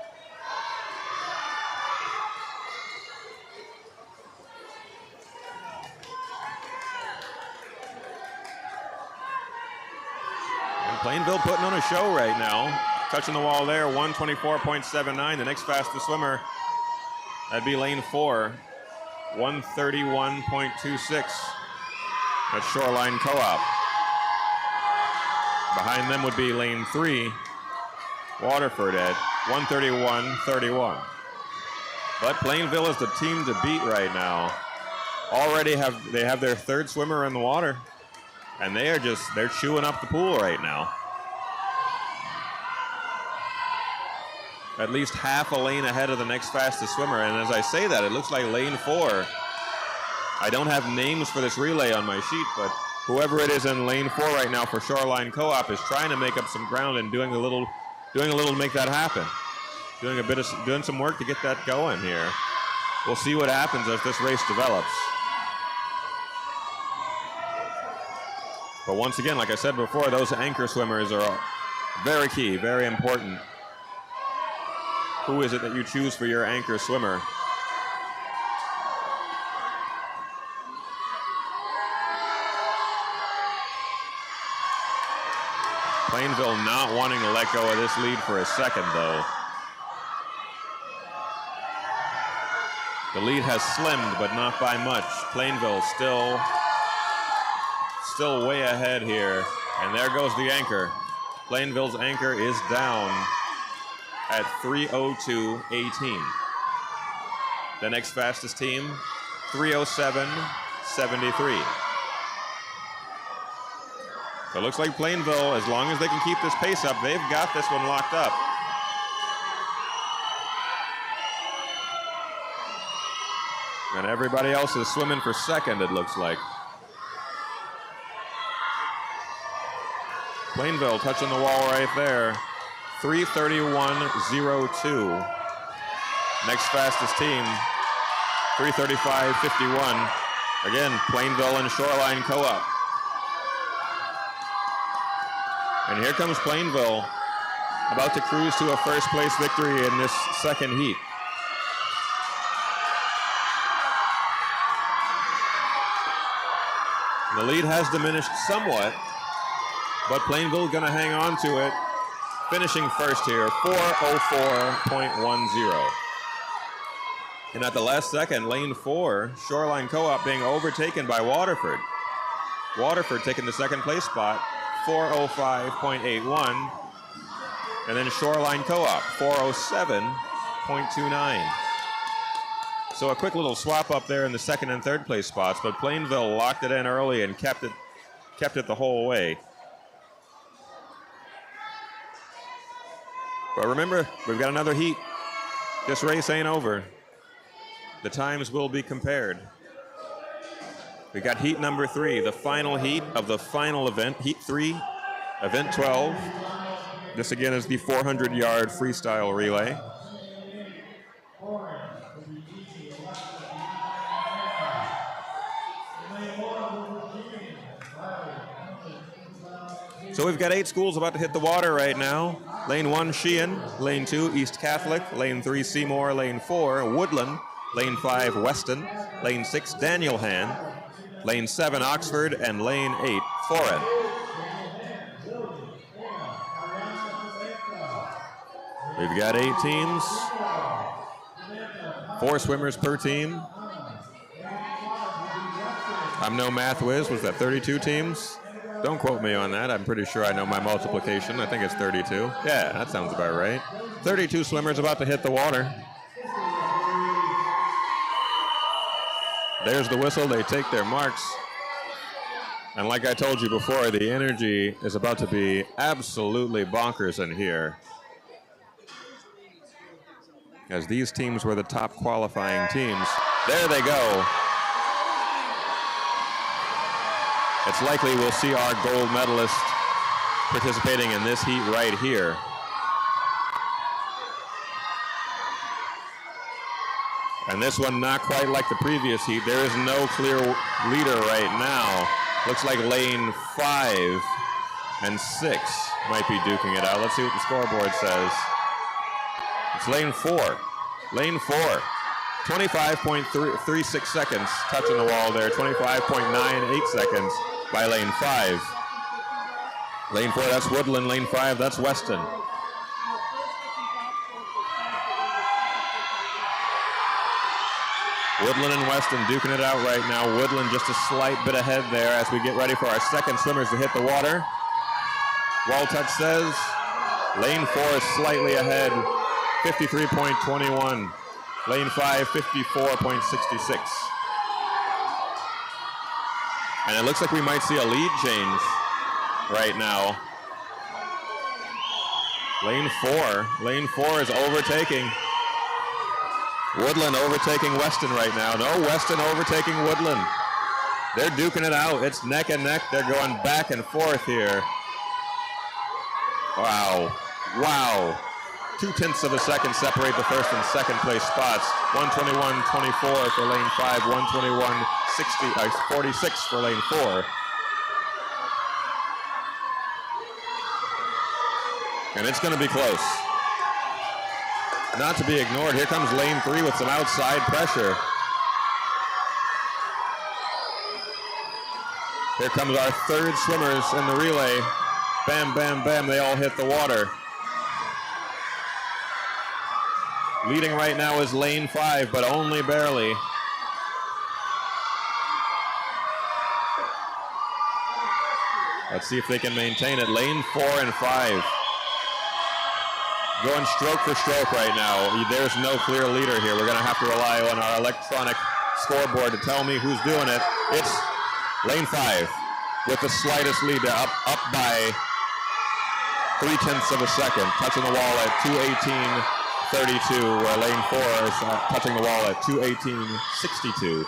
And Plainville putting on a show right now. Touching the wall there, 124.79. The next fastest swimmer, that'd be lane 4, 131.26. That's Shoreline Co-op. Behind them would be lane 3, Waterford at 131.31. But Plainville is the team to beat right now. Already they have their third swimmer in the water, and they're chewing up the pool right now. At least half a lane ahead of the next fastest swimmer. And as I say that, it looks like lane 4. I don't have names for this relay on my sheet, but whoever it is in lane 4 right now for Shoreline Co-op is trying to make up some ground and doing a little to make that happen. Doing some work to get that going here. We'll see what happens as this race develops. But once again, like I said before, those anchor swimmers are very key, very important. Who is it that you choose for your anchor swimmer? Plainville not wanting to let go of this lead for a second, though. The lead has slimmed, but not by much. Plainville still way ahead here. And there goes the anchor. Plainville's anchor is down at 3:02.18. The next fastest team, 3:07.73. So it looks like Plainville, as long as they can keep this pace up, they've got this one locked up. And everybody else is swimming for second, it looks like. Plainville touching the wall right there. 3:31.02. Next fastest team, 3:35.51. Again, Plainville and Shoreline Co-op. And here comes Plainville, about to cruise to a first place victory in this second heat. The lead has diminished somewhat, but Plainville gonna hang on to it. Finishing first here, 4:04.10. And at the last second, lane 4, Shoreline Co-op being overtaken by Waterford. Waterford taking the second place spot, 4:05.81. And then Shoreline Co-op, 4:07.29. So a quick little swap up there in the second and third place spots, but Plainville locked it in early and kept it the whole way. But remember, we've got another heat. This race ain't over. The times will be compared. We got heat number 3, the final heat of the final event, heat 3, event 12. This again is the 400-yard freestyle relay. So we've got 8 schools about to hit the water right now. Lane 1, Sheehan. Lane 2, East Catholic. Lane 3, Seymour. Lane 4, Woodland. Lane 5, Weston. Lane 6, Daniel Han. Lane 7, Oxford. And Lane 8, Foran. We've got 8 teams. 4 swimmers per team. I'm no math whiz. Was that 32 teams? Don't quote me on that. I'm pretty sure I know my multiplication. I think it's 32. Yeah, that sounds about right. 32 swimmers about to hit the water. There's the whistle. They take their marks. And like I told you before, the energy is about to be absolutely bonkers in here, as these teams were the top qualifying teams. There they go. It's likely we'll see our gold medalist participating in this heat right here. And this one not quite like the previous heat. There is no clear leader right now. Looks like lane 5 and 6 might be duking it out. Let's see what the scoreboard says. It's lane 4. Lane 4. 25.36 seconds touching the wall there. 25.98 seconds by lane 5. Lane 4, that's Woodland. Lane 5, that's Weston. Woodland and Weston duking it out right now. Woodland just a slight bit ahead there as we get ready for our second swimmers to hit the water. Wall touch says lane 4 is slightly ahead, 53.21. Lane 5, 54.66. And it looks like we might see a lead change right now. Lane 4 is overtaking. Woodland overtaking Weston right now. No, Weston overtaking Woodland. They're duking it out. It's neck and neck. They're going back and forth here. Wow. 0.2 of a second separate the first and second place spots. 121.24 for lane 5, 121.46 for lane 4. And it's going to be close. Not to be ignored. Here comes lane 3 with some outside pressure. Here comes our third swimmers in the relay. Bam, bam, bam, they all hit the water. Leading right now is lane 5, but only barely. Let's see if they can maintain it. Lane 4 and 5. Going stroke for stroke right now. There's no clear leader here. We're going to have to rely on our electronic scoreboard to tell me who's doing it. It's lane 5 with the slightest lead, up by 0.3 of a second, touching the wall at 2:18.32, where lane 4 is touching the wall at 2:18.62.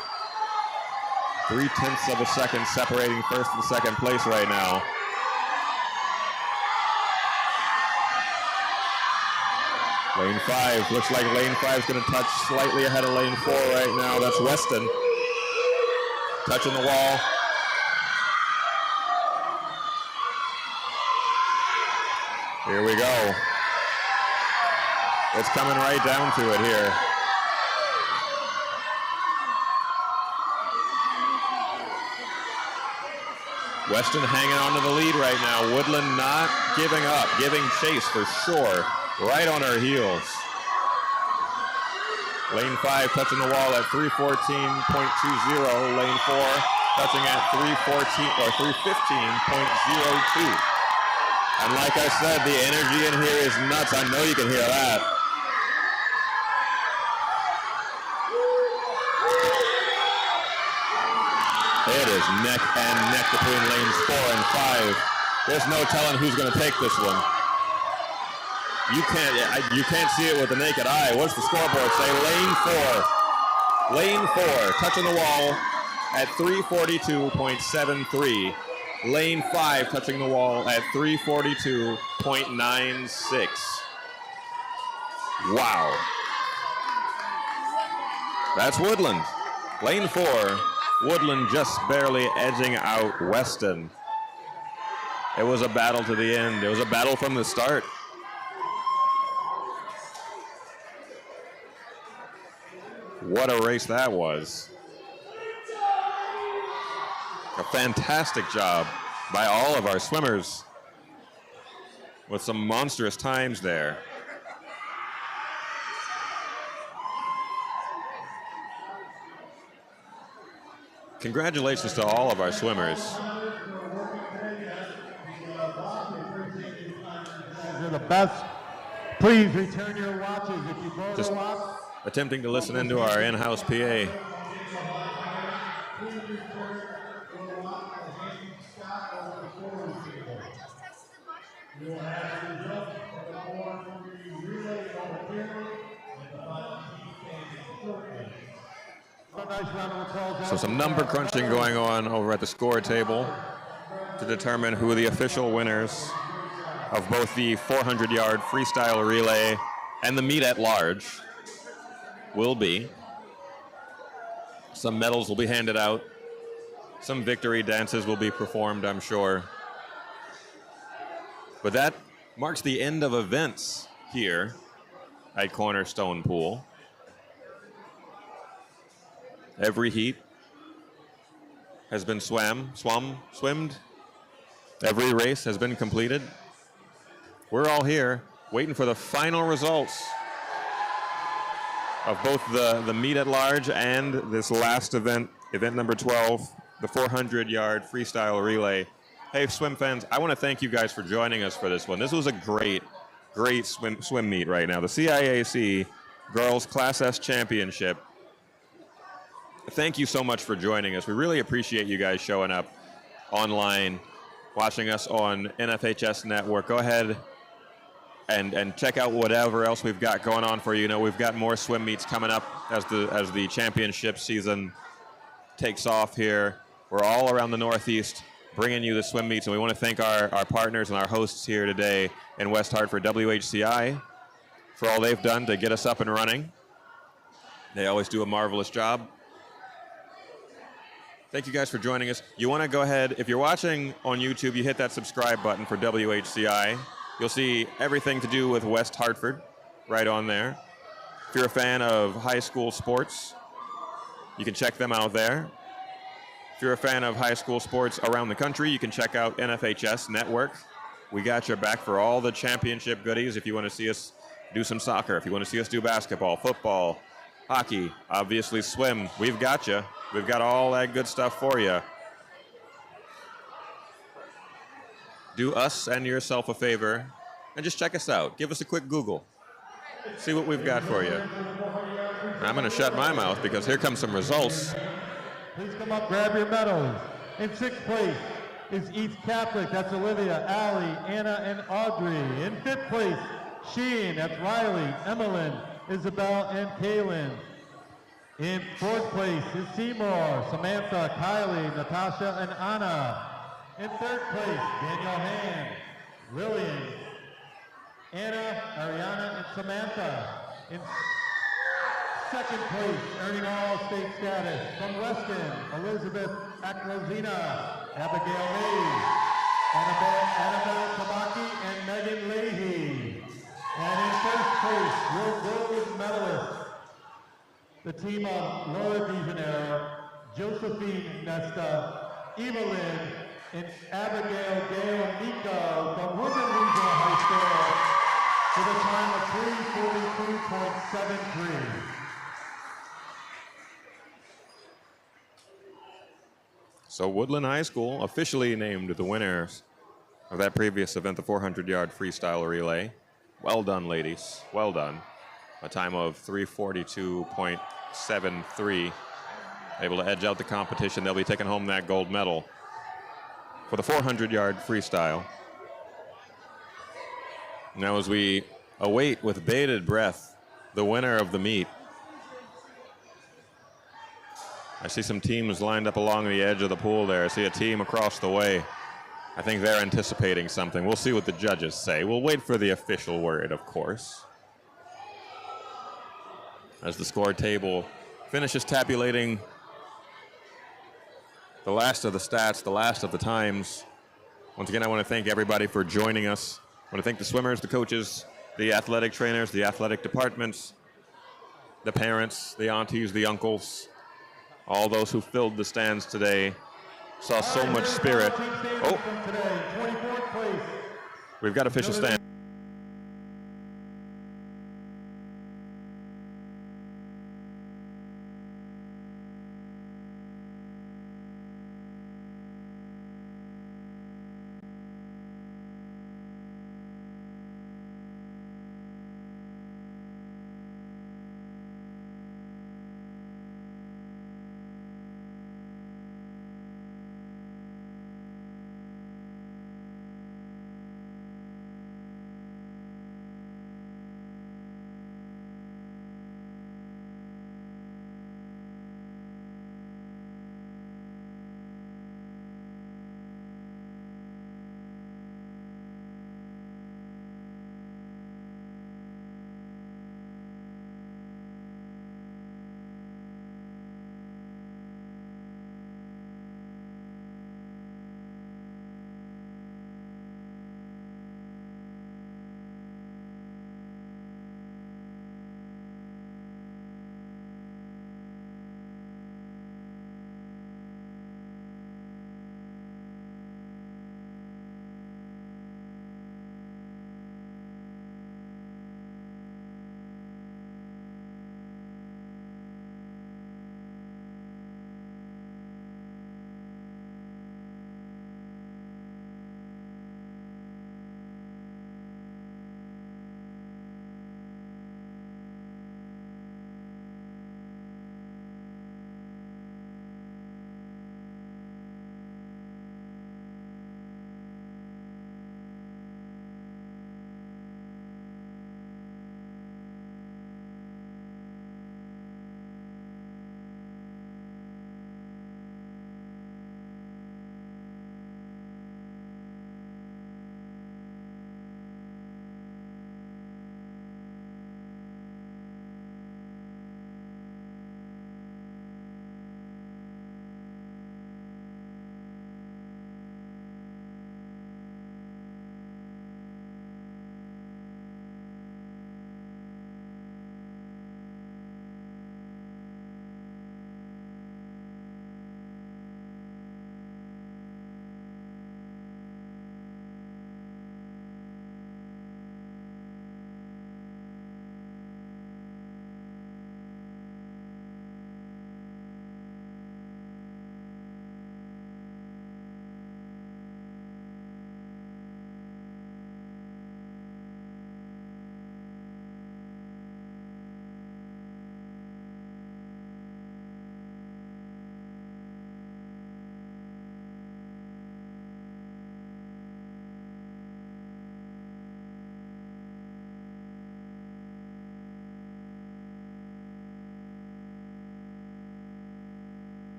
0.3 of a second separating first and second place right now. Lane 5, looks like lane 5 is going to touch slightly ahead of lane 4 right now. That's Weston. Touching the wall. Here we go. It's coming right down to it here. Weston hanging on to the lead right now. Woodland not giving up, giving chase for sure. Right on her heels. Lane 5 touching the wall at 3:14.20. Lane 4 touching at 3:15.02. And like I said, the energy in here is nuts. I know you can hear that. It is neck and neck between lanes 4 and 5. There's no telling who's going to take this one. You can't see it with the naked eye. What's the scoreboard say? Lane 4 touching the wall at 3:42.73. Lane 5 touching the wall at 3:42.96. Wow. That's Woodland. Lane 4, Woodland just barely edging out Weston. It was a battle to the end. It was a battle from the start. What a race that was. A fantastic job by all of our swimmers with some monstrous times there. Congratulations to all of our swimmers. You're the best. Please return your watches if you go Just to watch. attempting to listen into our in-house PA. So some number crunching going on over at the score table to determine who the official winners of both the 400-yard freestyle relay and the meet at large will be. Some medals will be handed out. Some victory dances will be performed, I'm sure. But that marks the end of events here at Cornerstone Pool. Every heat has been swimmed. Every race has been completed. We're all here waiting for the final results of both the meet at large and this last event, event number 12, the 400-yard freestyle relay. Hey, swim fans, I want to thank you guys for joining us for this one. This was a great swim meet right now. The CIAC Girls Class S Championship. Thank you so much for joining us. We really appreciate you guys showing up online, watching us on NFHS Network. Go ahead and check out whatever else we've got going on for you. You know, we've got more swim meets coming up as the championship season takes off here. We're all around the Northeast bringing you the swim meets, and we want to thank our partners and our hosts here today in West Hartford, WHCI, for all they've done to get us up and running. They always do a marvelous job. Thank you guys for joining us. You want to go ahead, if you're watching on YouTube, you hit that subscribe button for WHCI. You'll see everything to do with West Hartford right on there. If you're a fan of high school sports, you can check them out there. If you're a fan of high school sports around the country, you can check out NFHS Network. We got your back for all the championship goodies. If you want to see us do some soccer, if you want to see us do basketball, football, hockey, obviously swim, we've got you. We've got all that good stuff for you. Do us and yourself a favor and just check us out. Give us a quick Google. See what we've got for you. I'm going to shut my mouth because here come some results. Please come up, grab your medals. In sixth place is East Catholic. That's Olivia, Allie, Anna, and Audrey. In fifth place, Sheen. That's Riley, Emmeline, Isabel, and Kaylin. In fourth place is Seymour, Samantha, Kylie, Natasha, and Anna. In third place, Daniel Hand, Lillian, Anna, Ariana, and Samantha. In second place, earning all-state status from Weston, Elizabeth Akrozina, Abigail Mays, Annabelle Tamaki, and Megan Leahy. And in first place, your gold medalist, the team of Laura DeJaneiro, Josephine Nesta, Evelyn, and Abigail Gale Nico from Woodland Regional High School with a time of 3:42.73. So Woodland High School officially named the winners of that previous event, the 400-yard freestyle relay. Well done, ladies. Well done. A time of 3:42.73. Able to edge out the competition. They'll be taking home that gold medal for the 400-yard freestyle. Now as we await with bated breath the winner of the meet, I see some teams lined up along the edge of the pool there. I see a team across the way. I think they're anticipating something. We'll see what the judges say. We'll wait for the official word, of course. As the score table finishes tabulating the last of the stats, the last of the times. Once again, I want to thank everybody for joining us. I want to thank the swimmers, the coaches, the athletic trainers, the athletic departments, the parents, the aunties, the uncles, all those who filled the stands today. Saw so much spirit. Oh, we've got official stand.